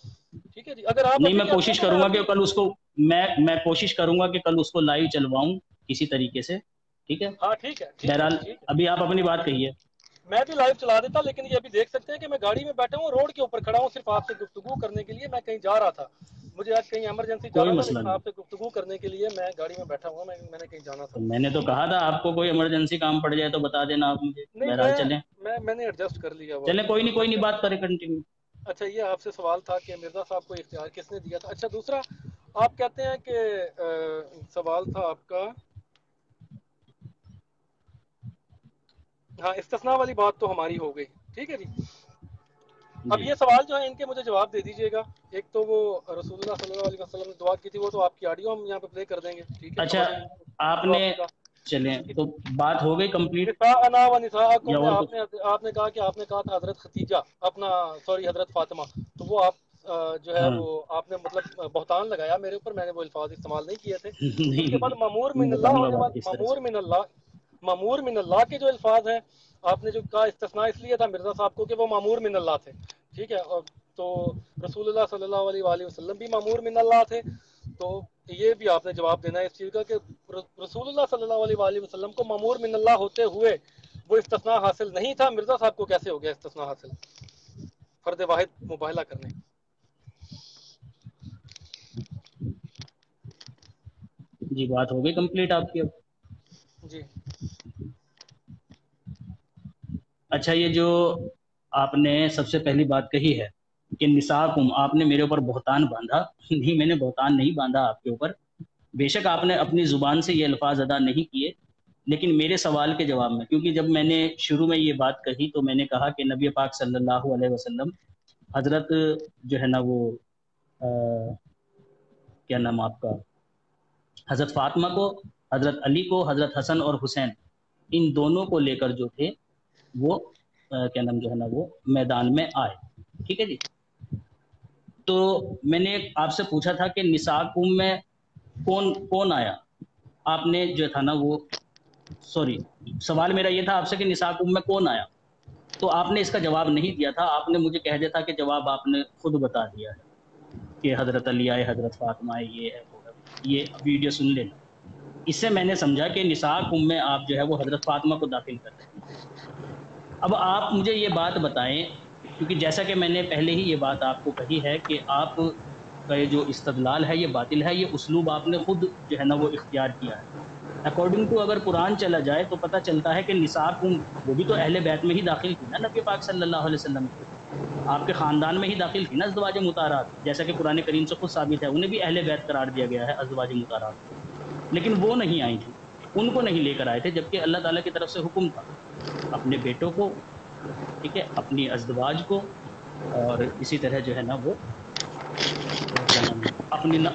ٹھیک ہے جی. اگر آپ نہیں، ابھی میں کہتے ہیں کوشش تو میں کروں گا کہ ابھی کل اس کو میں کوشش کروں گا کہ کل اس کو لائیو چلواؤں کسی طریقے سے. ٹھیک ہے. ہاں ٹھیک ہے بہرحال ٹھیک ہے. ابھی آپ اپنی بات کہیے. میں بھی لائیو چلا دیتا، لیکن یہ ابھی دیکھ سکتے ہیں کہ میں گاڑی میں بیٹھا ہوں، روڈ کے اوپر کھڑا ہوں، صرف آپ سے گفتگو کرنے کے لیے. میں کہیں جا رہا تھا، مجھے آج کہیں ایمرجنسی کوئی جانا تھا، مسئلہ لیکن نہیں. آپ سے گفتگو کرنے کے لیے میں گاڑی میں بیٹھا ہوں. میں نے کہیں جانا تھا. تو میں نے تو کہا تھا آپ کو کوئی ایمرجنسی کام پڑ جائے تو بتا دینا آپ مجھے. نہیں، بہرحال چلیں میں نے ایڈجسٹ کر لیا وہ. چلیں کوئی نہیں بات کریں کنٹینیو. اچھا، یہ آپ سے سوال تھا کہ مرزا صاحب کو اختیار کس نے دیا تھا. اچھا، دوسرا آپ کہتے ہیں کہ سوال تھا آپ کا، ہاں استثناء والی بات تو ہماری ہو گئی. ٹھیک ہے جی. اب جی یہ سوال جو ہے ان کے مجھے جواب دے دیجیے گا. ایک تو وہ رسول اللہ صلی اللہ علیہ وسلم نے دعا کی تھی، وہ تو آپ کی آڈیو ہم یہاں پہ پلے کر دیں گے. ٹھیک ہے. اچھا، خواتین آپ دعا نے کی تھا. چلیں تو بات ہو گئی کمپلیٹ نساءنا و نساءکم یا میں اور کچھ؟ آپ نے کہا کہ آپ نے کہا تھا حضرت ختیجہ، اپنا سوری حضرت فاطمہ، تو وہ آپ جو ہے ہاں وہ آپ نے مطلب بہتان لگایا میرے اوپر، میں نے وہ الفاظ استعمال نہیں کیے تھے. نہیں اس کے بعد نہیں مامور میں من اللہ بتاؤں گا ہونے بات والے کس طرح سے. مامور من اللہ کے جو الفاظ ہیں، آپ نے جو کہا استثناء اس لیے تھا مرزا صاحب کو کہ وہ مامور من اللہ تھے، ٹھیک ہے. اور تو رسول اللہ صلی اللہ علیہ وآلہ وسلم بھی مامور من اللہ تھے. تو یہ بھی آپ نے جواب دینا ہے اس چیز کا کہ رسول اللہ صلی اللہ علیہ وآلہ وسلم کو مامور من اللہ ہوتے ہوئے وہ استثناء حاصل نہیں تھا، مرزا صاحب کو کیسے ہو گیا استثناء حاصل فرد واحد مباہلہ کرنے. جی بات ہو گئی کمپلیٹ آپ کی اب. جی اچھا یہ جو آپ نے سب سے پہلی بات کہی ہے کہ نساکم، آپ نے میرے اوپر بہتان باندھا. نہیں، میں نے بہتان نہیں باندھا آپ کے اوپر. بے شک آپ نے اپنی زبان سے یہ الفاظ ادا نہیں کیے، لیکن میرے سوال کے جواب میں، کیونکہ جب میں نے شروع میں یہ بات کہی تو میں نے کہا کہ نبی پاک صلی اللہ علیہ وسلم حضرت جو ہے نا وہ کیا نام آپ کا، حضرت فاطمہ کو، حضرت علی کو، حضرت حسن اور حسین، ان دونوں کو لے کر جو تھے وہ کیا نام جو ہے نا وہ میدان میں آئے. ٹھیک ہے جی. تو میں نے آپ سے پوچھا تھا کہ نساکم میں کون کون آیا. آپ نے جو تھا نا وہ سوری، سوال میرا یہ تھا آپ سے کہ نساکم میں کون آیا، تو آپ نے اس کا جواب نہیں دیا تھا. آپ نے مجھے کہہ دیا تھا کہ جواب آپ نے خود بتا دیا ہے کہ حضرت علی آئے، حضرت فاطمہ آئے، یہ ہے وہ ہے. یہ ویڈیو سن لینا. اس سے میں نے سمجھا کہ نساکم میں آپ جو ہے وہ حضرت فاطمہ کو داخل کر رہے ہیں. اب آپ مجھے یہ بات بتائیں، کیونکہ جیسا کہ میں نے پہلے ہی یہ بات آپ کو کہی ہے کہ آپ کا یہ جو استدلال ہے یہ باطل ہے، یہ اسلوب آپ نے خود جو ہے نا وہ اختیار کیا ہے. اکارڈنگ ٹو اگر قرآن چلا جائے تو پتہ چلتا ہے کہ نساکم وہ بھی تو اہل بیت میں ہی داخل تھی نا، نبی پاک صلی اللہ علیہ وسلم کی آپ کے خاندان میں ہی داخل تھی نا ازدواج مطہرات، جیسا کہ قرآن کریم سے خود ثابت ہے. انہیں بھی اہل بیت قرار دیا گیا ہے ازدواج مطہرات کو، لیکن وہ نہیں آئی تھی، ان کو نہیں لے کر آئے تھے، جبکہ اللہ تعالیٰ کی طرف سے حکم تھا اپنے بیٹوں کو، ٹھیک ہے، اپنی ازدواج کو، اور اسی طرح جو ہے نا وہ کیا نام ہے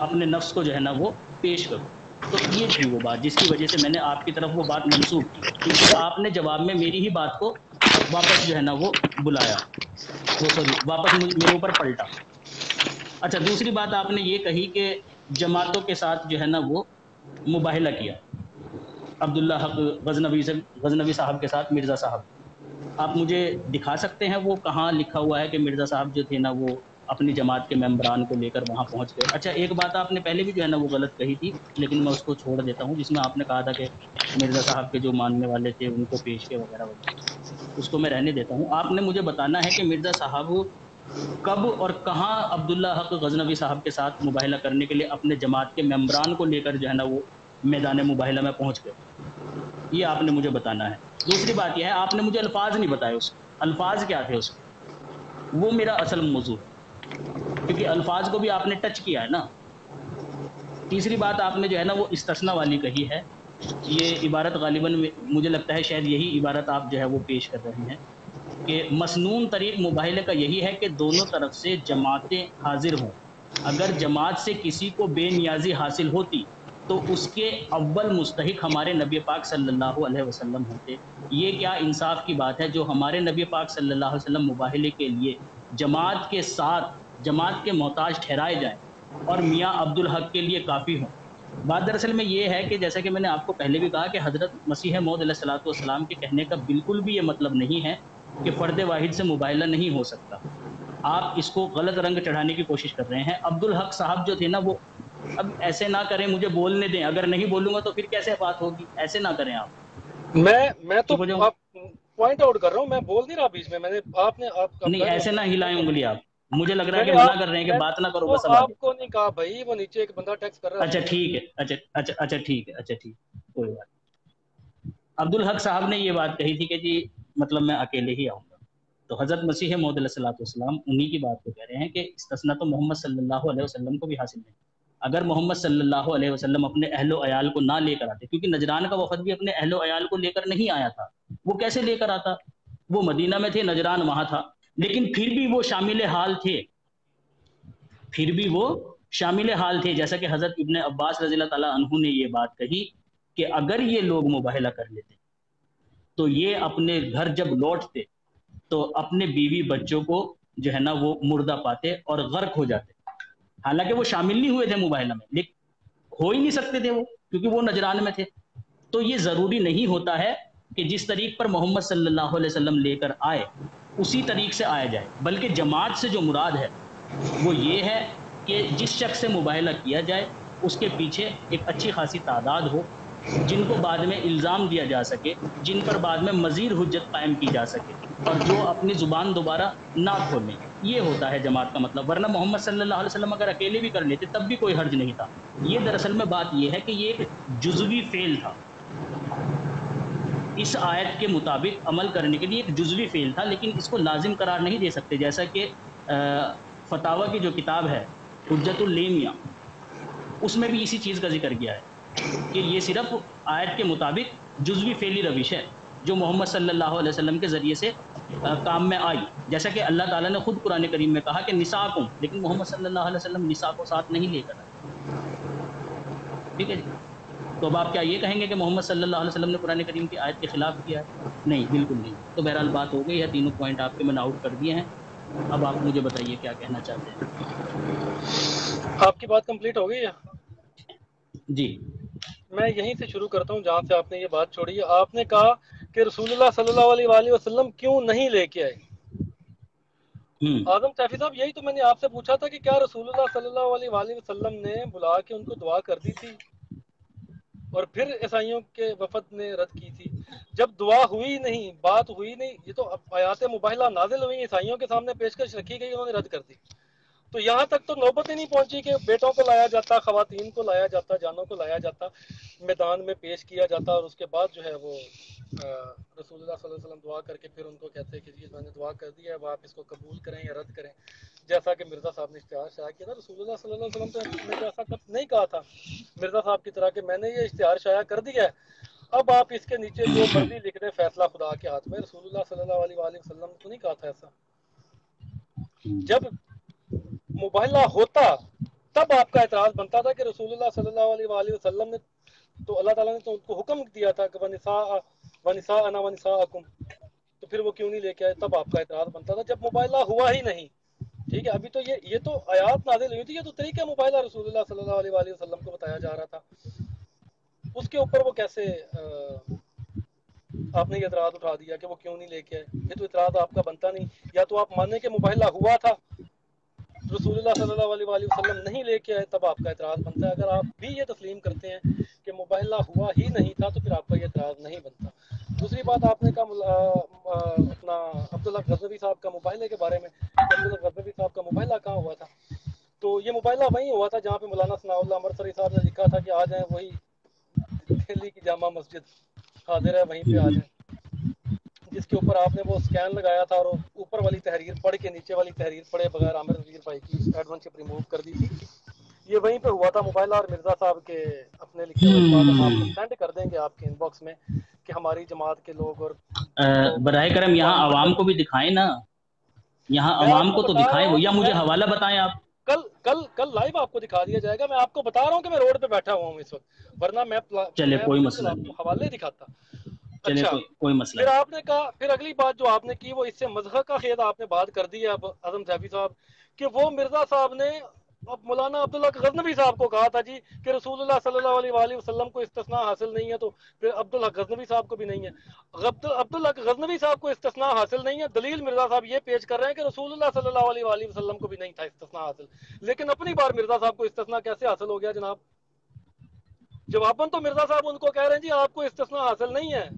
اپنے نفس کو جو ہے نا وہ پیش کرو. تو یہ تھی وہ بات جس کی وجہ سے میں نے آپ کی طرف وہ بات منسوخ کی، کیونکہ آپ نے جواب میں میری ہی بات کو واپس جو ہے نا وہ بلایا، وہ سوری واپس میرے اوپر پلٹا. اچھا دوسری بات آپ نے یہ کہی کہ جماعتوں کے ساتھ جو ہے نا وہ مباہلہ کیا عبداللہ حق غزنوی صاحب کے ساتھ مرزا صاحب. آپ مجھے دکھا سکتے ہیں وہ کہاں لکھا ہوا ہے کہ مرزا صاحب جو تھے نا وہ اپنی جماعت کے ممبران کو لے کر وہاں پہنچ گئے. اچھا ایک بات آپ نے پہلے بھی جو ہے نا وہ غلط کہی تھی، لیکن میں اس کو چھوڑ دیتا ہوں، جس میں آپ نے کہا تھا کہ مرزا صاحب کے جو ماننے والے تھے ان کو پیش کے وغیرہ وغیرہ، اس کو میں رہنے دیتا ہوں. آپ نے مجھے بتانا ہے کہ مرزا صاحب کب اور کہاں عبداللہ حق غزنوی صاحب کے ساتھ مباہلہ کرنے کے لیے اپنے جماعت کے ممبران کو لے کر جو ہے نا وہ میدان مباہلہ میں پہنچ گئے، یہ آپ نے مجھے بتانا ہے. دوسری بات یہ ہے آپ نے مجھے الفاظ نہیں بتائے، اس کے الفاظ کیا تھے اس کے، وہ میرا اصل موضوع ہے، کیونکہ الفاظ کو بھی آپ نے ٹچ کیا ہے نا. تیسری بات آپ نے جو ہے نا وہ استثناء والی کہی ہے، یہ عبارت غالباً مجھے لگتا ہے شاید یہی عبارت آپ جو ہے وہ پیش کر رہے ہیں کہ مسنون طریق مباہلے کا یہی ہے کہ دونوں طرف سے جماعتیں حاضر ہوں. اگر جماعت سے کسی کو بے نیازی حاصل ہوتی تو اس کے اول مستحق ہمارے نبی پاک صلی اللہ علیہ وسلم ہوتے. یہ کیا انصاف کی بات ہے جو ہمارے نبی پاک صلی اللہ علیہ وسلم مباہلے کے لیے جماعت کے ساتھ جماعت کے محتاج ٹھہرائے جائیں اور میاں عبدالحق کے لیے کافی ہوں. بات دراصل میں یہ ہے کہ جیسا کہ میں نے آپ کو پہلے بھی کہا کہ حضرت مسیح موعود علیہ الصلوۃ والسلام کے کہنے کا بالکل بھی یہ مطلب نہیں ہے کہ فرد واحد سے مباہلہ نہیں ہو سکتا. آپ اس کو غلط رنگ چڑھانے کی کوشش کر رہے ہیں. عبدالحق صاحب جو تھے نا وہ، اب ایسے نہ کریں، مجھے بولنے دیں، اگر نہیں بولوں گا تو پھر کیسے بات ہوگی، ایسے نہ کریں آپ. میں تو چپ ہو جاؤں؟ آپ پوائنٹ آؤٹ کر رہا ہوں، میں بول نہیں رہا بیچ میں نے آپ نہیں ایسے نہ ہلائیں انگلی آپ، مجھے لگ رہا ہے میں کہ نے منع کر رہے ہیں کہ بات نہ کرو تو بس اب آگے. آپ کو نہیں کہا بھائی، وہ نیچے ایک بندہ ٹیکس کر رہا ہے اس اچھا کو ٹھیک ہے، اچھا ٹھیک ہے، کوئی بات. عبدالحق صاحب نے یہ بات کہی تھی کہ جی مطلب میں اکیلے ہی آؤں گا، تو حضرت مسیح موعود علیہ الصلوۃ والسلام انہی کی بات کو کہہ رہے ہیں کہ استثناء تو محمد صلی اللہ علیہ وسلم کو بھی حاصل نہیں. اگر محمد صلی اللہ علیہ وسلم اپنے اہل و عیال کو نہ لے کر آتے، کیونکہ نجران کا وفد بھی اپنے اہل و عیال کو لے کر نہیں آیا تھا، وہ کیسے لے کر آتا، وہ مدینہ میں تھے، نجران وہاں تھا، لیکن پھر بھی وہ شامل حال تھے، جیسا کہ حضرت ابن عباس رضی اللہ تعالیٰ عنہ نے یہ بات کہی کہ اگر یہ لوگ مباہلہ کر لیتے تو یہ اپنے گھر جب لوٹتے تو اپنے بیوی بچوں کو جو ہے نا وہ مردہ پاتے اور غرق ہو جاتے، حالانکہ وہ شامل نہیں ہوئے تھے مباہلہ میں، لیکن ہو ہی نہیں سکتے تھے وہ، کیونکہ وہ نجران میں تھے۔ تو یہ ضروری نہیں ہوتا ہے کہ جس طریق پر محمد صلی اللہ علیہ وسلم لے کر آئے اسی طریق سے آیا جائے، بلکہ جماعت سے جو مراد ہے وہ یہ ہے کہ جس شخص سے مباہلہ کیا جائے اس کے پیچھے ایک اچھی خاصی تعداد ہو، جن کو بعد میں الزام دیا جا سکے، جن پر بعد میں مزید حجت قائم کی جا سکے، اور جو اپنی زبان دوبارہ نہ کھولیں۔ یہ ہوتا ہے جماعت کا مطلب، ورنہ محمد صلی اللہ علیہ وسلم اگر اکیلے بھی کر لیتے تب بھی کوئی حرج نہیں تھا۔ یہ دراصل میں بات یہ ہے کہ یہ ایک جزوی فعل تھا، اس آیت کے مطابق عمل کرنے کے لیے ایک جزوی فعل تھا، لیکن اس کو لازم قرار نہیں دے سکتے، جیسا کہ فتاوی کی جو کتاب ہے حجت اللیمیہ، اس میں بھی اسی چیز کا ذکر کیا ہے کہ یہ صرف آیت کے مطابق جزوی فعلی روش ہے جو محمد صلی اللہ علیہ وسلم کے ذریعے سے کام میں آئی، جیسا کہ اللہ تعالیٰ نے خود قرآن کریم میں کہا کہ نساءکم، لیکن محمد صلی اللہ علیہ وسلم نساء کو ساتھ نہیں لے کر آئے۔ ٹھیک ہے جی، تو اب آپ کیا یہ کہیں گے کہ محمد صلی اللہ علیہ وسلم نے قرآن کریم کی آیت کے خلاف کیا ہے؟ نہیں، بالکل نہیں۔ تو بہرحال بات ہو گئی ہے، تینوں پوائنٹ آپ کے میں نے آؤٹ کر دیے ہیں، اب آپ مجھے بتائیے کیا کہنا چاہتے ہیں۔ آپ کی بات کمپلیٹ ہو گئی ہے؟ جی میں یہیں سے شروع کرتا ہوں جہاں سے آپ نے یہ بات چھوڑی ہے۔ آپ نے کہا کہ رسول اللہ صلی اللہ علیہ وآلہ وسلم کیوں نہیں لے کے آئے؟ اعظم سیفی صاحب، یہی تو میں نے آپ سے پوچھا تھا کہ کیا رسول اللہ صلی اللہ علیہ وآلہ وسلم نے بلا کے ان کو دعا کر دی تھی اور پھر عیسائیوں کے وفد نے رد کی تھی؟ جب دعا ہوئی نہیں، بات ہوئی نہیں، یہ تو آیات مباہلہ نازل ہوئی، عیسائیوں کے سامنے پیشکش رکھی گئی، انہوں نے رد کر دی۔ تو یہاں تک تو نوبت ہی نہیں پہنچی کہ بیٹوں کو لایا جاتا، خواتین کو لایا جاتا، جانوں کو لایا جاتا، میدان میں پیش کیا جاتا، اور اس کے بعد جو ہے وہ رسول اللہ صلی اللہ علیہ وسلم دعا کر کے پھر ان کو کہتے کہ جی میں نے دعا کر دی ہے، اب آپ اس کو قبول کریں یا رد کریں، جیسا کہ مرزا صاحب نے اشتہار شائع کیا تھا۔ رسول اللہ صلی اللہ علیہ وسلم نے تو ایسا نہیں کہا تھا مرزا صاحب کی طرح کہ میں نے یہ اشتہار شائع کر دیا ہے، اب آپ اس کے نیچے جو مرضی لکھ دیں، فیصلہ خدا کے ہاتھ میں۔ رسول اللہ صلی اللہ علیہ وآلہ وسلم نے تو نہیں کہا تھا ایسا۔ جب مباہلہ ہوتا تب آپ کا اعتراض بنتا تھا کہ رسول اللہ صلی اللہ علیہ وآلہ وسلم نے تو اللہ تعالیٰ نے تو ان کو حکم دیا تھا کہ وَنِسَاءَنَا وَنِسَاءَكُمْ، تو پھر وہ کیوں نہیں لے کے آئے؟ تب آپ کا اعتراض بنتا تھا جب مباہلہ ہوا ہی نہیں۔ ٹھیک ہے، ابھی تو یہ تو آیات نازل ہوئی تھی، یہ تو طریقہ مباہلہ رسول اللہ صلی اللہ علیہ وآلہ وسلم کو بتایا جا رہا تھا، اس کے اوپر وہ کیسے آپ نے یہ اعتراض اٹھا دیا کہ وہ کیوں نہیں لے کے آئے؟ یہ تو اعتراض آپ کا بنتا نہیں۔ یا تو آپ مانیں کہ مباہلہ ہوا تھا، رسول اللہ صلی اللہ علیہ وآلہ وسلم نہیں لے کے آئے، تب آپ کا اعتراض بنتا ہے۔ اگر آپ بھی یہ تسلیم کرتے ہیں کہ مباہلہ ہوا ہی نہیں تھا تو پھر آپ کا یہ اعتراض نہیں بنتا۔ دوسری بات آپ نے کہا اپنا عبداللہ غزنوی صاحب کا مباہلے کے بارے میں کہ عبداللہ غزنوی صاحب کا مباہلہ کہاں ہوا تھا؟ تو یہ مباہلہ وہیں ہوا تھا جہاں پہ مولانا ثناء اللہ امرتسری صاحب نے لکھا تھا کہ آ جائیں، وہی دہلی کی جامع مسجد حاضر ہے، وہیں پہ آ جائیں، جس کے اوپر آپ نے وہ سکین لگایا تھا اور اوپر والی تحریر پڑھ کے نیچے والی تحریر پڑھے بغیر عامر نذیر بھائی کی ایڈونشپ ریموو کر دی تھی۔ یہ وہیں پہ ہوا تھا مباہلہ، اور مرزا صاحب کے اپنے لکھے ہوئے الفاظ ہم آپ کو سینڈ کر دیں گے آپ کے ان باکس میں کہ ہماری جماعت کے لوگ اور براہ کرم یہاں عوام کو بھی دکھائیں نا، یہاں میں عوام آپ کو تو بتا رہا دکھائیں، ہوں وہ یا کہ مجھے حوالہ بتائیں آپ۔ کل لائیو آپ کو دکھا دیا جائے گا۔ میں آپ کو بتا رہا ہوں کہ میں روڈ پہ بیٹھا ہوا ہوں اس وقت، ورنہ میں چلے کوئی بالکل مسئلہ آپ کو نہیں، حوالے دکھاتا۔ چلے اچھا، کوئی مسئلہ پھر نہیں۔ آپ نے کہا، پھر اگلی بات جو آپ نے کی وہ اس سے مذہب کا خیز آپ نے بات کر دی ہے اب اعظم سیفی صاحب، کہ وہ مرزا صاحب نے اب مولانا عبداللہ غزنوی صاحب کو کہا تھا جی کہ رسول اللہ صلی اللہ علیہ وآلہ وسلم کو استثناء حاصل نہیں ہے، تو پھر عبداللہ غزنوی صاحب کو بھی نہیں ہے۔ عبداللہ غزنوی صاحب کو استثناء حاصل نہیں ہے، دلیل مرزا صاحب یہ پیش کر رہے ہیں کہ رسول اللہ صلی اللہ علیہ وآلہ وسلم کو بھی نہیں تھا استثناء حاصل، لیکن اپنی بار مرزا صاحب کو استثناء کیسے حاصل ہو گیا جناب؟ جواباً تو مرزا صاحب ان کو کہہ رہے ہیں جی آپ کو استثناء حاصل نہیں ہے،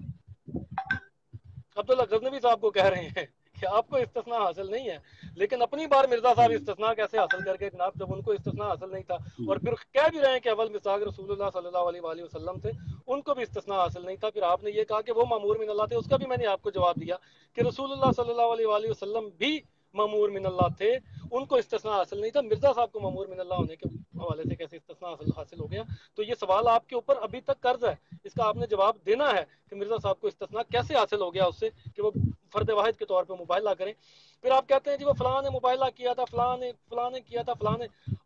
عبداللہ غزنوی صاحب کو کہہ رہے ہیں کہ آپ کو استثناء حاصل نہیں ہے، لیکن اپنی بار مرزا صاحب استثناء کیسے حاصل کر کے جناب جب ان کو استثناء حاصل نہیں تھا؟ اور پھر کہہ بھی رہے ہیں کہ اول مصداق رسول اللہ صلی اللہ علیہ وآلہ وسلم تھے، ان کو بھی استثناء حاصل نہیں تھا۔ پھر آپ نے یہ کہا کہ وہ مامور من اللہ تھے، اس کا بھی میں نے آپ کو جواب دیا کہ رسول اللہ صلی اللہ علیہ وآلہ وسلم بھی مامور من اللہ تھے، ان کو استثناء حاصل نہیں تھا۔ مرزا صاحب کو مامور من اللہ ہونے کے حوالے سے کیسے استثناء حاصل ہو گیا؟ تو یہ سوال آپ کے اوپر ابھی تک قرض ہے، اس کا آپ نے جواب دینا ہے کہ مرزا صاحب کو استثناء کیسے حاصل ہو گیا اس سے کہ وہ فرد واحد کے طور پہ مباہلہ کریں۔ پھر آپ کہتے ہیں جی وہ فلاں نے مباہلہ کیا تھا، فلاں نے کیا تھا، فلاں نے۔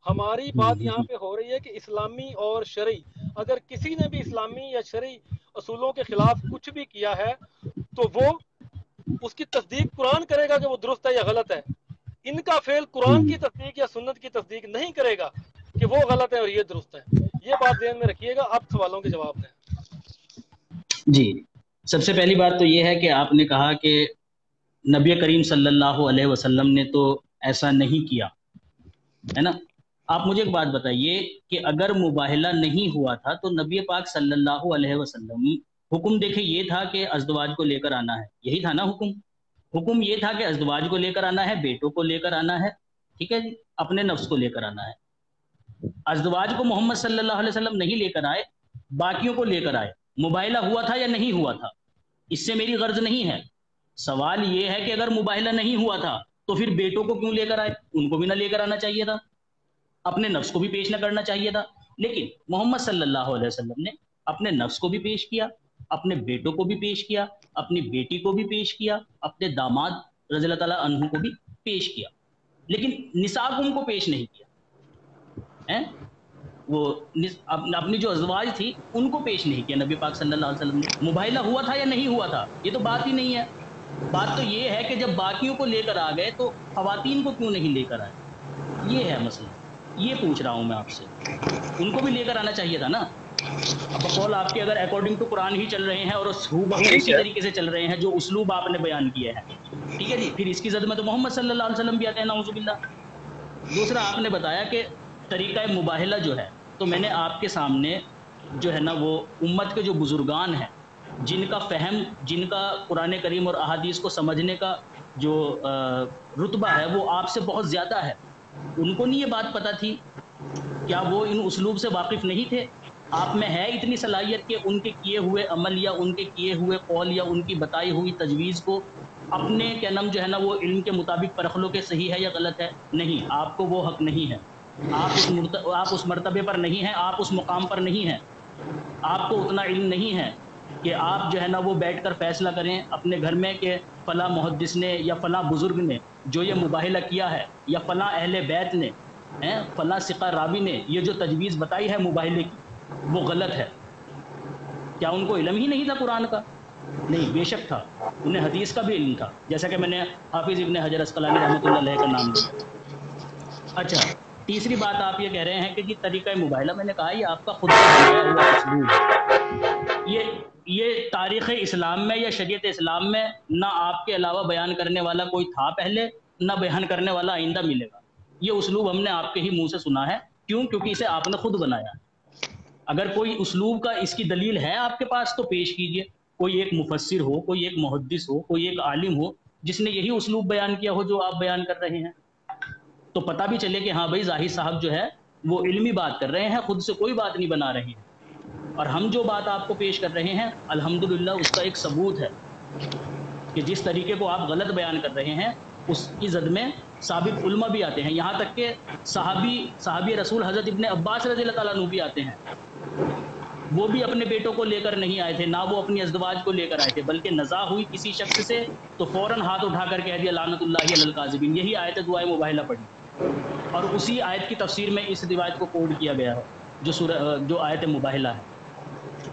ہماری بات یہاں پہ ہو رہی ہے کہ اسلامی اور شرعی، اگر کسی نے بھی اسلامی یا شرعی اصولوں کے خلاف کچھ بھی کیا ہے تو وہ اس کی تصدیق قرآن کرے گا کہ وہ درست ہے یا غلط ہے، ان کا فعل قرآن کی تصدیق یا سنت کی تصدیق نہیں کرے گا کہ وہ غلط ہے اور یہ درست ہے. یہ بات ذہن میں رکھیے گا. آپ سوالوں کے جواب دیں. جی، سب سے پہلی بات تو یہ ہے کہ آپ نے کہا کہ نبی کریم صلی اللہ علیہ وسلم نے تو ایسا نہیں کیا ہے نا. آپ مجھے ایک بات بتائیے کہ اگر مباہلہ نہیں ہوا تھا تو نبی پاک صلی اللہ علیہ وسلم، حکم دیکھیں یہ تھا کہ ازدواج کو لے کر آنا ہے، یہی تھا نا حکم یہ تھا کہ ازدواج کو لے کر آنا ہے، بیٹوں کو لے کر آنا ہے، ٹھیک ہے جی، اپنے نفس کو لے کر آنا ہے. ازدواج کو محمد صلی اللہ علیہ وسلم نہیں لے کر آئے، باقیوں کو لے کر آئے. مباہلہ ہوا تھا یا نہیں ہوا تھا؟ اس سے میری غرض نہیں ہے. سوال یہ ہے کہ اگر مباہلہ نہیں ہوا تھا تو پھر بیٹوں کو کیوں لے کر آئے؟ ان کو بھی نہ لے کر آنا چاہیے تھا، اپنے نفس کو بھی پیش نہ کرنا چاہیے تھا. لیکن محمد صلی اللہ علیہ وسلم نے اپنے نفس کو بھی پیش کیا، اپنے بیٹوں کو بھی پیش کیا، اپنی بیٹی کو بھی پیش کیا، اپنے داماد رضی اللہ تعالیٰ عنہ کو بھی پیش کیا، لیکن نساءکم کو پیش نہیں کیا. وہ اپنی جو ازواج تھی ان کو پیش نہیں کیا نبی پاک صلی اللہ علیہ وسلم نے. مباہلہ ہوا تھا یا نہیں ہوا تھا؟ یہ تو بات ہی نہیں ہے. بات تو یہ ہے کہ جب باقیوں کو لے کر آ گئے تو خواتین کو کیوں نہیں لے کر آئے؟ یہ ہے مسئلہ. یہ پوچھ رہا ہوں میں آپ سے. ان کو بھی لے کر آنا چاہیے تھا نا. اب بقول آپ کے اگر اکارڈنگ ٹو قرآن ہی چل رہے ہیں اور اسی طریقے سے چل رہے ہیں جو اسلوب آپ نے بیان کیا ہے، ٹھیک ہے جی، پھر اس کی زد میں تو محمد صلی اللہ علیہ وسلم بھی آتے ہیں، نعوذ باللہ. دوسرا آپ نے بتایا کہ طریقہ مباہلہ جو ہے، تو میں نے آپ کے سامنے جو ہے نا وہ امت کے جو بزرگان ہیں، جن کا فہم، جن کا قرآن کریم اور احادیث کو سمجھنے کا جو رتبہ ہے وہ آپ سے بہت زیادہ ہے، ان کو نہیں یہ بات پتہ تھی؟ کیا وہ ان اسلوب سے واقف نہیں تھے؟ آپ میں ہے اتنی صلاحیت کہ ان کے کیے ہوئے عمل یا ان کے کیے ہوئے قول یا ان کی بتائی ہوئی تجویز کو اپنے کیا نام جو ہے نا وہ علم کے مطابق پرکھ لو کہ صحیح ہے یا غلط ہے؟ نہیں، آپ کو وہ حق نہیں ہے. آپ اس مرتبے پر نہیں ہیں، آپ اس مقام پر نہیں ہیں. آپ کو اتنا علم نہیں ہے کہ آپ جو ہے نا وہ بیٹھ کر فیصلہ کریں اپنے گھر میں کہ فلاں محدث نے یا فلاں بزرگ نے جو یہ مباہلہ کیا ہے، یا فلاں اہل بیت نے، فلاں ثقہ راوی نے یہ جو تجویز بتائی ہے مباہلے کی وہ غلط ہے. کیا ان کو علم ہی نہیں تھا قرآن کا؟ نہیں، بے شک تھا. انہیں حدیث کا بھی علم تھا، جیسا کہ میں نے حافظ ابن حجر اسقلانی رحمۃ اللہ علیہ کا نام لیا. اچھا، تیسری بات آپ یہ کہہ رہے ہیں کہ جی طریقہ مباہلہ، میں نے کہا یہ آپ کا خود کا بنایا ہوا اسلوب ہے. یہ تاریخ اسلام میں یا شریعت اسلام میں نہ آپ کے علاوہ بیان کرنے والا کوئی تھا پہلے، نہ بیان کرنے والا آئندہ ملے گا. یہ اسلوب ہم نے آپ کے ہی منہ سے سنا ہے. کیوں؟ کیونکہ اسے آپ نے خود بنایا. اگر کوئی اسلوب کا اس کی دلیل ہے آپ کے پاس تو پیش کیجئے. کوئی ایک مفسر ہو، کوئی ایک محدث ہو، کوئی ایک عالم ہو جس نے یہی اسلوب بیان کیا ہو جو آپ بیان کر رہے ہیں، تو پتہ بھی چلے کہ ہاں بھائی زاہد صاحب جو ہے وہ علمی بات کر رہے ہیں، خود سے کوئی بات نہیں بنا رہے ہیں. اور ہم جو بات آپ کو پیش کر رہے ہیں الحمدللہ اس کا ایک ثبوت ہے کہ جس طریقے کو آپ غلط بیان کر رہے ہیں اس کی زد میں ثابت علماء بھی آتے ہیں. یہاں تک کہ صحابی رسول حضرت ابن عباس رضی اللہ تعالیٰ عنہ بھی آتے ہیں. وہ بھی اپنے بیٹوں کو لے کر نہیں آئے تھے، نہ وہ اپنی ازدواج کو لے کر آئے تھے، بلکہ نزاع ہوئی کسی شخص سے تو فوراً ہاتھ اٹھا کر کہہ دیا لعنت اللہ علی الکاذبین. یہی آیت دعائے مباہلہ پڑھی اور اسی آیت کی تفسیر میں اس روایت کو کوڈ کیا گیا ہے جو آیت مباہلہ ہے.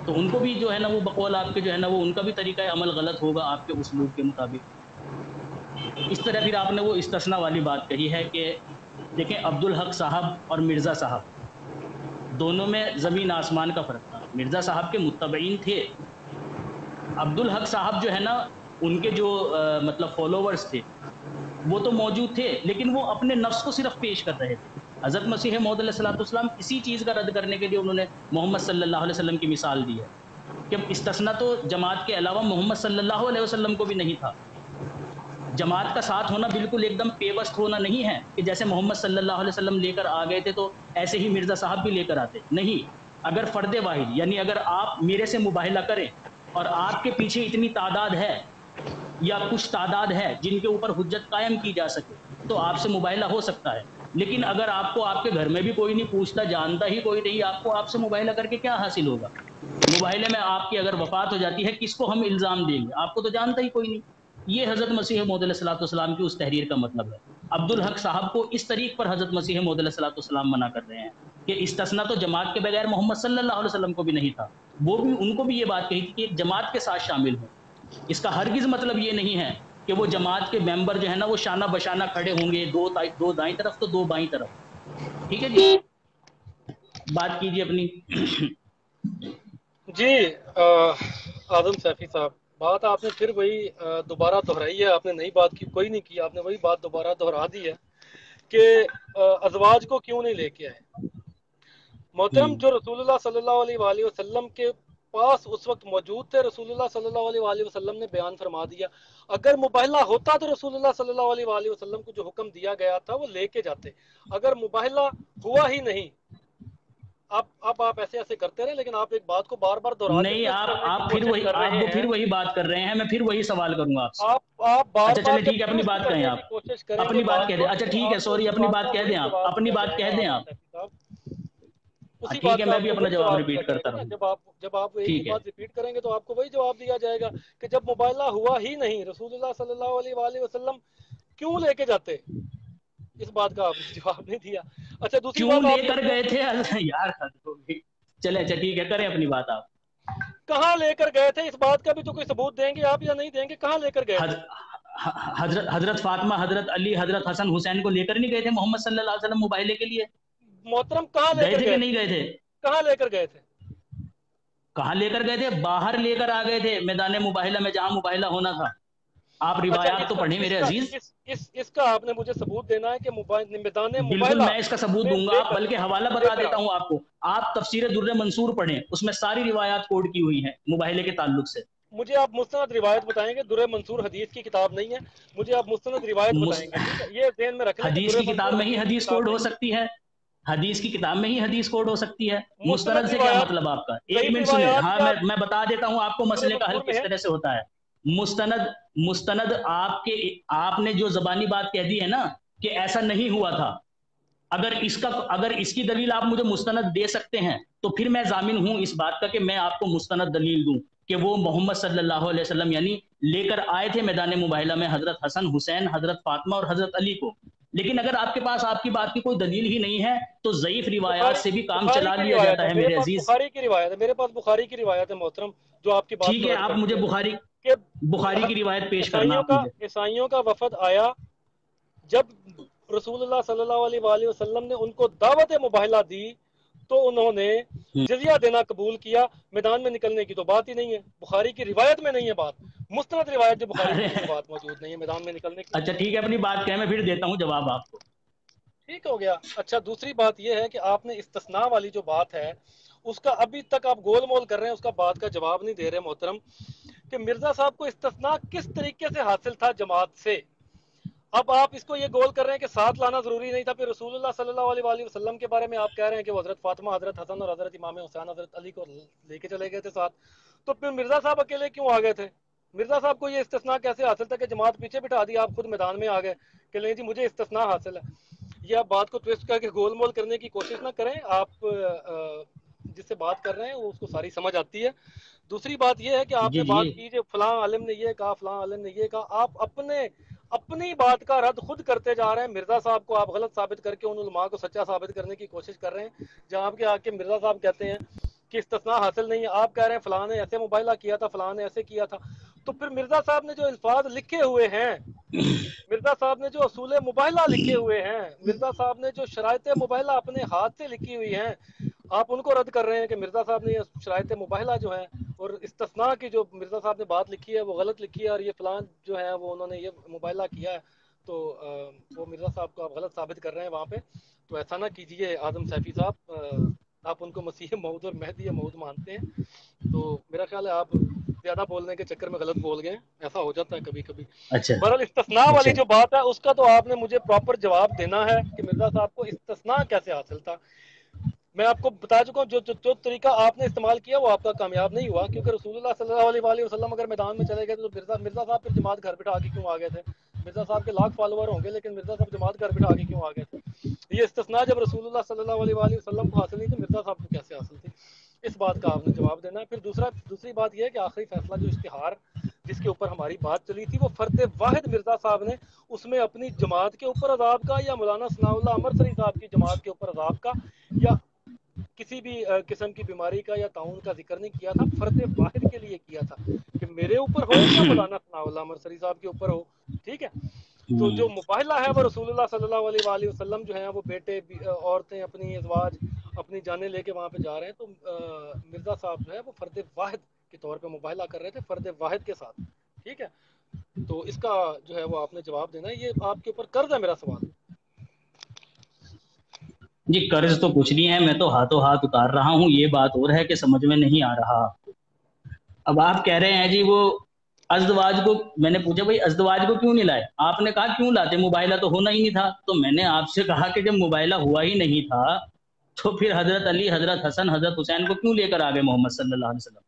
تو ان کو بھی جو ہے نا وہ بقول آپ کے جو ہے نا وہ ان کا بھی طریقہ عمل غلط ہوگا آپ کے اسلوب کے مطابق. اس طرح پھر آپ نے وہ استثناء والی بات کہی ہے کہ دیکھیں عبدالحق صاحب اور مرزا صاحب دونوں میں زمین آسمان کا فرق تھا. مرزا صاحب کے متبعین تھے، عبدالحق صاحب جو ہے نا ان کے جو مطلب فالوورز تھے وہ تو موجود تھے، لیکن وہ اپنے نفس کو صرف پیش کر رہے تھے. حضرت مسیح موعود علیہ الصلوۃ والسلام اسی چیز کا رد کرنے کے لیے انہوں نے محمد صلی اللہ علیہ وسلم کی مثال دی ہے کہ استثناء تو جماعت کے علاوہ محمد صلی اللہ علیہ وسلم کو بھی نہیں تھا. جماعت کا ساتھ ہونا بالکل ایک دم پیوست ہونا نہیں ہے کہ جیسے محمد صلی اللہ علیہ وسلم لے کر آ گئے تھے تو ایسے ہی مرزا صاحب بھی لے کر آتے. نہیں، اگر فرد واحد یعنی اگر آپ میرے سے مباہلہ کریں اور آپ کے پیچھے اتنی تعداد ہے یا کچھ تعداد ہے جن کے اوپر حجت قائم کی جا سکے تو آپ سے مباہلہ ہو سکتا ہے. لیکن اگر آپ کو آپ کے گھر میں بھی کوئی نہیں پوچھتا، جانتا ہی کوئی نہیں، آپ سے مباہلہ کر کے کیا حاصل ہوگا؟ مباہلے میں آپ کی اگر وفات ہو جاتی ہے کس کو ہم الزام دیں گے؟ آپ کو تو جانتا ہی کوئی نہیں. یہ حضرت مسیح موعود علیہ الصلوۃ والسلام کی اس تحریر کا مطلب ہے. عبدالحق صاحب کو اس طریق پر حضرت مسیح موعود علیہ الصلوۃ والسلام منع کر رہے ہیں کہ استثناء تو جماعت کے بغیر محمد صلی اللہ علیہ وسلم کو بھی نہیں تھا. وہ بھی ان کو بھی یہ بات کہی تھی کہ ایک جماعت کے ساتھ شامل ہوں. اس کا ہرگز مطلب یہ نہیں ہے کہ وہ جماعت کے ممبر جو ہے نا وہ شانہ بشانہ کھڑے ہوں گے، دو دائیں طرف تو دو بائیں طرف. ٹھیک ہے جی، بات کیجیے اپنی. جی آدم سیفی صاحب، بات آپ نے پھر وہی دوبارہ دہرائی ہے. آپ نے نئی بات کی کوئی نہیں کی، آپ نے وہی بات دوبارہ دہرا دی ہے کہ ازواج کو کیوں نہیں لے کے آئے. محترم، جو رسول اللہ صلی اللہ علیہ وآلہ وسلم کے پاس اس وقت موجود تھے، رسول اللہ صلی اللہ علیہ وآلہ وسلم نے بیان فرما دیا. اگر مباہلہ ہوتا تو رسول اللہ صلی اللہ علیہ وآلہ وسلم کو جو حکم دیا گیا تھا وہ لے کے جاتے. اگر مباہلہ ہوا ہی نہیں، اب آپ ایسے ایسے کرتے رہے، لیکن آپ ایک بات کو بار بار دہرا کے نہیں، ٹویسٹ کرنے کی آپ پھر کوشش وہی کر رہے پھر ہیں. وہی بات کر رہے ہیں، میں پھر وہی سوال کروں گا آپ سے. آپ بار اچھا بار چلیں جب ٹھیک ہے، اپنی ٹویسٹ بات کہیں کرنے آپ. کی کوشش کریں گے اپنی بات بات کہہ دیں. کو، اچھا تو ٹھیک ہے، آپ کو سوری، اسی اپنی بات بات کا کہہ وہی دیں آپ. جواب اپنی دیا بات جائے کہہ گا دیں آدم آپ. سیفی صاحب. اسی ٹھیک بات ہے، کا میں آپ بھی کو اپنا وہی جواب جواب دیا ریپیٹ جائے کرتا گا نا. رہوں. جب آپ ایک ہی ٹھیک ہے. بات ریپیٹ کریں گے تو آپ کو وہی جواب دیا جائے گا کہ جب مباہلہ ہوا ہی نہیں، رسول اللہ صلی اللہ علیہ وآلہ وسلم کیوں لے کے جاتے. اس بات کا آپ نے جواب نہیں دیا. اچھا دوسری کیوں بات لے آپ کر کرتے گئے ہیں، تھے یار حد ہو گئی. چلے اچھا ٹھیک ہے، کریں اپنی بات آپ. کہاں لے کر گئے تھے؟ اس بات کا بھی تو کوئی ثبوت دیں گے آپ یا نہیں دیں گے؟ کہاں لے کر گئے تھے؟ حضرت فاطمہ، حضرت علی، حضرت حسن حسین کو لے کر نہیں گئے تھے محمد صلی اللہ علیہ وسلم مباہلے کے لیے؟ محترم کہاں لے گئے کر تھے کہ گئے نہیں تھے؟ گئے تھے؟ کہاں لے کر گئے تھے؟ کہاں لے کر گئے تھے؟ باہر لے کر آ گئے تھے، میدان مباہلہ میں جہاں مباہلہ ہونا تھا. آپ اچھا روایات تو پڑھیں میرے عزیز. اس کا آپ نے مجھے ثبوت دینا ہے کہ میدان بالکل مباہلہ میں اس کا ثبوت میں دوں گا، بلکہ حوالہ لے بتا کر دیتا آئے. ہوں آپ کو. آپ تفسیر در منصور پڑھیں، اس میں ساری روایات کوڈ کی ہوئی ہیں مباہلے کے تعلق سے. مجھے آپ مستند روایت بتائیں گے، درر منصور حدیث کی کتاب نہیں ہے. مجھے آپ مستند روایت بتائیں گے، ٹھیک ہے؟ یہ ذہن میں رکھ لیں کہ حدیث درر کی کتاب منصور میں ہی حدیث کی حدیث کتاب کوڈ ہو نہیں ہے. سکتی ہے. حدیث کی کتاب میں ہی حدیث کوڈ ہو سکتی ہے. مستند مستند سے کیا روایات، مطلب آپ کا؟ ایک ضعیف منٹ سنیں. روایات ہاں کیا میں بتا دیتا ہوں آپ کو درر مسئلے کا حل منصور میں کس ہے؟ طرح سے ہوتا ہے. مستند آپ نے جو زبانی بات کہہ دی ہے نا کہ ایسا نہیں ہوا تھا، اگر اس کی دلیل آپ مجھے مستند دے سکتے ہیں تو پھر میں ضامن ہوں اس بات کا کہ میں آپ کو مستند دلیل دوں کہ وہ محمد صلی اللہ علیہ وسلم یعنی لے کر آئے تھے میدان مباہلہ میں حضرت حسن حسین، حضرت فاطمہ اور حضرت علی کو. لیکن اگر آپ کے پاس آپ کی بات کی کوئی دلیل ہی نہیں ہے تو ضعیف روایات سے بھی کام بخاری چلا کی لیا روایت ہے جاتا ہے میرے میرے پاس، عزیز. بخاری کی روایت ہے میرے پاس، بخاری کی روایت ہے محترم، جو آپ کی بات ٹھیک کو ہے، رد آپ مجھے کرتی ہے کہ بخاری کی روایت پیش کرنا آپ مجھے. عیسائیوں کا وفد آیا. جب رسول اللہ صلی اللہ علیہ وآلہ وسلم نے ان کو دعوت مباہلہ دی تو انہوں نے جزیہ دینا قبول کیا. میدان میں نکلنے کی تو بات ہی نہیں ہے، بخاری کی روایت میں نہیں ہے بات. مستند روایت جو بخاری ارے شریف میں بات موجود نہیں ہے میدان میں نکلنے کی. اچھا ٹھیک ہے، اپنی بات کہیں میں پھر دیتا ہوں جواب آپ کو. ٹھیک ہو گیا. اچھا دوسری بات یہ ہے کہ آپ نے استثناء والی جو بات ہے اس کا ابھی تک آپ گول مول کر رہے ہیں، اس کا بات کا جواب نہیں دے رہے محترم، کہ مرزا صاحب کو استثناء کس طریقے سے حاصل تھا جماعت سے. اب آپ اس کو یہ گول کر رہے ہیں کہ ساتھ لانا ضروری نہیں تھا، پھر رسول اللہ صلی اللہ علیہ وآلہ وسلم کے بارے میں آپ کہہ رہے ہیں کہ وہ حضرت فاطمہ، حضرت حسن اور حضرت امام حسین، حضرت علی کو لے کے چلے گئے تھے ساتھ. تو پھر مرزا صاحب اکیلے کیوں آ گئے تھے؟ مرزا صاحب کو یہ استثناء کیسے حاصل تھا کہ جماعت پیچھے بٹھا دی، آپ خود میدان میں آ گئے کہ نہیں جی مجھے استثناء حاصل ہے. یہ آپ بات کو ٹویسٹ کر کے گول مول کرنے کی کوشش نہ کریں. آپ جس سے بات کر رہے ہیں وہ اس کو ساری سمجھ آتی ہے. دوسری بات یہ ہے کہ آپ جی نے جی. بات کی جو فلاں عالم نے یہ کہا، فلاں عالم نے یہ کہا، آپ اپنی بات کا رد خود کرتے جا رہے ہیں. مرزا صاحب کو آپ غلط ثابت کر کے ان علماء کو سچا ثابت کرنے کی کوشش کر رہے ہیں. جہاں کے آ کے مرزا صاحب کہتے ہیں کہ استثناء حاصل نہیں ہے، آپ کہہ رہے ہیں فلاں نے ایسے مباہلہ کیا تھا، فلاں نے ایسے کیا تھا. تو پھر مرزا صاحب نے جو الفاظ لکھے ہوئے ہیں، مرزا صاحب نے جو اصول مباہلہ لکھے ہوئے ہیں، مرزا صاحب نے جو شرائط مباہلہ اپنے ہاتھ سے لکھی ہوئی ہیں، آپ ان کو رد کر رہے ہیں کہ مرزا صاحب نے یہ شرائط مباہلہ جو ہیں اور استثناء کی جو مرزا صاحب نے بات لکھی ہے وہ غلط لکھی ہے، اور یہ فلان جو ہے وہ انہوں نے یہ مباہلہ کیا ہے تو وہ مرزا صاحب کو آپ غلط ثابت کر رہے ہیں وہاں پہ. تو ایسا نہ کیجئے آدم سیفی صاحب، آپ ان کو مسیح موعود اور مہدی موعود مانتے ہیں تو میرا خیال ہے آپ زیادہ بولنے کے چکر میں غلط بول گئے. ایسا ہو جاتا ہے کبھی کبھی. اچھا بہرحال استثناء اچھا. والی جو بات ہے اس کا تو آپ نے مجھے پراپر جواب دینا ہے کہ مرزا صاحب کو استثناء کیسے حاصل تھا. میں آپ کو بتا چکا ہوں جو طریقہ آپ نے استعمال کیا وہ آپ کا کامیاب نہیں ہوا، کیونکہ رسول اللہ صلی اللہ علیہ وآلہ وسلم اگر میدان میں چلے گئے تو مرزا صاحب پھر جماعت گھر بٹھا کے کیوں آ گئے تھے؟ مرزا صاحب کے لاکھ فالوور ہوں گے لیکن مرزا صاحب جماعت گھر بٹھا کے کیوں آ گئے تھے؟ یہ استثناء جب رسول اللہ صلی اللہ علیہ وآلہ وسلم کو حاصل نہیں تو مرزا صاحب کو کیسے حاصل تھی؟ اس بات کا آپ نے جواب دینا ہے. پھر دوسری بات یہ ہے کہ آخری فیصلہ جو اشتہار جس کے اوپر ہماری بات چلی تھی وہ فرد واحد مرزا صاحب نے اس میں اپنی جماعت کے اوپر عذاب کا یا مولانا ثناء اللہ امرسری صاحب کی جماعت کے اوپر عذاب کا یا کسی بھی قسم کی بیماری کا یا تعاون کا ذکر نہیں کیا تھا، فرد واحد کے لیے کیا تھا کہ میرے اوپر ہو یا مولانا ثناء اللہ امرسری صاحب کے اوپر ہو ٹھیک ہے. تو جو مباہلہ ہے وہ رسول اللہ صلی اللہ علیہ وآلہ وسلم جو ہیں وہ بیٹے عورتیں اپنی ازواج اپنی جانیں لے کے وہاں پہ جا رہے ہیں. تو مرزا صاحب جو ہے وہ فرد واحد کے طور پہ مباہلہ کر رہے تھے فرد واحد کے ساتھ. ٹھیک ہے. تو اس کا جو ہے وہ آپ نے جواب دینا ہے. یہ آپ کے اوپر قرض ہے میرا سوال. جی قرض تو کچھ نہیں ہے، میں تو ہاتھوں ہاتھ اتار رہا ہوں. یہ بات اور ہے کہ سمجھ میں نہیں آ رہا. اب آپ کہہ رہے ہیں جی وہ ازدواج کو، میں نے پوچھا بھائی ازدواج کو کیوں نہیں لائے؟ آپ نے کہا کیوں لاتے، مباہلہ تو ہونا ہی نہیں تھا. تو میں نے آپ سے کہا کہ جب مباہلہ ہوا ہی نہیں تھا تو پھر حضرت علی، حضرت حسن، حضرت حسین کو کیوں لے کر آگے محمد صلی اللہ علیہ وسلم؟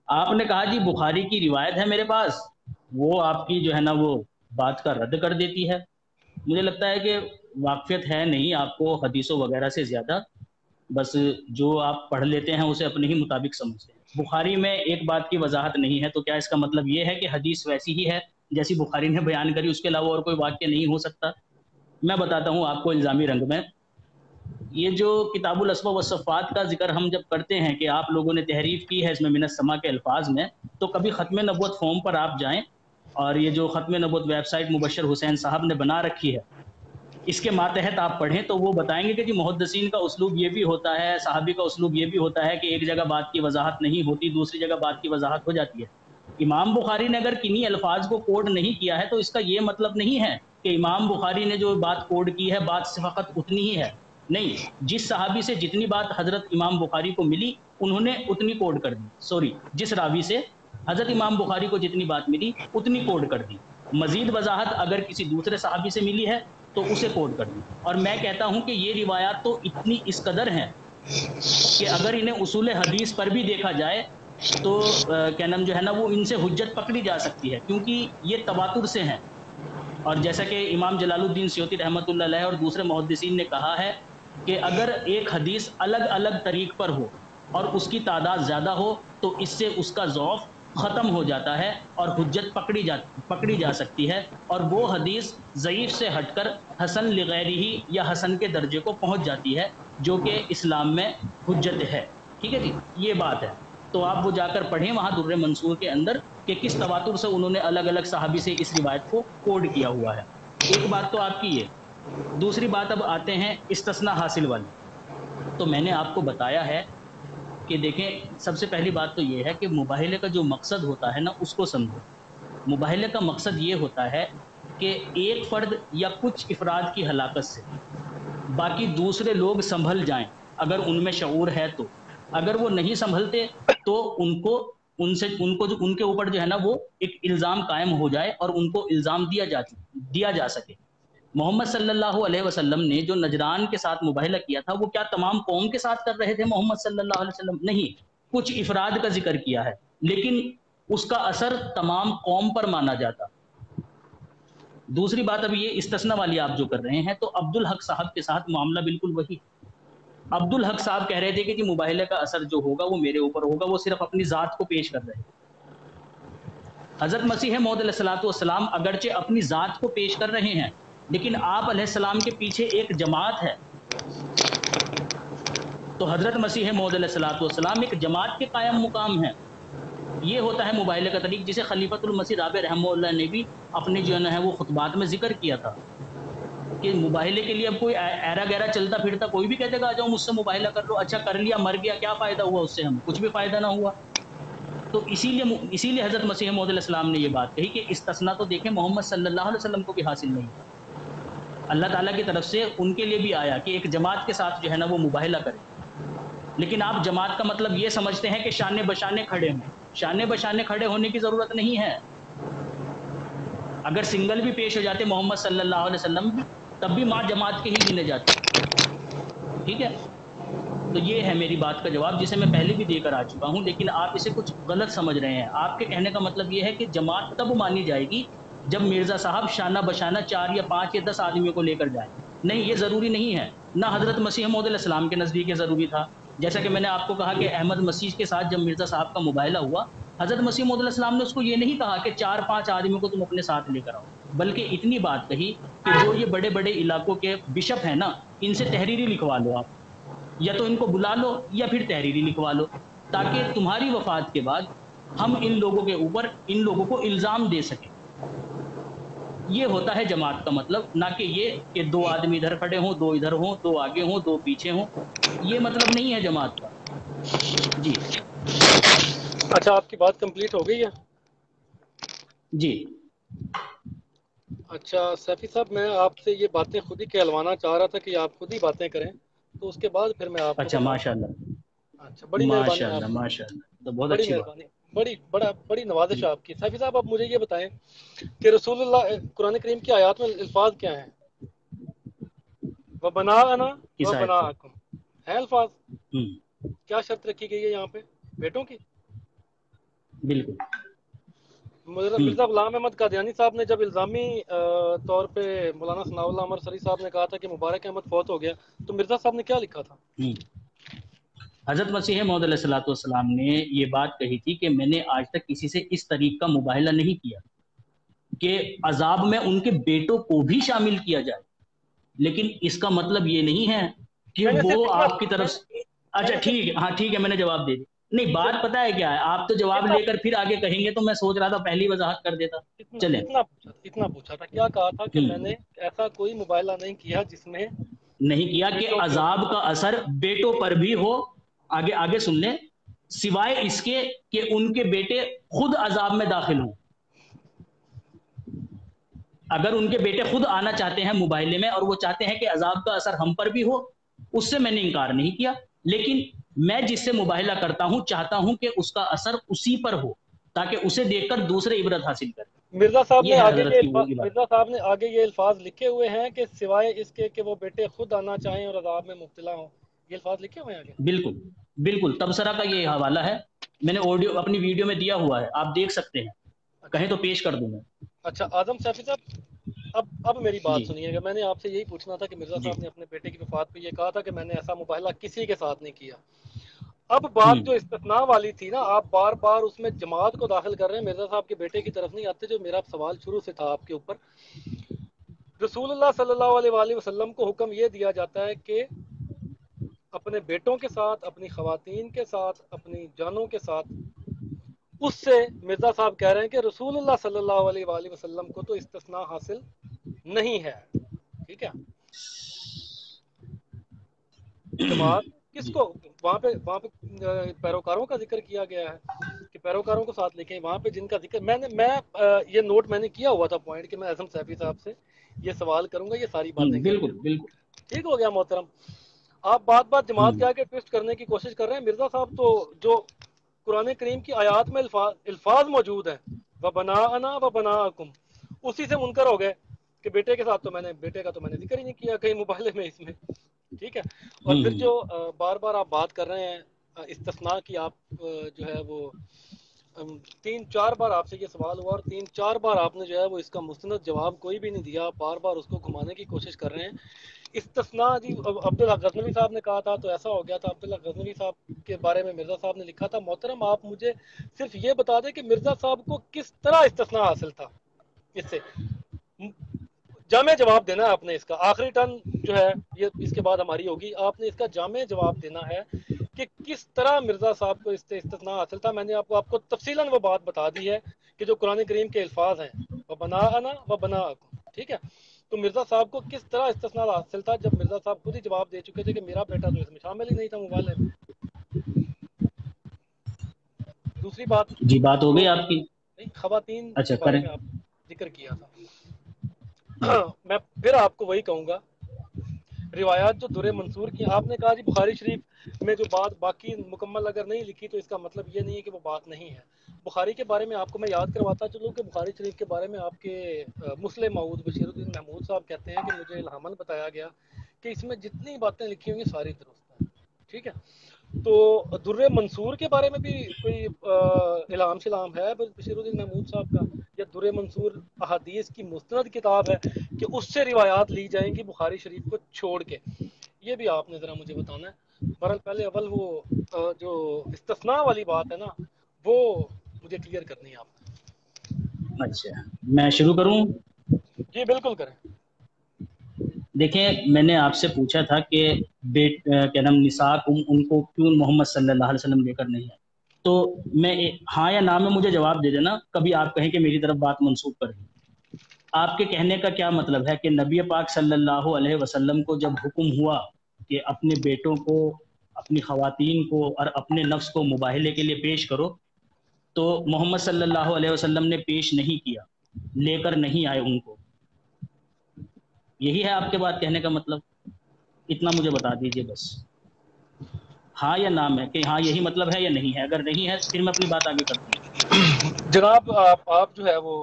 آپ نے کہا جی بخاری کی روایت ہے میرے پاس، وہ آپ کی جو ہے نا وہ بات کا رد کر دیتی ہے. مجھے لگتا ہے کہ واقفیت ہے نہیں آپ کو حدیثوں وغیرہ سے زیادہ، بس جو آپ پڑھ لیتے ہیں اسے اپنے ہی مطابق سمجھتے ہیں. بخاری میں ایک بات کی وضاحت نہیں ہے، تو کیا اس کا مطلب یہ ہے کہ حدیث ویسی ہی ہے جیسی بخاری نے بیان کری، اس کے علاوہ اور کوئی واقعہ نہیں ہو سکتا؟ میں بتاتا ہوں آپ کو الزامی رنگ میں. یہ جو کتاب الاسماء والصفات کا ذکر ہم جب کرتے ہیں کہ آپ لوگوں نے تحریف کی ہے اس میں من السماء کے الفاظ میں، تو کبھی ختم نبوت فارم پر آپ جائیں، اور یہ جو ختم نبوت ویب سائٹ مبشر حسین صاحب نے بنا رکھی ہے اس کے ماتحت آپ پڑھیں تو وہ بتائیں گے کہ جی محدثین کا اسلوب یہ بھی ہوتا ہے، صحابی کا اسلوب یہ بھی ہوتا ہے کہ ایک جگہ بات کی وضاحت نہیں ہوتی، دوسری جگہ بات کی وضاحت ہو جاتی ہے. امام بخاری نے اگر کنہیں الفاظ کو کوڈ نہیں کیا ہے تو اس کا یہ مطلب نہیں ہے کہ امام بخاری نے جو بات کوڈ کی ہے بات سے فقط اتنی ہی ہے. نہیں، جس صحابی سے جتنی بات حضرت امام بخاری کو ملی انہوں نے اتنی کوڈ کر دی. سوری، جس راوی سے حضرت امام بخاری کو جتنی بات ملی اتنی کوڈ کر دی. مزید وضاحت اگر کسی دوسرے صحابی سے ملی ہے تو اسے کوڈ کر دی. اور میں کہتا ہوں کہ یہ روایات تو اتنی اس قدر ہیں کہ اگر انہیں اصول حدیث پر بھی دیکھا جائے تو کیا نام جو ہے نا وہ ان سے حجت پکڑی جا سکتی ہے، کیونکہ یہ تواتر سے ہیں. اور جیسا کہ امام جلال الدین سیوطی رحمۃ اللہ علیہ اور دوسرے محدثین نے کہا ہے کہ اگر ایک حدیث الگ الگ طریق پر ہو اور اس کی تعداد زیادہ ہو تو اس سے اس کا ضعف ختم ہو جاتا ہے اور حجت پکڑی جا سکتی ہے، اور وہ حدیث ضعیف سے ہٹ کر حسن لغیرہ یا حسن کے درجے کو پہنچ جاتی ہے، جو کہ اسلام میں حجت ہے. ٹھیک ہے جی، یہ بات ہے. تو آپ وہ جا کر پڑھیں وہاں در منصور کے اندر کہ کس تواتر سے انہوں نے الگ الگ صحابی سے اس روایت کو کوڈ کیا ہوا ہے. ایک بات تو آپ کی یہ. دوسری بات اب آتے ہیں استثناء حاصل والی. تو میں نے آپ کو بتایا ہے کہ دیکھیں سب سے پہلی بات تو یہ ہے کہ مباہلے کا جو مقصد ہوتا ہے نا اس کو سمجھو. مباہلے کا مقصد یہ ہوتا ہے کہ ایک فرد یا کچھ افراد کی ہلاکت سے باقی دوسرے لوگ سنبھل جائیں اگر ان میں شعور ہے تو. اگر وہ نہیں سنبھلتے تو ان کے اوپر جو ہے نا وہ ایک الزام قائم ہو جائے اور ان کو الزام دیا جا سکے. محمد صلی اللہ علیہ وسلم نے جو نجران کے ساتھ مباہلہ کیا تھا وہ کیا تمام قوم کے ساتھ کر رہے تھے محمد صلی اللہ علیہ وسلم؟ نہیں، کچھ افراد کا ذکر کیا ہے، لیکن اس کا اثر تمام قوم پر مانا جاتا. دوسری بات اب یہ استثناء والی آپ جو کر رہے ہیں تو عبد الحق صاحب کے ساتھ معاملہ بالکل وہی. عبد الحق صاحب کہہ رہے تھے کہ جی مباہلے کا اثر جو ہوگا وہ میرے اوپر ہوگا، وہ صرف اپنی ذات کو پیش کر رہے ہیں. حضرت مسیح موعود علیہ الصلوۃ والسلام اگرچہ اپنی ذات کو پیش کر رہے ہیں لیکن آپ علیہ السلام کے پیچھے ایک جماعت ہے. تو حضرت مسیح موعود علیہ الصلوۃ والسلام ایک جماعت کے قائم مقام ہیں. یہ ہوتا ہے مباہلے کا طریق، جسے خلیفۃ المسیح رابع رحمہ اللہ نے بھی اپنے جو ہے وہ خطبات میں ذکر کیا تھا کہ مباہلے کے لیے اب کوئی ایرا گیرا چلتا پھرتا کوئی بھی کہتے گا آ جاؤ مجھ سے مباہلہ کر لو. اچھا کر لیا، مر گیا، کیا فائدہ ہوا اس سے؟ ہم کچھ بھی فائدہ نہ ہوا. تو اسی لیے حضرت مسیح موعود علیہ السلام نے یہ بات کہی کہ استثناء تو دیکھیں محمد صلی اللہ علیہ وسلم کو بھی حاصل نہیں تھا. اللہ تعالیٰ کی طرف سے ان کے لیے بھی آیا کہ ایک جماعت کے ساتھ جو ہے نا وہ مباہلہ کرے. لیکن آپ جماعت کا مطلب یہ سمجھتے ہیں کہ شانے بشانے کھڑے ہوں. شانے بشانے کھڑے ہونے کی ضرورت نہیں ہے. اگر سنگل بھی پیش ہو جاتے محمد صلی اللہ علیہ وسلم بھی تب بھی ماں جماعت کے ہی گنے جاتے. ٹھیک ہے، تو یہ ہے میری بات کا جواب، جسے میں پہلے بھی دے کر آ چکا ہوں، لیکن آپ اسے کچھ غلط سمجھ رہے ہیں. آپ کے کہنے کا مطلب یہ ہے کہ جماعت تب مانی جائے گی جب مرزا صاحب شانہ بشانہ 4 یا 5 یا 10 آدمیوں کو لے کر جائیں. نہیں، یہ ضروری نہیں ہے. نہ حضرت مسیح موعود علیہ السلام کے نزدیک یہ ضروری تھا. جیسا کہ میں نے آپ کو کہا کہ احمد مسیح کے ساتھ جب مرزا صاحب کا مباہلہ ہوا، حضرت مسیح موعود علیہ السلام نے اس کو یہ نہیں کہا کہ 4-5 آدمیوں کو تم اپنے ساتھ لے کر آؤ، بلکہ اتنی بات کہی کہ جو یہ بڑے بڑے علاقوں کے بشپ ہیں نا ان سے تحریری لکھوا لو. آپ یا تو ان کو بلا لو یا پھر تحریری لکھوا لو، تاکہ تمہاری وفات کے بعد ہم ان لوگوں کے اوپر ان لوگوں کو الزام دے سکیں. یہ ہوتا ہے جماعت کا مطلب، نہ کہ یہ کہ دو آدمی ادھر کھڑے ہوں، دو ادھر ہوں، دو آگے ہوں، دو پیچھے ہوں، یہ مطلب نہیں ہے جماعت کا. جی اچھا آپ کی بات کمپلیٹ ہو گئی ہے؟ جی اچھا سیفی صاحب، میں آپ سے یہ باتیں خود ہی کہلوانا چاہ رہا تھا کہ آپ خود ہی باتیں کریں، تو اس کے بعد پھر میں آپ کو اچھا، بتاؤں. ماشاء اللہ، اچھا بڑی ماشاء مہربانی آپ اللہ، کی، ماشاء اللہ، تو بہت بڑی اچھی بات. مہربانی، بڑی نوازش جی آپ کی. سیفی صاحب آپ مجھے یہ بتائیں کہ رسول اللہ قرآن کریم کی آیات میں الفاظ کیا ہیں؟ وَبَنَاءَنَا کس آیت کے؟ وَبَنَاءَكُمْ ہیں الفاظ. ہوں، کیا شرط رکھی گئی ہے یہاں پہ؟ بیٹوں کی. بالکل. ہوں، مرزا غلام احمد قادیانی صاحب نے جب الزامی طور پہ مولانا ثناء اللہ عمر سری صاحب نے کہا تھا کہ مبارک احمد فوت ہو گیا، تو مرزا صاحب نے کیا لکھا تھا؟ ہوں. حضرت مسیح موعود علیہ الصلوۃ والسلام نے یہ بات کہی تھی کہ میں نے آج تک کسی سے اس طریق کا مباہلہ نہیں کیا کہ عذاب میں ان کے بیٹوں کو بھی شامل کیا جائے، لیکن اس کا مطلب یہ نہیں ہے کہ میں نے وہ صرف اتنا آپ کی طرف سے. میں اچھا نے صرف ٹھیک ہے، ہاں ٹھیک ہے، میں نے جواب دے دی. نہیں، بات پتہ ہے کیا ہے، آپ تو جواب اتنا لے کر پھر آگے کہیں گے، تو میں سوچ رہا تھا پہلی وضاحت کر دیتا. چلیں. اتنا پوچھا تھا، کیا کہا تھا کہ ہوں، میں نے ایسا کوئی مباہلہ نہیں کیا جس میں نہیں کیا کہ بیٹوں کے عذاب اوپر. کا اثر بیٹوں پر بھی ہو. آگے آگے سن لیں، سوائے اس کے کہ ان کے بیٹے خود عذاب میں داخل ہوں. اگر ان کے بیٹے خود آنا چاہتے ہیں مباہلے میں اور وہ چاہتے ہیں کہ عذاب کا اثر ہم پر بھی ہو، اس سے میں نے انکار نہیں کیا، لیکن میں جس سے مباہلہ کرتا ہوں چاہتا ہوں کہ اس کا اثر اسی پر ہو تاکہ اسے دیکھ کر دوسرے عبرت حاصل کریں. مرزا صاحب یہ نے ہے آگے حضرت یہ کی وہ عبارت. مرزا صاحب نے آگے یہ الفاظ لکھے ہوئے ہیں کہ سوائے اس کے کہ وہ بیٹے خود آنا چاہیں اور عذاب میں مبتلا ہوں. یہ الفاظ لکھے ہوئے ہیں آگے. بالکل بالکل، تبصرہ کا یہ حوالہ ہے، میں نے آڈیو اپنی ویڈیو میں دیا ہوا ہے، آپ دیکھ سکتے ہیں، کہیں اچھا تو پیش کر دوں میں. اچھا اعظم سیفی صاحب، اب میری جی بات سنیے گا. میں نے آپ سے یہی پوچھنا تھا کہ مرزا جی. صاحب نے اپنے بیٹے کی وفات پہ یہ کہا تھا کہ میں نے ایسا مباہلہ کسی کے ساتھ نہیں کیا. اب بات جو استثناء والی تھی نا، آپ بار بار اس میں جماعت کو داخل کر رہے ہیں، مرزا صاحب کے بیٹے کی طرف نہیں آتے. جو میرا سوال شروع سے تھا آپ کے اوپر، رسول اللہ صلی اللہ علیہ وآلہ وسلم کو حکم یہ دیا جاتا ہے کہ اپنے بیٹوں کے ساتھ، اپنی خواتین کے ساتھ، اپنی جانوں کے ساتھ. اس سے مرزا صاحب کہہ رہے ہیں کہ رسول اللہ صلی اللہ علیہ وآلہ وسلم کو تو استثناء حاصل نہیں ہے. ٹھیک ہے، جماعت کس جی کو وہاں پہ پیروکاروں کا ذکر کیا گیا ہے کہ پیروکاروں کو ساتھ لکھیں. وہاں پہ جن کا ذکر میں یہ نوٹ میں نے کیا ہوا تھا پوائنٹ کہ میں اعظم سیفی صاحب سے یہ سوال کروں گا، یہ ساری باتیں کریں گے. بالکل بالکل. ٹھیک ہو گیا محترم. آپ بات جماعت کے آگے ٹویسٹ کرنے کی کوشش کر رہے ہیں. مرزا صاحب تو جو قرآن کریم کی آیات میں الفاظ موجود ہیں، وَبَنَاءَنَا وَبَنَاءَكُمْ، اسی سے منکر ہو گئے کہ بیٹے کے ساتھ تو بیٹے کا تو میں نے ذکر ہی نہیں کیا کہیں مباہلے میں اس میں. ٹھیک ہے، اور پھر جو بار بار آپ بات کر رہے ہیں استثناء کی، آپ جو ہے وہ 3-4 بار آپ سے یہ سوال ہوا اور 3-4 بار آپ نے جو ہے وہ اس کا مستند جواب کوئی بھی نہیں دیا. بار بار اس کو گھمانے کی کوشش کر رہے ہیں. استثناء جی عبدالحق غزنوی صاحب نے کہا تھا تو ایسا ہو گیا تھا. عبدالحق غزنوی صاحب کے بارے میں مرزا صاحب نے لکھا تھا. محترم آپ مجھے صرف یہ بتا دیں کہ مرزا صاحب کو کس طرح استثناء حاصل تھا. اس سے جامع جواب دینا ہے آپ نے. اس کا آخری ٹرن جو ہے یہ اس کے بعد ہماری ہوگی. آپ نے اس کا جامع جواب دینا ہے کہ کس طرح مرزا صاحب کو اس سے استثناء حاصل تھا. میں نے آپ کو تفصیلاً وہ بات بتا دی ہے کہ جو قرآن کریم کے الفاظ ہیں، وَبَنَاءَنَا وَبَنَاءَكُمْ. ٹھیک ہے، تو مرزا صاحب کو کس طرح استثناء حاصل تھا جب مرزا صاحب خود ہی جواب دے چکے تھے کہ میرا بیٹا تو اس میں شامل ہی نہیں تھا مباہلے میں. دوسری بات جی، بات ہو جو گئی آپ کی. خواتین اچھا کے بارے کریں. میں آپ ذکر کیا تھا، میں پھر آپ کو وہی کہوں گا. روایات جو در منصور کی، آپ نے کہا جی بخاری شریف میں جو بات باقی مکمل اگر نہیں لکھی تو اس کا مطلب یہ نہیں ہے کہ وہ بات نہیں ہے. بخاری کے بارے میں آپ کو میں یاد کرواتا چلوں کہ بخاری شریف کے بارے میں آپ کے مسلم موعود بشیر الدین محمود صاحب کہتے ہیں کہ مجھے الہاماً بتایا گیا کہ اس میں جتنی باتیں لکھی ہوئی ہیں ساری درست ہیں. ٹھیک ہے، تو در منصور کے بارے میں بھی کوئی الہام شلام ہے بشیر الدین محمود صاحب کا، یا در منصور احادیث کی مستند کتاب ہے کہ اس سے روایات لی جائیں گی بخاری شریف کو چھوڑ کے؟ یہ بھی آپ نے ذرا مجھے بتانا ہے. بہرحال پہلے اول وہ جو استثناء والی بات ہے نا وہ مجھے کلیئر کرنی ہے آپ نے. اچھا، میں شروع کروں. جی بالکل کریں. دیکھیں، میں نے آپ سے پوچھا تھا کہ کیا نام نساءکم، ان کو کیوں محمد صلی اللہ علیہ وسلم لے کر نہیں ہے. تو میں ہاں یا نہ میں مجھے جواب دے دینا، کبھی آپ کہیں کہ میری طرف بات منسوخ کر دی. آپ کے کہنے کا کیا مطلب ہے کہ نبی پاک صلی اللہ علیہ وسلم کو جب حکم ہوا کہ اپنے بیٹوں کو، اپنی خواتین کو اور اپنے نفس کو مباہلے کے لیے پیش کرو، تو محمد صلی اللہ علیہ وسلم نے پیش نہیں کیا، لے کر نہیں آئے ان کو؟ یہی ہے آپ کے بات کہنے کا مطلب؟ اتنا مجھے بتا دیجئے بس، ہاں یا نام ہے کہ ہاں یہی مطلب ہے یا نہیں ہے. اگر نہیں ہے پھر میں اپنی بات آگے کرتا ہوں. جناب آپ جو ہے وہ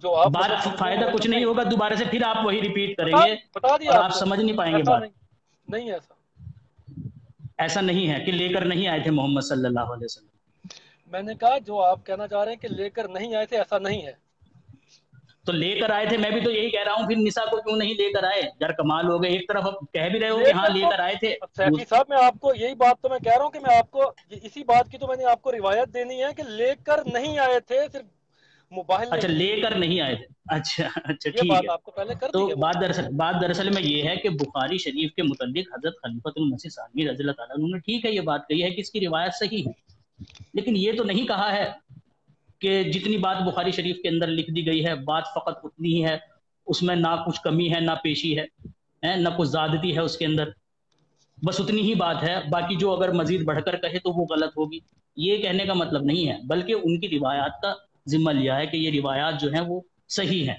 جو آپ بات مطلب سمجھتے ہیں فائدہ وہ کچھ مطلب نہیں نہیں. ہوگا، دوبارہ سے پھر آپ وہی ریپیٹ کریں گے بتا اور دیا آپ کو سمجھ نہیں پائیں گے ایسا بات. نہیں ہے ایسا. ایسا نہیں ہے کہ لے کر نہیں آئے تھے محمد صلی اللہ علیہ وسلم. میں نے کہا جو آپ کہنا چاہ رہے ہیں کہ لے کر نہیں آئے تھے، ایسا نہیں ہے. تو لے کر آئے تھے، میں بھی تو یہی کہہ رہا ہوں، پھر نساء کو کیوں نہیں لے کر آئے؟ یار کمال ہو گئے، ایک طرف آپ کہہ بھی رہے ہو کہ ہاں لے کر آئے تھے. سیفی صاحب میں آپ کو یہی بات تو میں کہہ رہا ہوں کہ میں آپ کو اسی بات کی تو میں نے آپ کو روایت دینی ہے کہ لے کر نہیں آئے تھے، صرف مباہلے اچھا کے لے لیے. کر نہیں آئے تھے، اچھا یہ ٹھیک بات ہے. آپ کو پہلے کر تو دی ہے وہ. بات دراصل میں یہ ہے کہ بخاری شریف کے متعلق حضرت خلیفۃ المسیح ثانوی رضی اللہ تعالیٰ عنہ نے ٹھیک ہے یہ بات کہی ہے کہ اس کی روایت صحیح ہے، لیکن یہ تو نہیں کہا ہے کہ جتنی بات بخاری شریف کے اندر لکھ دی گئی ہے بات فقط اتنی ہی ہے، اس میں نہ کچھ کمی ہے نہ پیشی ہے نہ کچھ زیادتی ہے اس کے اندر، بس اتنی ہی بات ہے، باقی جو اگر مزید بڑھ کر کہے تو وہ غلط ہوگی. یہ کہنے کا مطلب نہیں ہے، بلکہ ان کی روایات کا ذمہ لیا ہے کہ یہ روایات جو ہیں وہ صحیح ہیں.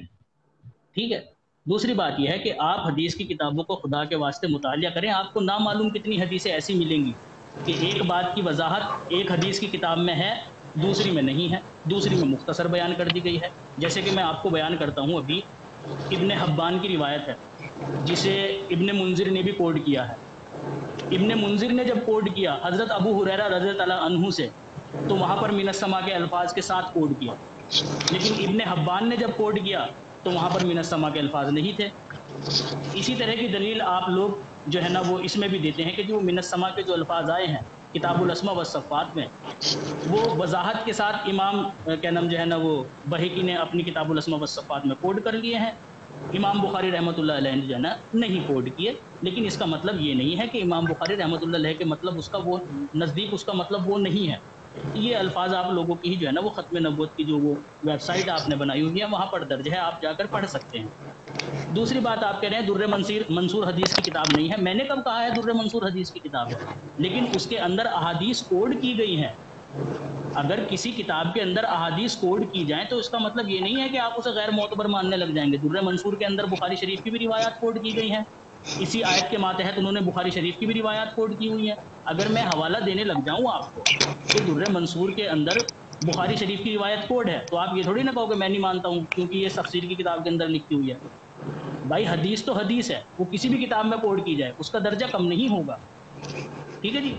ٹھیک ہے. دوسری بات یہ ہے کہ آپ حدیث کی کتابوں کو خدا کے واسطے مطالعہ کریں، آپ کو نامعلوم کتنی حدیثیں ایسی ملیں گی کہ ایک بات کی وضاحت ایک حدیث کی کتاب میں ہے، دوسری میں نہیں ہے، دوسری میں مختصر بیان کر دی گئی ہے. جیسے کہ میں آپ کو بیان کرتا ہوں، ابھی ابن حبان کی روایت ہے جسے ابن منذر نے بھی کوٹ کیا ہے. ابن منذر نے جب کوٹ کیا حضرت ابو ہریرہ رضی اللہ عنہ سے، تو وہاں پر من السماء کے الفاظ کے ساتھ کوٹ کیا، لیکن ابن حبان نے جب کوٹ کیا تو وہاں پر من السماء کے الفاظ نہیں تھے. اسی طرح کی دلیل آپ لوگ جو ہے نا وہ اس میں بھی دیتے ہیں کہ جو من السماء کے جو الفاظ آئے ہیں کتاب الاسماء والصفات میں، وہ وضاحت کے ساتھ امام کیا نام جو ہے نا وہ بہقی نے اپنی کتاب الاسماء والصفات میں کوٹ کر لیے ہیں. امام بخاری رحمۃ اللہ علیہ نے جو ہے نا نہیں کوٹ کیے، لیکن اس کا مطلب یہ نہیں ہے کہ امام بخاری رحمۃ اللہ علیہ کے مطلب اس کا وہ نزدیک اس کا مطلب وہ نہیں ہے. یہ الفاظ آپ لوگوں کی ہی جو ہے نا وہ ختم نبوت کی جو وہ ویب سائٹ آپ نے بنائی ہوئی ہے وہاں پر درج ہے، آپ جا کر پڑھ سکتے ہیں. دوسری بات آپ کہہ رہے ہیں در منصور حدیث کی کتاب نہیں ہے. میں نے کب کہا ہے در منصور حدیث کی کتاب ہے؟ لیکن اس کے اندر احادیث کوڈ کی گئی ہیں. اگر کسی کتاب کے اندر احادیث کوڈ کی جائیں تو اس کا مطلب یہ نہیں ہے کہ آپ اسے غیر معتبر ماننے لگ جائیں گے. در منصور کے اندر بخاری شریف کی بھی روایات کوڈ کی گئی ہیں، اسی آیت کے ماتحت انہوں نے بخاری شریف کی بھی روایات کوڈ کی ہوئی ہیں. اگر میں حوالہ دینے لگ جاؤں آپ کو کہ در منصور کے اندر بخاری شریف کی روایت کوڈ ہے، تو آپ یہ تھوڑی نہ کہو کہ میں نہیں مانتا ہوں کیونکہ یہ تفسیر کی کتاب کے اندر لکھی ہوئی ہے. بھائی حدیث تو حدیث ہے، وہ کسی بھی کتاب میں کوڈ کی جائے اس کا درجہ کم نہیں ہوگا. ٹھیک ہے جی.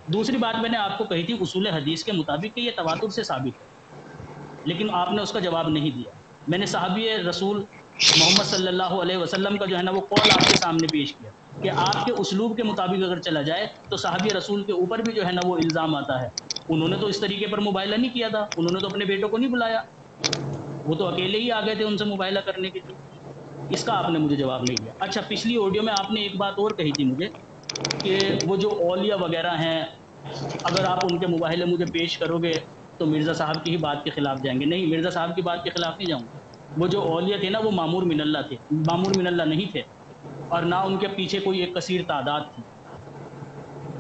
دوسری بات میں نے آپ کو کہی تھی اصول حدیث کے مطابق کہ یہ تواتر سے ثابت ہے، لیکن آپ نے اس کا جواب نہیں دیا. میں نے صحابی رسول محمد صلی اللہ علیہ وسلم کا جو ہے نا وہ قول آپ کے سامنے پیش کیا کہ آپ کے اسلوب کے مطابق اگر چلا جائے تو صحابی رسول کے اوپر بھی جو ہے نا وہ الزام آتا ہے. انہوں نے تو اس طریقے پر مباہلہ نہیں کیا تھا، انہوں نے تو اپنے بیٹوں کو نہیں بلایا، وہ تو اکیلے ہی آ گئے تھے ان سے مباہلہ کرنے کے لیے. اس کا آپ نے مجھے جواب نہیں دیا. اچھا پچھلی آڈیو میں آپ نے ایک بات اور کہی تھی مجھے کہ وہ جو اولیاء وغیرہ ہیں اگر آپ ان کے مباہلے مجھے پیش کرو گے تو مرزا صاحب کی ہی بات کے خلاف جائیں گے. نہیں، مرزا صاحب کی بات کے خلاف نہیں جاؤں گا. وہ جو اولیاء تھے نا وہ معمور من اللہ تھے، معمور من اللہ نہیں تھے، اور نہ ان کے پیچھے کوئی ایک کثیر تعداد تھی.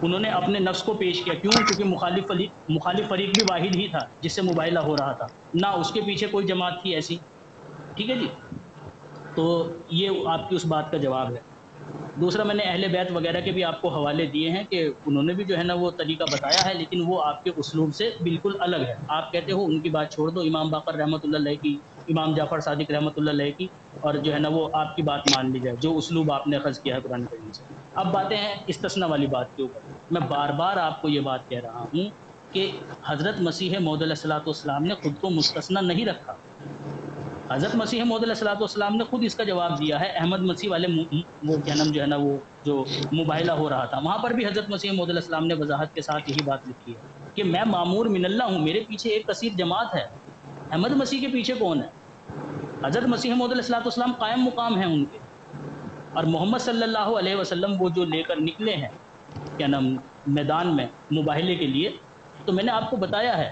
انہوں نے اپنے نفس کو پیش کیا. کیوں؟ کیونکہ مخالف فریق بھی واحد ہی تھا جس سے مباہلہ ہو رہا تھا، نہ اس کے پیچھے کوئی جماعت تھی ایسی. ٹھیک ہے جی. تو یہ آپ کی اس بات کا جواب ہے. دوسرا میں نے اہل بیت وغیرہ کے بھی آپ کو حوالے دیے ہیں کہ انہوں نے بھی جو ہے نا وہ طریقہ بتایا ہے، لیکن وہ آپ کے اسلوب سے بالکل الگ ہے. آپ کہتے ہو ان کی بات چھوڑ دو، امام باقر رحمۃ اللہ علیہ کی، امام جعفر صادق رحمۃ اللہ علیہ کی، اور جو ہے نا وہ آپ کی بات مان لی جائے جو اسلوب آپ نے اخذ کیا ہے قرآن کریم سے. اب باتیں ہیں استثناء والی بات کے اوپر. میں بار بار آپ کو یہ بات کہہ رہا ہوں کہ حضرت مسیح موعود علیہ الصلوۃ والسلام نے خود کو مستثنیٰ نہیں رکھا. حضرت مسیح موعود علیہ الصلوۃ والسلام نے خود اس کا جواب دیا ہے. احمد مسیح والے وہ کیا نام جو ہے نا وہ جو مباہلہ ہو رہا تھا وہاں پر بھی حضرت مسیح موعود علیہ السلام نے وضاحت کے ساتھ یہی بات لکھی ہے کہ میں معمور من اللہ ہوں، میرے پیچھے ایک کثیر جماعت ہے. احمد مسیح کے پیچھے کون ہے؟ حضرت مسیح موعود علیہ الصلوۃ والسلام قائم مقام ہیں ان کے، اور محمد صلی اللہ علیہ وسلم وہ جو لے کر نکلے ہیں کیا نام میدان میں مباہلے کے لیے. تو میں نے آپ کو بتایا ہے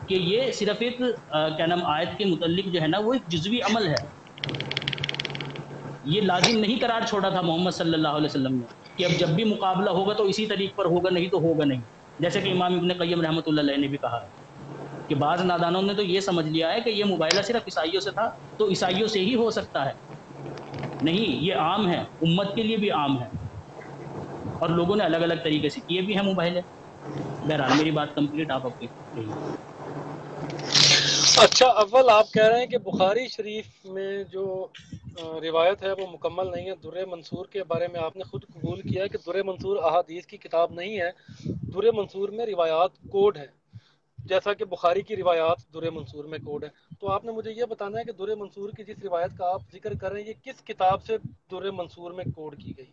کہ یہ صرف ایک کیا نام آیت کے متعلق جو ہے نا وہ ایک جزوی عمل ہے. یہ لازم نہیں قرار چھوڑا تھا محمد صلی اللہ علیہ وسلم نے کہ اب جب بھی مقابلہ ہوگا تو اسی طریق پر ہوگا، نہیں تو ہوگا نہیں. جیسے کہ امام ابن قیم رحمۃ اللہ علیہ نے بھی کہا ہے کہ بعض نادانوں نے تو یہ سمجھ لیا ہے کہ یہ مباہلہ صرف عیسائیوں سے تھا تو عیسائیوں سے ہی ہو سکتا ہے. نہیں، یہ عام ہے، امت کے لیے بھی عام ہے، اور لوگوں نے الگ الگ طریقے سے کیے بھی ہیں مباہلے. بہرحال میری بات کمپلیٹ، آپ اپنی کہیے. اچھا، اول آپ کہہ رہے ہیں کہ بخاری شریف میں جو روایت ہے وہ مکمل نہیں ہے. در منصور کے بارے میں آپ نے خود قبول کیا ہے کہ در منصور احادیث کی کتاب نہیں ہے، در منصور میں روایات کوڈ ہے، جیسا کہ بخاری کی روایات در منصور میں کوڈ ہے. تو آپ نے مجھے یہ بتانا ہے کہ در منصور کی جس روایت کا آپ ذکر کر رہے ہیں یہ کس کتاب سے در منصور میں کوڈ کی گئی؟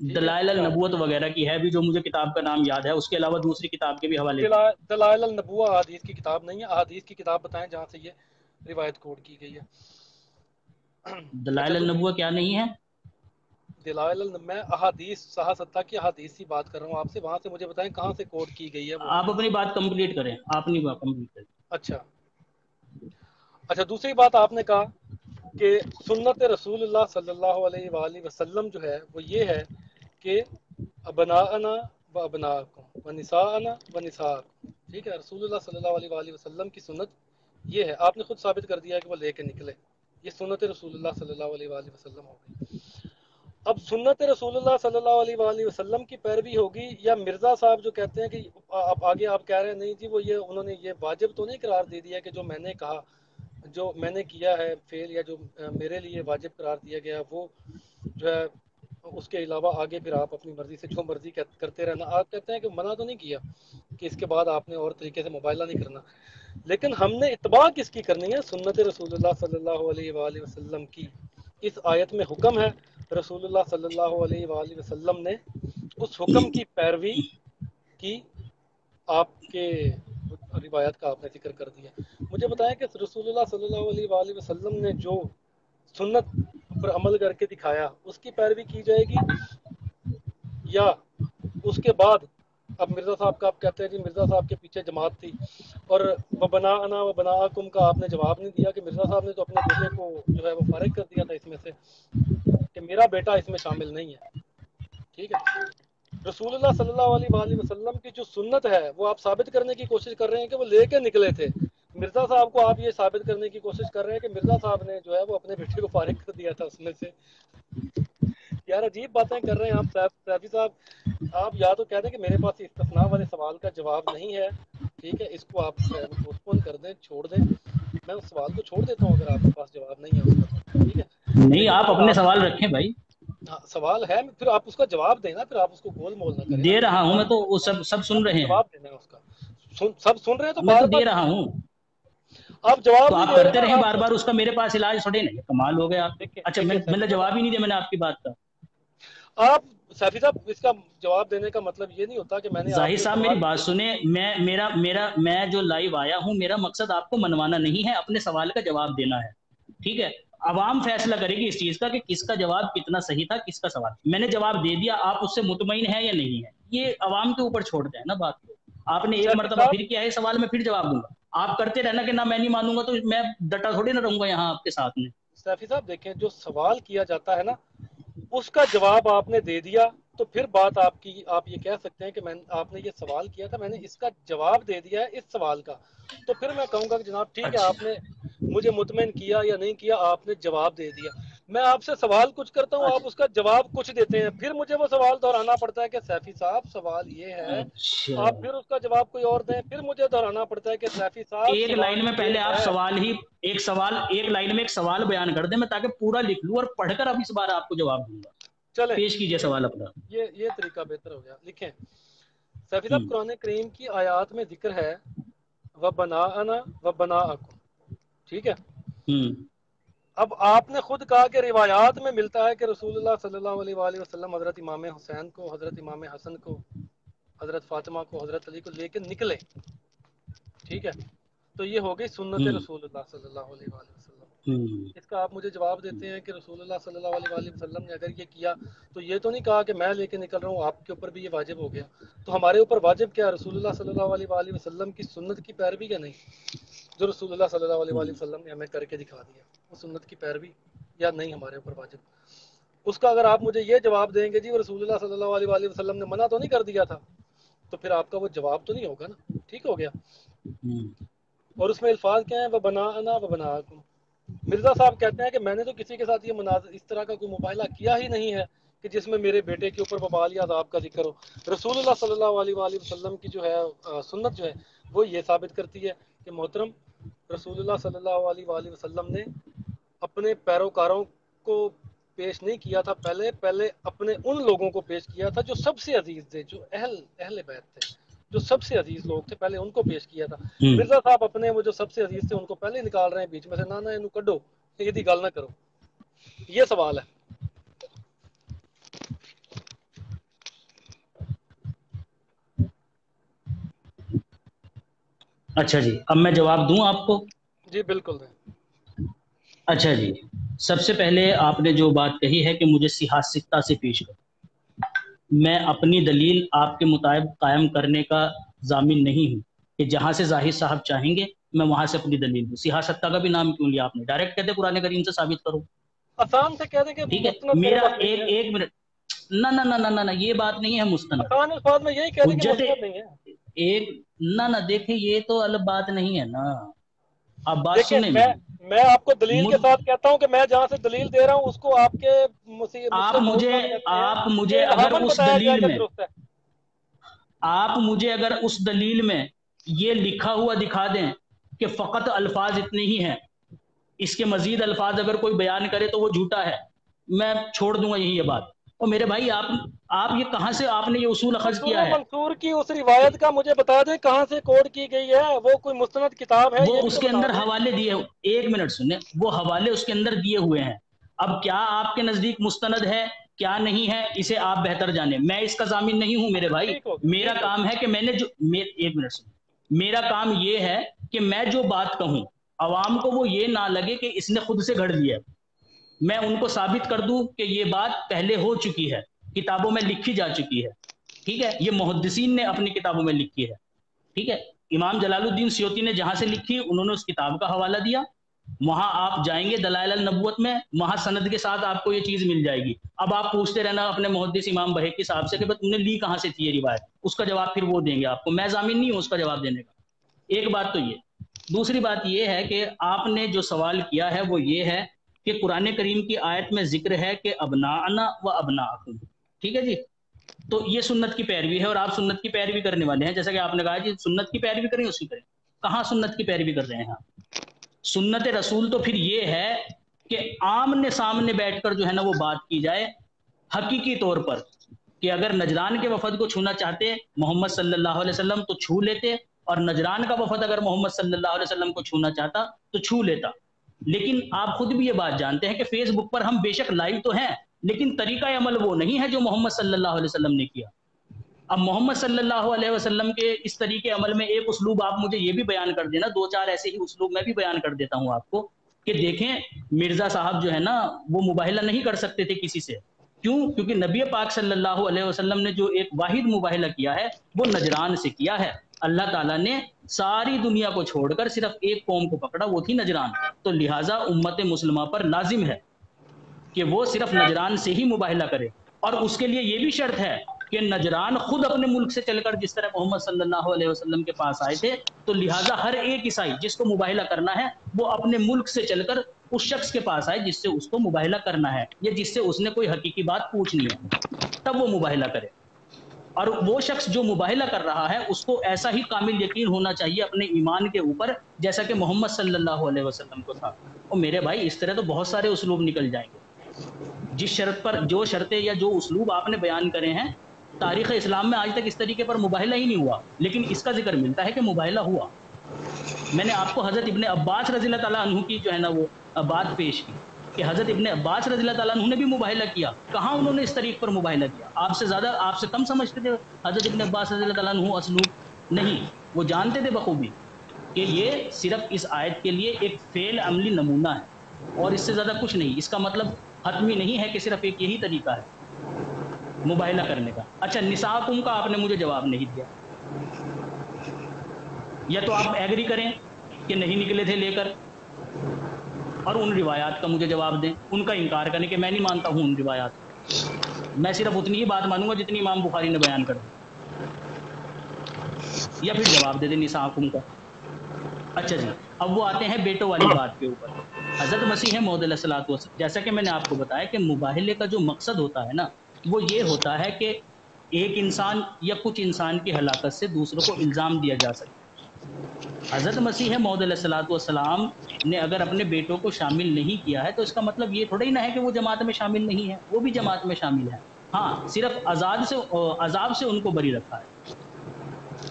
ٹھیک ہے، دلائل النبوت وغیرہ کی ہے بھی، جو مجھے کتاب کا نام یاد ہے، اس کے علاوہ دوسری کتاب کے بھی حوالے دیے. دلائل النبوہ احادیث کی کتاب نہیں ہے. احادیث کی کتاب بتائیں جہاں سے یہ روایت کوڈ کی گئی ہے. اچھا، دلائل دوسری النبوہ کیا نہیں ہے؟ میں احادیث صحاح کی احادیث کی بات کر رہا ہوں آپ سے، وہاں سے مجھے بتائیں کہاں سے کوڈ کی گئی ہے وہ آپ اپنی حدیث. بات کمپلیٹ کریں، آپ اپنی بات کمپلیٹ کریں. اچھا اچھا، دوسری بات آپ نے کہا کہ سنت رسول اللہ صلی اللہ علیہ وآلہ وسلم جو ہے وہ یہ ہے کہ ابناءنا و ابناءکم و نساءنا و نساءکم. ٹھیک ہے، رسول اللہ صلی اللہ علیہ وآلہ وسلم کی سنت یہ ہے. آپ نے خود ثابت کر دیا کہ وہ لے کے نکلے، یہ سنت رسول اللہ صلی اللہ علیہ وآلہ وسلم ہو گئی. اب سنت رسول اللہ صلی اللہ علیہ وآلہ وسلم کی پیروی ہوگی یا مرزا صاحب جو کہتے ہیں کہ آپ آگے آپ کہہ رہے ہیں نہیں جی وہ یہ انہوں نے یہ واجب تو نہیں قرار دے دیا کہ جو میں نے کہا، جو میں نے کیا ہے فعل یا جو میرے لیے واجب قرار دیا گیا وہ جو ہے اس کے علاوہ آگے پھر آپ اپنی مرضی سے جو مرضی کرتے رہنا. آپ کہتے ہیں کہ منع تو نہیں کیا کہ اس کے بعد آپ نے اور طریقے سے مباہلہ نہیں کرنا، لیکن ہم نے اتباع کس کی کرنی ہے؟ سنت رسول اللہ صلی اللہ علیہ وآلہ وسلم کی. اس آیت میں حکم ہے، رسول اللہ صلی اللہ علیہ وآلہ وسلم نے اس حکم کی پیروی کی. آپ کے روایت کا آپ نے ذکر کر دیا. مجھے بتائیں کہ رسول اللہ صلی اللہ علیہ وآلہ وسلم نے جو سنت پر عمل کر کے دکھایا اس کی پیروی کی جائے گی، یا اس کے بعد اب مرزا صاحب کا آپ کہتے ہیں کہ مرزا صاحب کے پیچھے جماعت تھی اور وبناءنا وبناءکم کا آپ نے جواب نہیں دیا کہ مرزا صاحب نے تو اپنے بیٹے کو جو ہے وہ فارغ کر دیا تھا اس میں سے کہ میرا بیٹا اس میں شامل نہیں ہے. ٹھیک ہے، رسول اللہ صلی اللہ علیہ وآلہ وسلم کی جو سنت ہے وہ آپ ثابت کرنے کی کوشش کر رہے ہیں کہ وہ لے کے نکلے تھے. مرزا صاحب کو آپ یہ ثابت کرنے کی کوشش کر رہے ہیں کہ مرزا صاحب نے جو ہے وہ اپنے بیٹے کو فارغ کر دیا تھا اس میں سے. یار عجیب باتیں کر رہے ہیں آپ سیفی صاحب. آپ یا تو کہہ دیں کہ میرے پاس استثناء والے سوال کا جواب نہیں ہے، ٹھیک ہے، اس کو آپ جو ہے وہ پوسٹ پون کر دیں، چھوڑ دیں. میں اس سوال کو چھوڑ دیتا ہوں اگر آپ کے پاس جواب نہیں ہے اس کا تو، ٹھیک ہے. نہیں، لیکن آپ اگر اپنے آپ سوال رکھیں بھائی. ہاں سوال ہے پھر آپ اس کا جواب دیں نا، پھر آپ اس کو گول مول نہ کریں نا. دے رہا ہوں میں، آپ تو وہ سب سن آپ کو رہے ہیں، جواب دینا ہے اس کا. سب سن رہے ہیں تو میں بار تو بار دے رہا ہوں. آپ جواب تو نہیں آپ دے رہے کرتے نا. رہیں آپ بار بار، اس کا میرے پاس علاج تھوڑے نہیں. کمال ہو گیا آپ. دیکھیں اچھا، دیکھیں میں سیفی جواب صاحب، ہی نہیں دیا میں نے آپ کی بات کا. آپ سیفی صاحب اس کا جواب دینے کا مطلب یہ نہیں ہوتا کہ میں نے آپ زاہد سے صاحب میری سوال بات کیا. سنیں. میں جو لائیو آیا ہوں، میرا مقصد آپ کو منوانا نہیں ہے، اپنے سوال کا جواب دینا ہے. ٹھیک ہے، عوام فیصلہ کرے گی اس چیز کا کہ کس کا جواب کتنا صحیح تھا، کس کا سوال. میں نے جواب دے دیا، آپ اس سے مطمئن ہیں یا نہیں ہے، یہ عوام کے اوپر چھوڑ دیں نا بات کو. آپ نے ایک سیفی مرتبہ صاحب پھر کیا ہے سوال، میں پھر جواب دوں گا. آپ کرتے رہنا کہ نہ میں نہیں مانوں گا، تو میں ڈٹا تھوڑی نہ رہوں گا یہاں آپ کے ساتھ میں. سیفی صاحب دیکھیں، جو سوال کیا جاتا ہے نا اس کا جواب آپ نے دے دیا تو پھر بات آپ یہ کہہ سکتے ہیں کہ آپ نے یہ سوال کیا تھا، میں نے اس کا جواب دے دیا ہے اس سوال کا. تو پھر میں کہوں گا کہ جناب ٹھیک ہے، اچھا، آپ نے مجھے مطمئن کیا یا نہیں کیا، آپ نے جواب دے دیا. میں آپ سے سوال کچھ کرتا ہوں، آپ اچھا، اس کا جواب کچھ دیتے ہیں، پھر مجھے وہ سوال دہرانا پڑتا ہے کہ سیفی صاحب سوال یہ ہے، اچھا. آپ پھر اس کا جواب کوئی اور دیں، پھر مجھے دہرانا پڑتا ہے کہ سیفی صاحب ایک سوال لائن میں یہ پہلے آپ ہے. ایک لائن میں ایک سوال بیان کر دیں، میں تاکہ پورا لکھ لوں اور پڑھ کر اب اس بار آپ کو جواب دوں گا. چلیں پیش کیجئے سوال اپنا. یہ طریقہ بہتر ہو گیا. لکھیں سیفی صاحب، ہوں قرآن کریم کی آیات میں ذکر ہے وَبَنَاءَنَا وَبَنَاءَكُمْ، ٹھیک ہے. ہوں اب آپ نے خود کہا کہ روایات میں ملتا ہے کہ رسول اللہ صلی اللہ علیہ وآلہ وسلم حضرت امام حسین کو، حضرت امام حسن کو، حضرت فاطمہ کو، حضرت علی کو لے کے نکلے. ٹھیک ہے، تو یہ ہو گئی سنت ہوں رسول اللہ صلی اللہ علیہ وآلہ وسلم. ہوں اس کا آپ مجھے جواب دیتے ہیں کہ رسول اللہ صلی اللہ علیہ وآلہ وسلم نے اگر یہ کیا تو یہ تو نہیں کہا کہ میں لے کے نکل رہا ہوں، آپ کے اوپر بھی یہ واجب ہو گیا. تو ہمارے اوپر واجب کیا ہے؟ رسول اللہ صلی اللہ علیہ وآلہ وسلم کی سنت کی پیروی یا نہیں؟ جو رسول اللہ صلی اللہ علیہ وسلم نے ہمیں کر کے دکھا دیا، وہ سنت کی پیروی یا نہیں ہمارے اوپر واجب، اس کا اگر آپ مجھے یہ جواب دیں گے جی وہ رسول اللہ صلی اللہ علیہ وسلم نے منع تو نہیں کر دیا تھا، تو پھر آپ کا وہ جواب تو نہیں ہوگا نا، ٹھیک ہو گیا۔ اور اس میں الفاظ کیا ہیں، وہ بنانا وہ بناکم۔ مرزا صاحب کہتے ہیں کہ میں نے تو کسی کے ساتھ یہ مناظر اس طرح کا کوئی مباہلہ کیا ہی نہیں ہے کہ جس میں میرے بیٹے کے اوپر وبال یا عذاب کا ذکر ہو۔ رسول اللہ صلی اللہ علیہ وآلہ وسلم کی جو ہے سنت جو ہے وہ یہ ثابت کرتی ہے کہ محترم رسول اللہ صلی اللہ علیہ وآلہ وسلم نے اپنے پیروکاروں کو پیش نہیں کیا تھا، پہلے اپنے ان لوگوں کو پیش کیا تھا جو سب سے عزیز تھے، جو اہل بیت تھے، جو سب سے عزیز لوگ تھے، پہلے ان کو پیش کیا تھا۔ مرزا صاحب اپنے وہ جو سب سے عزیز تھے ان کو پہلے نکال رہے ہیں بیچ میں سے، نہ انہوں کڈو، یہ گل نہ کرو، یہ سوال ہے۔ اچھا جی، اب میں جواب دوں آپ کو؟ جی بالکل دیں۔ اچھا جی، سب سے پہلے آپ نے جو بات کہی ہے کہ مجھے سیاستہ سے پیش کرو، میں اپنی دلیل آپ کے مطابق قائم کرنے کا ضامن نہیں ہوں کہ جہاں سے زاہد صاحب چاہیں گے میں وہاں سے اپنی دلیل دوں۔ سیاستہ کا بھی نام کیوں لیا آپ نے؟ ڈائریکٹ کہتے قرآن کریم سے ثابت کرو، آسان سے کہہ دیں کہ ٹھیک ہے؟ مستند میرے میرا پاس نہیں ہے، ایک منٹ، نہ نہ نہ نہ نہ یہ بات نہیں ہے مستند آسان الفاظ میں یہی کہہ دیں کہ حجت مستند نہیں ہے۔ ایک، نہ دیکھیں یہ تو الگ بات نہیں ہے نا، آپ بات دیکھیں سنیں میری۔ میں آپ کو دلیل کے ساتھ کہتا ہوں کہ میں جہاں سے دلیل دے رہا ہوں اس کو آپ کے مسلم محب صاحب کہتے ہیں آپ کہ مجھے اگر الہامن اس بتایا جائے دلیل کہ میں درست ہے۔ آپ مجھے اگر اس دلیل میں یہ لکھا ہوا دکھا دیں کہ فقط الفاظ اتنے ہی ہیں، اس کے مزید الفاظ اگر کوئی بیان کرے تو وہ جھوٹا ہے، میں چھوڑ دوں گا یہی یہ بات۔ اور میرے بھائی آپ یہ کہاں سے آپ نے یہ اصول اخذ در کیا ہے؟ منصور کی اس روایت کا مجھے بتا دیں کہاں سے کوڈ کی گئی ہے، وہ کوئی مستند کتاب ہے وہ یہ بھی اس تو کے بتا اندر دیں۔ حوالے دیے، ایک منٹ سنیں، وہ حوالے اس کے اندر دیے ہوئے ہیں۔ اب کیا آپ کے نزدیک مستند ہے کیا نہیں ہے اسے آپ بہتر جانیں، میں اس کا ضامن نہیں ہوں میرے بھائی۔ ٹھیک ہو گیا، میرا ٹھیک ہو کام گیا۔ ہے کہ میں نے جو ایک منٹ سنیں، میرا کام یہ ہے کہ میں جو بات کہوں عوام کو وہ یہ نہ لگے کہ اس نے خود سے گھڑ دیا، میں ان کو ثابت کر دوں کہ یہ بات پہلے ہو چکی ہے، کتابوں میں لکھی جا چکی ہے، ٹھیک ہے؟ یہ محدثین نے اپنی کتابوں میں لکھی ہے، ٹھیک ہے؟ امام جلال الدین سیوطی نے جہاں سے لکھی انہوں نے اس کتاب کا حوالہ دیا، وہاں آپ جائیں گے دلائل النبوت میں، وہاں سند کے ساتھ آپ کو یہ چیز مل جائے گی۔ اب آپ پوچھتے رہنا اپنے محدث امام بہقی صاحب سے کہ تم نے لی کہاں سے تھی یہ روایت، اس کا جواب پھر وہ دیں گے آپ کو، میں ضامن نہیں ہوں اس کا جواب دینے کا۔ ایک بات تو یہ، دوسری بات یہ ہے کہ آپ نے جو سوال کیا ہے وہ یہ ہے کہ قرآن کریم کی آیت میں ذکر ہے کہ ابناءنا و ابناءکم، ٹھیک ہے جی؟ تو یہ سنت کی پیروی ہے اور آپ سنت کی پیروی کرنے والے ہیں، جیسا کہ آپ نے کہا جی سنت کی پیروی کریں اسی کریں، کہاں سنت کی پیروی کر رہے ہیں آپ؟ سنت رسول تو پھر یہ ہے کہ آمنے سامنے بیٹھ کر جو ہے نا وہ بات کی جائے حقیقی طور پر، کہ اگر نجران کے وفد کو چھونا چاہتے محمد صلی اللہ علیہ وسلم تو چھو لیتے، اور نجران کا وفد اگر محمد صلی اللہ علیہ وسلم کو چھونا چاہتا تو چھو لیتا۔ لیکن آپ خود بھی یہ بات جانتے ہیں کہ فیس بک پر ہم بے شک لائیو تو ہیں لیکن طریقہ عمل وہ نہیں ہے جو محمد صلی اللہ علیہ وسلم نے کیا۔ اب محمد صلی اللہ علیہ وسلم کے اس طریقے عمل میں ایک اسلوب آپ مجھے یہ بھی بیان کر دینا، دو چار ایسے ہی اسلوب میں بھی بیان کر دیتا ہوں آپ کو، کہ دیکھیں مرزا صاحب جو ہے نا وہ مباہلہ نہیں کر سکتے تھے کسی سے، کیوں؟ کیونکہ نبی پاک صلی اللہ علیہ وسلم نے جو ایک واحد مباہلہ کیا ہے وہ نجران سے کیا ہے۔ اللہ تعالیٰ نے ساری دنیا کو چھوڑ کر صرف ایک قوم کو پکڑا، وہ تھی نجران، تو لہٰذا امت مسلمہ پر لازم ہے کہ وہ صرف نجران سے ہی مباہلہ کرے، اور اس کے لیے یہ بھی شرط ہے کہ نجران خود اپنے ملک سے چل کر جس طرح محمد صلی اللہ علیہ وسلم کے پاس آئے تھے، تو لہٰذا ہر ایک عیسائی جس کو مباہلہ کرنا ہے وہ اپنے ملک سے چل کر اس شخص کے پاس آئے جس سے اس کو مباہلہ کرنا ہے یا جس سے اس نے کوئی حقیقی بات پوچھنی ہے، تب وہ مباہلہ کرے۔ اور وہ شخص جو مباہلہ کر رہا ہے اس کو ایسا ہی کامل یقین ہونا چاہیے اپنے ایمان کے اوپر جیسا کہ محمد صلی اللہ علیہ وسلم کو تھا۔ اور میرے بھائی اس طرح تو بہت سارے اسلوب نکل جائیں گے، جس شرط پر جو شرطیں یا جو اسلوب آپ نے بیان کرے ہیں تاریخ اسلام میں آج تک اس طریقے پر مباہلہ ہی نہیں ہوا، لیکن اس کا ذکر ملتا ہے کہ مباہلہ ہوا۔ میں نے آپ کو حضرت ابن عباس رضی اللہ تعالیٰ عنہ کی جو ہے نا وہ بات پیش کی کہ حضرت ابن عباس رضی اللہ تعالیٰ عنہ نے بھی مباہلہ کیا، کہاں انہوں نے اس طریق پر مباہلہ کیا؟ آپ سے زیادہ آپ سے کم سمجھتے تھے حضرت ابن عباس رضی اللہ تعالیٰ عنہ اسلوب؟ نہیں، وہ جانتے تھے بخوبی کہ یہ صرف اس آیت کے لیے ایک فعل عملی نمونہ ہے اور اس سے زیادہ کچھ نہیں، اس کا مطلب حتمی نہیں ہے کہ صرف ایک یہی طریقہ ہے مباہلہ کرنے کا۔ اچھا نساءکم کا آپ نے مجھے جواب نہیں دیا، یا تو آپ ایگری کریں کہ نہیں نکلے تھے لے کر، اور ان روایات کا مجھے جواب دیں، ان کا انکار کریں کہ میں نہیں مانتا ہوں ان روایات کو، میں صرف اتنی ہی بات مانوں گا جتنی امام بخاری نے بیان کر دی، یا پھر جواب دے دیں نساکم کا۔ اچھا جی، اب وہ آتے ہیں بیٹوں والی بات کے اوپر۔ حضرت مسیح موعود علیہ الصلوۃ والسلام، جیسا کہ میں نے آپ کو بتایا کہ مباہلے کا جو مقصد ہوتا ہے نا، وہ یہ ہوتا ہے کہ ایک انسان یا کچھ انسان کی ہلاکت سے دوسروں کو الزام دیا جا سکے۔ حضرت مسیح موعود علیہ الصلوۃ والسلام نے اگر اپنے بیٹوں کو شامل نہیں کیا ہے تو اس کا مطلب یہ تھوڑا ہی نہ ہے کہ وہ جماعت میں شامل نہیں ہے، وہ بھی جماعت میں شامل ہے، ہاں صرف عذاب سے ان کو بری رکھا ہے،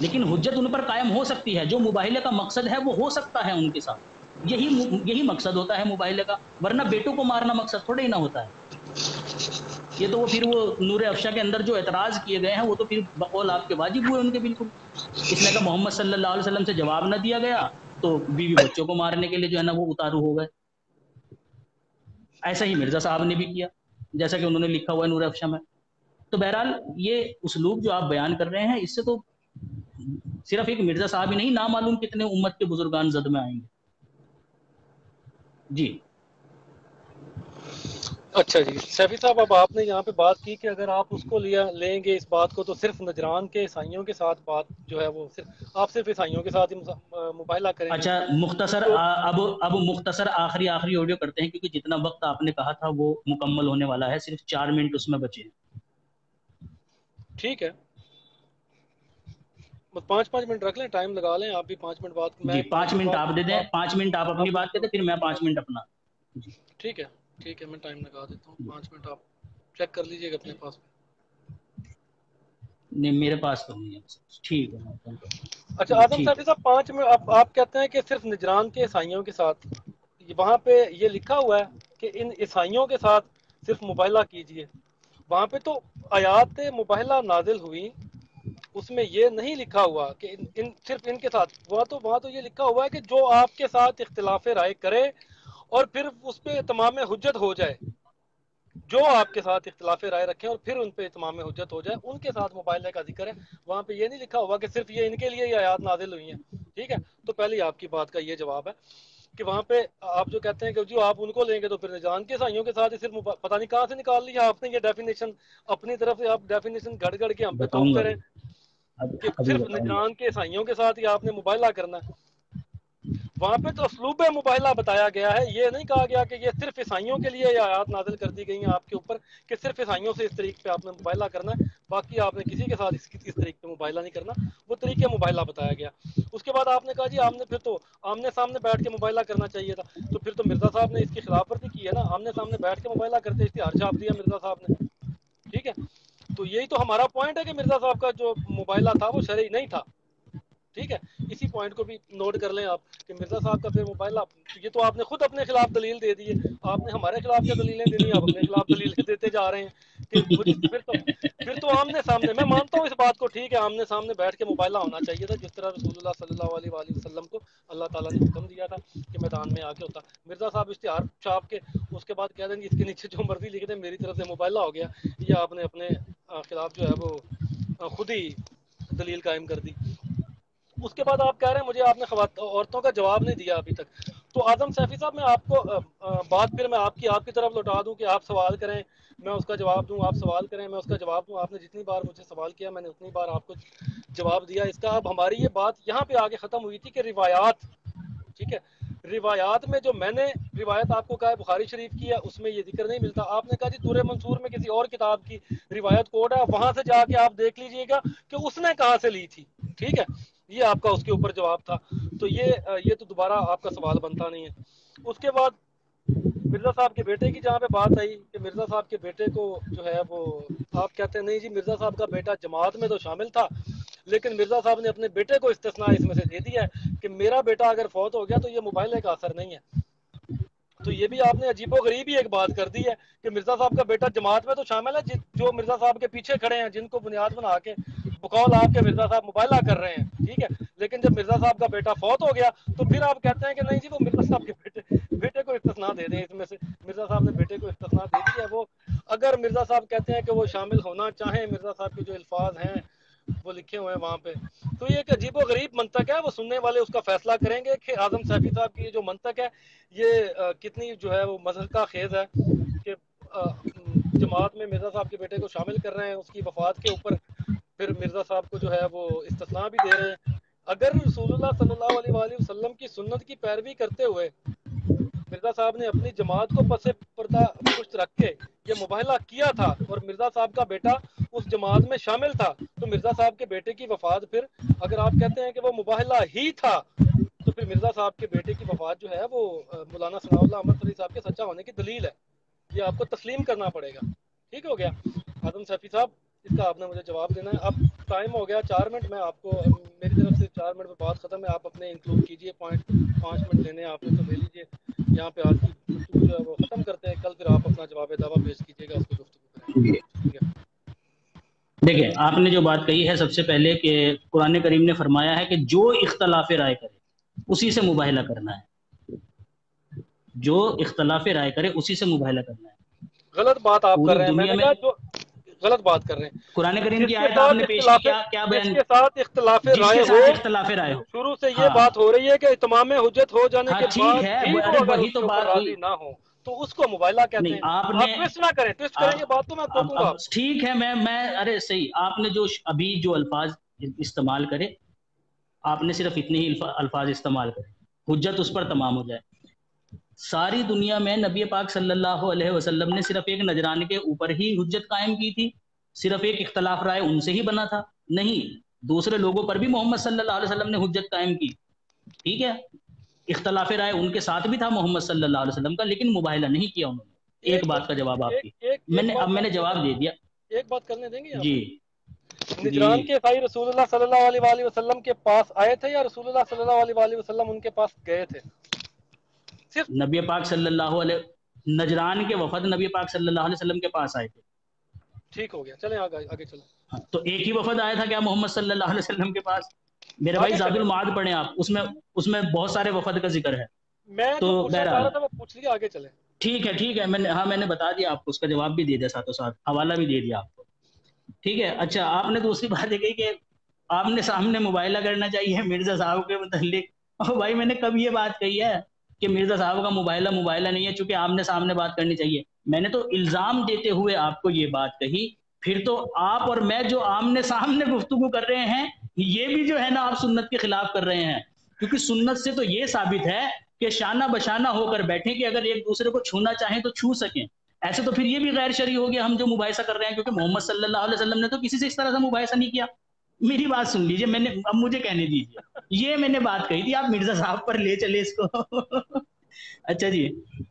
لیکن حجت ان پر قائم ہو سکتی ہے۔ جو مباہلے کا مقصد ہے وہ ہو سکتا ہے ان کے ساتھ، یہی مقصد ہوتا ہے مباہلے کا، ورنہ بیٹوں کو مارنا مقصد تھوڑا ہی نہ ہوتا ہے۔ یہ تو وہ پھر وہ نور افشا کے اندر جو اعتراض کیے گئے ہیں وہ تو پھر بقول آپ کے واجب ہوئے ان کے بالکل، اس لیے کہ محمد صلی اللہ علیہ وسلم سے جواب نہ دیا گیا تو بیوی بچوں کو مارنے کے لیے جو ہے نا وہ اتارو ہو گئے۔ ایسا ہی مرزا صاحب نے بھی کیا، جیسا کہ انہوں نے لکھا ہوا ہے نور افشا میں۔ تو بہرحال یہ اسلوب جو آپ بیان کر رہے ہیں، اس سے تو صرف ایک مرزا صاحب ہی نہیں، نامعلوم کتنے امت کے بزرگان زد میں آئیں گے۔ جی اچھا جی سیفی صاحب، اب آپ نے یہاں پہ بات کی کہ اگر آپ اس کو لیں گے اس بات کو، تو صرف نجران کے عیسائیوں کے ساتھ بات جو ہے وہ صرف عیسائیوں کے ساتھ ہی مباہلہ کریں گے اچھا، مختصر تو اب مختصر آخری آڈیو کرتے ہیں، کیونکہ جتنا وقت آپ نے کہا تھا وہ مکمل ہونے والا ہے، صرف 4 منٹ اس میں بچے ہیں۔ ٹھیک ہے، 5 منٹ رکھ لیں، ٹائم لگا لیں آپ بھی، 5 منٹ بعد جی میں 5 اس کے منٹ بعد آپ دے دیں، 5 منٹ آپ اپنی بات کہتے، پھر میں 5 منٹ اپنا۔ جی ٹھیک ہے میں ٹائم لگا دیتا ہوں، 5 منٹ آپ چیک کر لیجئے گا اپنے پاس۔ نہیں میرے پاس تو نہیں ہے، ٹھیک ہے۔ اچھا جی اعظم ٹھیک ہے۔ صاحب 5 منٹ آپ کہتے ہیں کہ صرف نجران کے عیسائیوں کے ساتھ، وہاں پہ یہ لکھا ہوا ہے کہ ان عیسائیوں کے ساتھ صرف مباہلہ کیجئے، وہاں پہ تو آیات مباہلہ نازل ہوئی، اس میں یہ نہیں لکھا ہوا کہ صرف ان کے ساتھ، وہاں تو یہ لکھا ہوا ہے کہ جو آپ کے ساتھ اختلاف رائے کرے اور پھر اس پہ اتمام حجت ہو جائے، جو آپ کے ساتھ اختلاف رائے رکھیں اور پھر ان پہ اتمام حجت ہو جائے، ان کے ساتھ مباہلے کا ذکر ہے۔ وہاں پہ یہ نہیں لکھا ہوا کہ صرف یہ ان کے لیے یہ آیات نازل ہوئی ہیں، ٹھیک ہے؟ تو پہلے آپ کی بات کا یہ جواب ہے کہ وہاں پہ آپ جو کہتے ہیں کہ جو آپ ان کو لیں گے تو پھر نجران کے عیسائیوں کے ساتھ صرف پتہ نہیں کہاں سے نکال لیا آپ نے یہ ڈیفینیشن، اپنی طرف سے آپ ڈیفینیشن گھڑ گھڑ کے ہم پہ توف بتاؤں گا کریں کہ ابھی صرف بتاؤں گا۔ نجران کے عیسائیوں کے ساتھ ہی آپ نے مباہلہ کرنا ہے۔ وہاں پہ تو اسلوب مباہلہ بتایا گیا ہے، یہ نہیں کہا گیا کہ یہ صرف عیسائیوں کے لیے یہ آیات نازل کر دی گئی ہیں آپ کے اوپر کہ صرف عیسائیوں سے اس طریقے پہ آپ نے مباہلہ کرنا ہے، باقی آپ نے کسی کے ساتھ اس طریقے پہ مباہلہ نہیں کرنا، وہ طریقے مباہلہ بتایا گیا۔ اس کے بعد آپ نے کہا جی آپ نے پھر تو آمنے سامنے بیٹھ کے مباہلہ کرنا چاہیے تھا، تو پھر تو مرزا صاحب نے اس کی خلاف ورزی کی ہے نا، آمنے سامنے بیٹھ کے مباہلہ کرتے اشتہار چھاپ دیا مرزا صاحب نے، ٹھیک ہے؟ تو یہی تو ہمارا پوائنٹ ہے کہ مرزا صاحب کا جو مباہلہ تھا وہ شرعی نہیں تھا، ٹھیک ہے؟ اسی پوائنٹ کو بھی نوٹ کر لیں آپ کہ مرزا صاحب کا پھر مباہلہ، یہ تو آپ نے خود اپنے خلاف دلیل دے دی ہے، آپ نے ہمارے خلاف کیا دلیلیں دینی، آپ اپنے خلاف دلیلیں دیتے جا رہے ہیں کہ پھر تو آمنے سامنے، میں مانتا ہوں اس بات کو، ٹھیک ہے آمنے سامنے بیٹھ کے مباہلہ ہونا چاہیے تھا، جس طرح رسول اللہ صلی اللہ علیہ وآلہ وسلم کو اللہ تعالیٰ نے حکم دیا تھا کہ میدان میں آ کے ہوتا۔ مرزا صاحب اشتہار چھاپ کے اس کے بعد کہہ دیں گے اس کے نیچے جو مرضی لکھ دیں میری طرف سے مباہلہ ہو گیا، یہ آپ نے اپنے خلاف جو ہے وہ خود ہی دلیل قائم کر دی۔ اس کے بعد آپ کہہ رہے ہیں مجھے آپ نے عورتوں کا جواب نہیں دیا ابھی تک، تو اعظم سیفی صاحب میں آپ کو بات پھر میں آپ کی طرف لوٹا دوں کہ آپ سوال کریں میں اس کا جواب دوں، آپ سوال کریں میں اس کا جواب دوں، آپ نے جتنی بار مجھ سے سوال کیا میں نے اتنی بار آپ کو جواب دیا اس کا۔ اب ہماری یہ بات یہاں پہ آگے ختم ہوئی تھی کہ روایات، ٹھیک ہے، روایات میں جو میں نے روایت آپ کو کہا ہے بخاری شریف کی ہے، اس میں یہ ذکر نہیں ملتا، آپ نے کہا جی دور منصور میں کسی اور کتاب کی روایت کوڈ ہے، وہاں سے جا کے آپ دیکھ لیجئے گا کہ اس نے کہاں سے لی تھی، ٹھیک ہے؟ یہ آپ کا اس کے اوپر جواب تھا، تو یہ تو دوبارہ آپ کا سوال بنتا نہیں ہے۔ اس کے بعد مرزا صاحب کے بیٹے کی جہاں پہ بات آئی کہ مرزا صاحب کے بیٹے کو جو ہے وہ آپ کہتے ہیں نہیں جی مرزا صاحب کا بیٹا جماعت میں تو شامل تھا، لیکن مرزا صاحب نے اپنے بیٹے کو استثناء اس میں سے دے دیا ہے کہ میرا بیٹا اگر فوت ہو گیا تو یہ مباہلے کا اثر نہیں ہے۔ تو یہ بھی آپ نے عجیب و غریب ہی ایک بات کر دی ہے کہ مرزا صاحب کا بیٹا جماعت میں تو شامل ہے، جو مرزا صاحب کے پیچھے کھڑے ہیں جن کو بنیاد بنا کے بقول آپ کے مرزا صاحب مباہلہ کر رہے ہیں، ٹھیک ہے، لیکن جب مرزا صاحب کا بیٹا فوت ہو گیا تو پھر آپ کہتے ہیں کہ نہیں جی وہ مرزا صاحب کے بیٹے کو استثناء دے دیں اس میں سے، مرزا صاحب نے بیٹے کو استثناء دے دی ہے۔ وہ اگر مرزا صاحب کہتے ہیں کہ وہ شامل ہونا چاہیں، مرزا صاحب کے جو الفاظ ہیں وہ لکھے ہوئے ہیں وہاں پہ. تو یہ ایک عجیب و غریب منطق ہے, وہ سننے والے اس کا فیصلہ کریں گے کہ اعظم سیفی صاحب کی یہ جو منطق ہے یہ کتنی جو ہے وہ مضحکہ خیز ہے کہ جماعت میں مرزا صاحب کے بیٹے کو شامل کر رہے ہیں, اس کی وفات کے اوپر پھر مرزا صاحب کو جو ہے وہ استثناء بھی دے رہے ہیں. اگر رسول اللہ صلی اللہ علیہ وآلہ وسلم کی سنت کی پیروی کرتے ہوئے مرزا صاحب نے اپنی جماعت کو پس پردہ پشت رکھ کے یہ مباہلہ کیا تھا اور مرزا صاحب کا بیٹا اس جماعت میں شامل تھا, تو مرزا صاحب کے بیٹے کی وفات پھر اگر آپ کہتے ہیں کہ وہ مباہلہ ہی تھا تو پھر مرزا صاحب کے بیٹے کی وفات جو ہے وہ مولانا ثناء اللہ احمد فریدی صاحب کے سچا ہونے کی دلیل ہے. یہ آپ کو تسلیم کرنا پڑے گا. ٹھیک ہو گیا اعظم سیفی صاحب, اس کا آپ نے مجھے جواب دینا ہے. اب ٹائم ہو گیا 4 منٹ, میں آپ کو میری طرف سے 4 منٹ میں بات ختم ہے, آپ اپنے انکلوڈ کیجئے پوائنٹ. 5 منٹ لینے آپ نے تو لے لیجئے. یہاں پہ آج کی گفتگو جو ہے وہ ختم کرتے ہیں, کل پھر آپ اپنا جواب دعویٰ پیش کیجیے گا, اس پہ گفتگو کریں گے. ٹھیک ہے. دیکھیں آپ نے جو بات کہی ہے سب سے پہلے کہ قرآن کریم نے فرمایا ہے کہ جو اختلاف رائے کرے اسی سے مباہلہ کرنا ہے, جو اختلاف رائے کرے اسی سے مباہلہ کرنا ہے. غلط بات آپ کر پوری رہے ہیں, میں دنیا نے میں کہا جو غلط بات کر رہے ہیں. قرآن کریم جس کی کے آیت آپ ساتھ نے پیش کی, اختلاف کیا جس بیان, کے ساتھ اختلاف جس رائے کے ہو, ساتھ اختلاف رائے ہو. شروع سے یہ ہاں بات ہو رہی ہے کہ اتمام حجت ہو جانے ہاں کے ٹھیک بعد ہے, بھی وہ ارے اگر وہی اس تو کے اوپر بات ہوئی. راضی نہ ہو تو اس کو مباہلہ کہتے نہیں ہیں. آپ آپ نے ٹویسٹ نہ کریں, ٹویسٹ کریں گے بات تو میں ٹوکوں گا اب آپ کو. ٹھیک ہے, میں ارے صحیح, آپ نے جو ابھی جو الفاظ استعمال کرے آپ نے صرف اتنے ہی الفاظ استعمال کرے, حجت اس پر تمام ہو جائے. ساری دنیا میں نبی پاک صلی اللہ علیہ وسلم نے صرف ایک نجران کے اوپر ہی حجت قائم کی تھی, صرف ایک اختلاف رائے ان سے ہی بنا تھا؟ نہیں, دوسرے لوگوں پر بھی محمد صلی اللہ علیہ وسلم نے حجت قائم کی. ٹھیک ہے, اختلاف رائے ان کے ساتھ بھی تھا محمد صلی اللہ علیہ وسلم کا, لیکن مباہلہ نہیں کیا انہوں نے. ایک بات کا جواب آپ کی, اب میں نے جواب دے دیا. ایک بات کرنے دیں گے جی آپ. جی نجران کے عیسائی رسول اللہ صلی اللہ علیہ وآلہ وسلم کے پاس آئے تھے یا رسول اللہ صلی اللہ علیہ وآلہ وسلم ان کے پاس گئے تھے؟ صرف نبی پاک صلی اللہ علیہ نجران کے وفد نبی پاک صلی اللہ علیہ وسلم کے پاس آئے تھے. ٹھیک ہو گیا, چلیں آگے چلیں. ہاں, تو ایک ہی وفد آیا تھا کیا محمد صلی اللہ علیہ وسلم کے پاس؟ میرے بھائی آگے زاد چلیں, المعاد پڑھیں آپ, اس میں بہت سارے وفد کا ذکر ہے. میں تو جو پوچھنا چاہ بہرحال رہا تھا وہ پوچھ لیا, آگے چلیں. ٹھیک ہے, میں نے بتا دیا آپ کو, اس کا جواب بھی دے دیا, ساتھ ساتھ حوالہ بھی دے دیا آپ کو. ٹھیک ہے. اچھا, آپ نے دوسری بات یہ کہی کہ آپ نے سامنے مباہلہ کرنا چاہیے مرزا صاحب کے متعلق. بھائی میں نے کب یہ بات کہی ہے کہ مرزا صاحب کا مباہلہ نہیں ہے, چونکہ آمنے سامنے بات کرنی چاہیے؟ میں نے تو الزام دیتے ہوئے آپ کو یہ بات کہی, پھر تو آپ اور میں جو آمنے سامنے گفتگو کر رہے ہیں یہ بھی جو ہے نا آپ سنت کے خلاف کر رہے ہیں, کیونکہ سنت سے تو یہ ثابت ہے کہ شانہ بشانہ ہو کر بیٹھیں کہ اگر ایک دوسرے کو چھونا چاہیں تو چھو سکیں. ایسے تو پھر یہ بھی غیر شرعی ہو گیا ہم جو مباحثہ کر رہے ہیں, کیونکہ محمد صلی اللہ علیہ وسلم نے تو کسی سے اس طرح سے مباحثہ نہیں کیا. میری بات سن لیجئے, میں نے, اب مجھے کہنے دیجئے, یہ میں نے بات کہی تھی, آپ مرزا صاحب پر لے چلے اس کو. اچھا جی,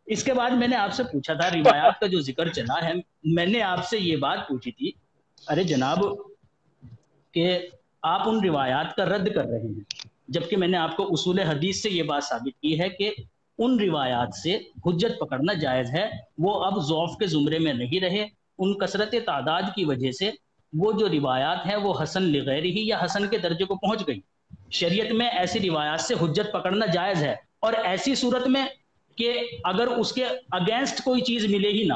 اس کے بعد میں نے آپ سے پوچھا تھا روایات کا جو ذکر چلا ہے, میں نے آپ سے یہ بات پوچھی تھی ارے جناب کہ آپ ان روایات کا رد کر رہے ہیں, جبکہ میں نے آپ کو اصول حدیث سے یہ بات ثابت کی ہے کہ ان روایات سے حجت پکڑنا جائز ہے. وہ اب ضعف کے زمرے میں نہیں رہے, ان کثرت تعداد کی وجہ سے وہ جو روایات ہیں وہ حسن لغیر ہی یا حسن کے درجے کو پہنچ گئی. شریعت میں ایسی روایات سے حجت پکڑنا جائز ہے, اور ایسی صورت میں کہ اگر اس کے اگینسٹ کوئی چیز ملے ہی نہ,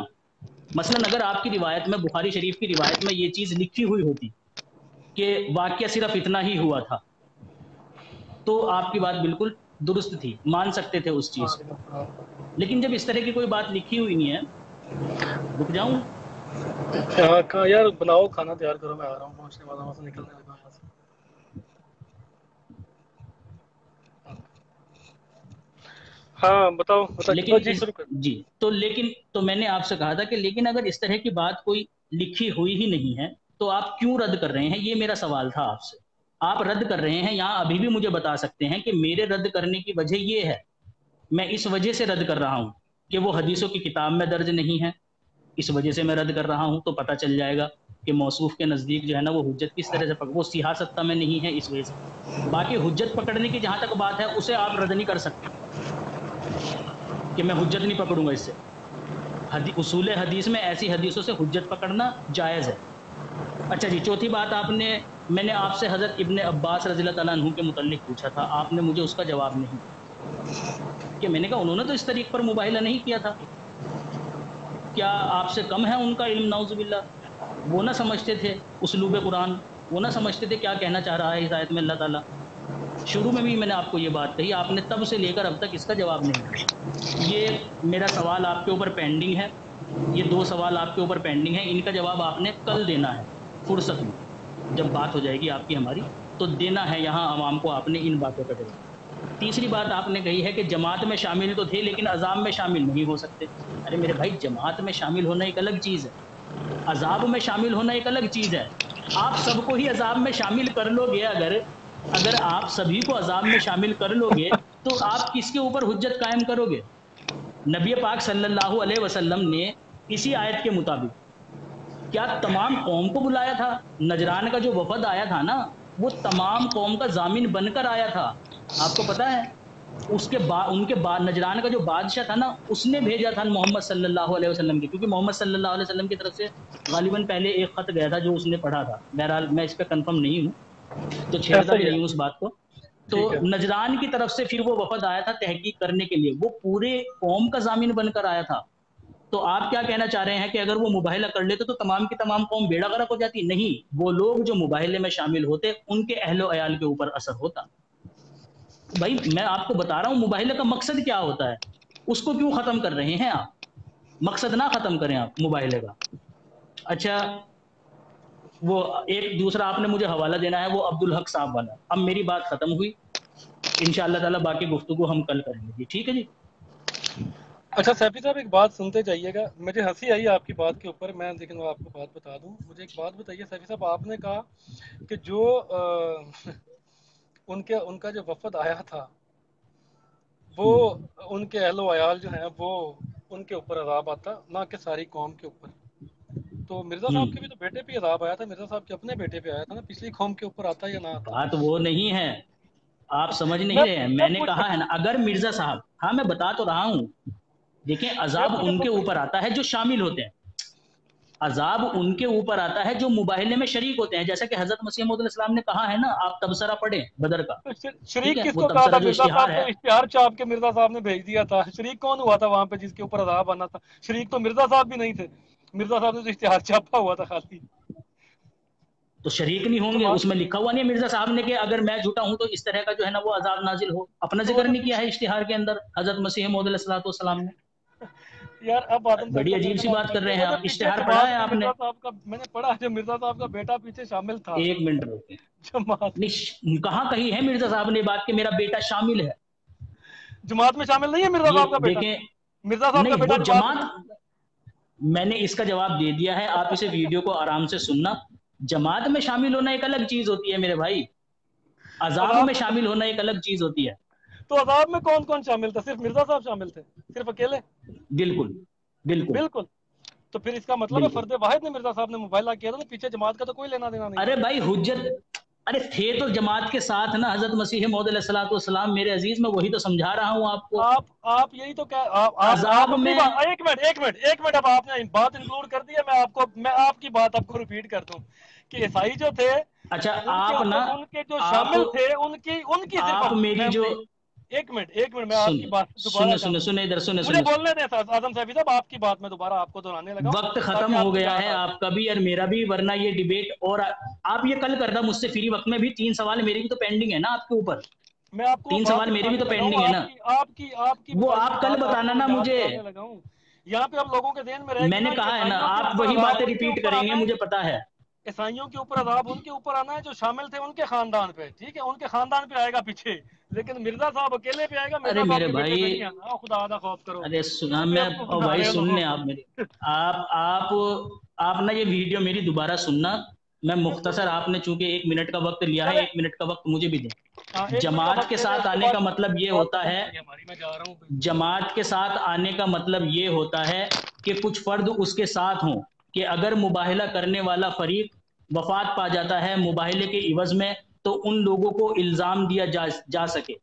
مثلا اگر آپ کی روایت میں, بخاری شریف کی روایت میں یہ چیز لکھی ہوئی ہوتی کہ واقعہ صرف اتنا ہی ہوا تھا, تو آپ کی بات بالکل درست تھی, مان سکتے تھے اس چیز کو. لیکن جب اس طرح کی کوئی بات لکھی ہوئی نہیں ہے, رک جاؤں کہاں یار, بناؤ کھانا تیار کرو, میں آ رہا ہوں, پہنچنے والا ہوں, نکلنے لگا ہوں. ہاں بتاؤ لیکن جی شروع کر. جی تو میں نے آپ سے کہا تھا کہ لیکن اگر اس طرح کی بات کوئی لکھی ہوئی ہی نہیں ہے تو آپ کیوں رد کر رہے ہیں, یہ میرا سوال تھا آپ سے. آپ رد کر رہے ہیں, یہاں ابھی بھی مجھے بتا سکتے ہیں کہ میرے رد کرنے کی وجہ یہ ہے, میں اس وجہ سے رد کر رہا ہوں کہ وہ حدیثوں کی کتاب میں درج نہیں ہے, اس وجہ سے میں رد کر رہا ہوں. تو پتہ چل جائے گا کہ موصوف کے نزدیک جو ہے نا وہ حجت کس طرح سے وہ صحیح ستہ میں نہیں ہے, اس وجہ سے. باقی حجت پکڑنے کی جہاں تک بات ہے اسے آپ رد نہیں کر سکتے کہ میں حجت نہیں پکڑوں گا اس سے. اصول حدیث میں ایسی حدیثوں سے حجت پکڑنا جائز ہے. اچھا جی, چوتھی بات میں نے آپ سے حضرت ابن عباس رضی اللہ تعالیٰ عنہ کے متعلق پوچھا تھا, آپ نے مجھے اس کا جواب نہیں دیا, کہ میں نے کہا انہوں نے تو اس طریق پر مباہلہ نہیں کیا تھا, کیا آپ سے کم ہے ان کا علم؟ نعوذ باللہ, وہ نہ سمجھتے تھے اسلوب قرآن, وہ نہ سمجھتے تھے کیا کہنا چاہ رہا ہے اس آیت میں اللہ تعالیٰ. شروع میں بھی میں نے آپ کو یہ بات کہی، آپ نے تب سے لے کر اب تک اس کا جواب نہیں دیا. یہ میرا سوال آپ کے اوپر پینڈنگ ہے، یہ 2 سوال آپ کے اوپر پینڈنگ ہیں، ان کا جواب آپ نے کل دینا ہے فرصت میں، جب بات ہو جائے گی آپ کی ہماری تو دینا ہے یہاں عوام کو آپ نے ان باتوں کا جواب. تیسری بات آپ نے کہی ہے کہ جماعت میں شامل تو تھے لیکن عذاب میں شامل نہیں ہو سکتے. ارے میرے بھائی، جماعت میں شامل ہونا ایک الگ چیز ہے، عذاب میں شامل ہونا ایک الگ چیز ہے. آپ سب کو ہی عذاب میں شامل کر لو گے، اگر آپ سبھی کو عذاب میں شامل کر لو گے تو آپ کس کے اوپر حجت قائم کرو گے؟ نبی پاک صلی اللہ علیہ وسلم نے اسی آیت کے مطابق کیا تمام قوم کو بلایا تھا؟ نجران کا جو وفد آیا تھا نا، وہ تمام قوم کا ضامن بن کر آیا تھا. آپ کو پتا ہے اس کے بعد ان کے بعد نجران کا جو بادشاہ تھا نا، اس نے بھیجا تھا محمد صلی اللہ علیہ وسلم کی، کیونکہ محمد صلی اللہ علیہ وسلم کی طرف سے غالباً پہلے ایک خط گیا تھا جو اس نے پڑھا تھا. بہرحال میں اس پہ کنفرم نہیں ہوں تو چھیڑتا ایسا بھی ہی ہے. نہیں ہوں اس بات کو. تو ٹھیک ہے. نجران کی طرف سے پھر وہ وفد آیا تھا تحقیق کرنے کے لیے، وہ پورے قوم کا ضامن بن کر آیا تھا. تو آپ کیا کہنا چاہ رہے ہیں کہ اگر وہ مباہلہ کر لیتے تو تمام کی تمام قوم بیڑا غرق ہو جاتی؟ نہیں، وہ لوگ جو مباہلے میں شامل ہوتے ان کے اہل و عیال کے اوپر اثر ہوتا. بھائی میں آپ کو بتا رہا ہوں مباہلے کا مقصد کیا ہوتا ہے، اس کو کیوں ختم کر رہے ہیں آپ؟ مقصد نہ ختم کریں آپ مباہلے کا. اچھا، وہ ایک دوسرا آپ نے مجھے حوالہ دینا ہے، وہ عبدالحق صاحب والا. اب میری بات ختم ہوئی، انشاءاللہ تعالیٰ باقی گفتگو ہم کل کریں گے. ٹھیک ہے جی. اچھا سیفی صاحب، ایک بات سنتے جائیے گا. مجھے ہنسی آئی آپ کی بات کے اوپر، میں لیکن وہ آپ کو بات بتا دوں. مجھے ایک بات بتائیے سیفی صاحب، آپ نے کہا کہ جو ان کا جو وفد آیا تھا وہ ان کے اہل و عیال جو ہیں وہ ان کے اوپر عذاب آتا، نہ کہ ساری قوم کے اوپر. تو مرزا صاحب کے بھی تو بیٹے پہ عذاب آیا تھا، مرزا صاحب کے اپنے بیٹے پہ آیا تھا نا، پچھلی قوم کے اوپر آتا یا نہ آتا؟ بات وہ نہیں ہے، آپ سمجھ نہیں میں رہے ہیں. میں میں نے پوچھ کہا ہے نا، اگر مرزا صاحب، ہاں میں بتا تو رہا ہوں، دیکھیں میں عذاب مجھے ان تو کے کچھ اوپر آتا ہے جو شامل ہوتے ہیں، عذاب ان کے اوپر آتا ہے جو مباہلے میں شریک ہوتے ہیں. جیسا کہ حضرت مسیح موعود علیہ السلام نے کہا ہے نا، آپ تبصرہ پڑھیں بدر کا. ٹھیک شریک ہے، کس وہ کو کہا تھا؟ تبصرہ جو مرزا اشتہار صاحب ہے. تو اشتہار چھاپ کے مرزا صاحب نے بھیج دیا تھا. شریک کون ہوا تھا وہاں پہ جس کے اوپر عذاب آنا تھا؟ شریک تو مرزا صاحب بھی نہیں تھے، مرزا صاحب نے تو اشتہار چھاپا ہوا تھا خالی. تو شریک نہیں ہوں گے؟ جماعت اس میں لکھا ہوا نہیں ہے مرزا صاحب نے کہ اگر میں جھوٹا ہوں تو اس طرح کا جو ہے نا وہ عذاب نازل ہو؟ اپنا تو وہ ذکر تو نہیں کیا ہے اشتہار کے اندر حضرت مسیح موعود علیہ السلام نے. یار اب آدم صاحب بڑی صاحب میرے عجیب کو سی معاف بات کر کر دیں، رہے ہیں وہ جو آپ. پیچھے اشتہار پڑھا ہے جماعت میں آپ نے؟ مرزا صاحب کا میں نے پڑھا، جو مرزا صاحب کا بیٹا پیچھے شامل تھا ایک منٹ روکیں. جماعت میں. کہاں کہی ہے مرزا صاحب نے بات کہ میرا بیٹا شامل ہے؟ جماعت میں شامل نہیں ہے مرزا صاحب کا یہ بیٹا؟ دیکھیں، مرزا صاحب کا نہیں بیٹا وہ جماعت میں. جماعت، میں نے اس کا جواب دے دیا ہے، آپ اسے ویڈیو کو آرام سے سننا. جماعت میں شامل ہونا ایک الگ چیز ہوتی ہے میرے بھائی، عذاب میں شامل ہونا ایک الگ چیز ہوتی ہے. تو عذاب میں کون کون شامل تھا؟ صرف مرزا صاحب شامل تھے؟ صرف اکیلے؟ بالکل بالکل بالکل. تو پھر اس کا مطلب ہے بالکل. فرد واحد نے مرزا صاحب نے مباہلہ کیا تھا، تو پیچھے جماعت کا تو کوئی لینا دینا نہیں ارے ہے. بھائی حجت، ارے تھے تو جماعت کے ساتھ نا حضرت مسیح موعود علیہ السلام. میرے عزیز میں وہی تو سمجھا رہا ہوں آپ کو. آپ یہی تو آپ عذاب اپنی میں، بات، ایک منٹ اب آپ نے بات انکلوڈ کر دی ہے. میں آپ کی بات آپ کو ریپیٹ کر دوں کہ عیسائی جو تھے اچھا ان کے آپ نا، اوپر، ان کے جو آپ شامل تھے ان کی صرف آپ میری جو، ایک منٹ میں آپ کی سنیں بات دوبارہ سنیں کر سنیں دوں. سنیں ادھر سنیں مجھے سنیں بولنے دیں اعظم صاحب صاحب، آپ کی بات میں دوبارہ آپ کو دہرانے لگا ہوں وقت تاکہ ختم آپ ہو کو گیا یاد ہے آ جائے. آپ کا بھی اور میرا بھی، ورنہ یہ ڈیبیٹ. اور آپ یہ کل کرنا مجھ سے فری وقت میں بھی. 3 سوال میرے بھی تو پینڈنگ ہے نا آپ کے اوپر، میں آپ کو وہ 3 بات سوال ہی میرے بھی بتانے تو لگا ہوں، پینڈنگ ہے نا. آپ کی وہ بتائی ہوئی آپ کل بات آپ بتانا کو نا یاد مجھے. دلانے لگا ہوں. یہاں پہ اب لوگوں کے ذہن میں رہ گی میں نے نا کہ کہا ہے نا عیسائیوں کے آپ اوپر وہی عذاب باتیں ان کے ریپیٹ اوپر کریں گے، آنا ہے، مجھے پتا ہے. عیسائیوں کے اوپر عذاب ان کے اوپر آنا ہے جو شامل تھے ان کے خاندان پہ. ٹھیک ہے، ان کے خاندان پہ آئے گا پیچھے، لیکن مرزا صاحب اکیلے پہ آئے گا، ارے مرزا صاحب میرے کے بیٹے پہ بھائی، نہیں آنا. خدا دا خوف کرو، ارے سنا کیوں بے میں، وقوف او بنا بھائی رہے ہو سن لوگوں لیں کو. آپ میری. آپ نا یہ ویڈیو میری دوبارہ سننا. میں مختصر، آپ نے چونکہ 1 منٹ کا وقت لیا ہے، چلے 1 منٹ کا وقت مجھے بھی دیں. ہاں 1 منٹ کا جماعت وقت کے دے دیں، ساتھ اس کے آنے بعد کا مطلب یہ بات ہوتا ختم ہے، کریں گے ہماری. میں جا رہا ہوں. جماعت کے ساتھ آنے کا مطلب یہ ہوتا ہے کہ کچھ فرد اس کے ساتھ ہوں کہ اگر مباہلہ کرنے والا فریق وفات پا جاتا ہے مباہلے کے عوض میں تو ان لوگوں کو الزام دیا جا سکے.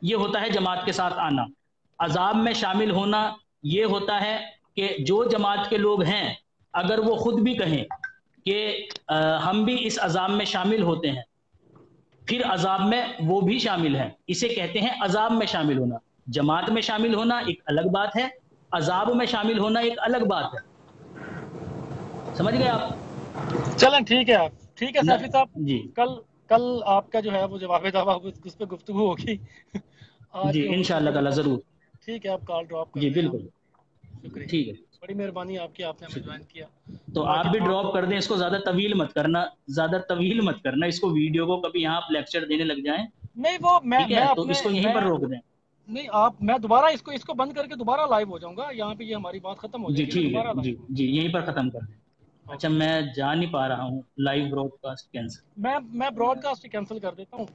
یہ ہوتا ہے جماعت کے ساتھ آنا. عذاب میں شامل ہونا یہ ہوتا ہے کہ جو جماعت کے لوگ ہیں اگر وہ خود بھی کہیں کہ ہم بھی اس عذاب میں شامل ہوتے ہیں، پھر عذاب میں وہ بھی شامل ہیں، اسے کہتے ہیں عذاب میں شامل ہونا. جماعت میں شامل ہونا ایک الگ بات ہے، عذاب میں شامل ہونا ایک الگ بات ہے. سمجھ گئے آپ؟ چلیں ٹھیک ہے آپ ٹھیک ہے سیفی صاحب، جی کل کل آپ کا جو ہے وہ جواب دعویٰ اس پہ گفتگو ہوگی آج جی کے انشاءاللہ تعالی ضرور. ٹھیک ہے، آپ کال ڈراپ کر جی دیں بالکل. آپ، شکریہ، ٹھیک ہے. بڑی مہربانی آپ کی، آپ نے ہمیں جوائن کیا. تو آپ باقی بھی ڈراپ کر دیں اس کو، زیادہ طویل مت کرنا، زیادہ طویل مت کرنا اس کو ویڈیو کو، کبھی یہاں آپ لیکچر دینے لگ جائیں. نہیں وہ ٹھیک میں ہے تو اپنے اس کو یہیں پر روک دیں. نہیں آپ، میں دوبارہ اس کو بند کر کے دوبارہ لائیو ہو جاؤں گا یہاں پہ، یہ ہماری بات ختم ہو جی جائے گی، میں ٹھیک ہے. دوبارہ جی لائیو ہوں. جی یہیں پر ختم کر دیں. اچھا اوکے، میں جا نہیں پا رہا ہوں، لائیو براڈ کاسٹ کینسل. میں براڈ کاسٹ کینسل کر دیتا ہوں.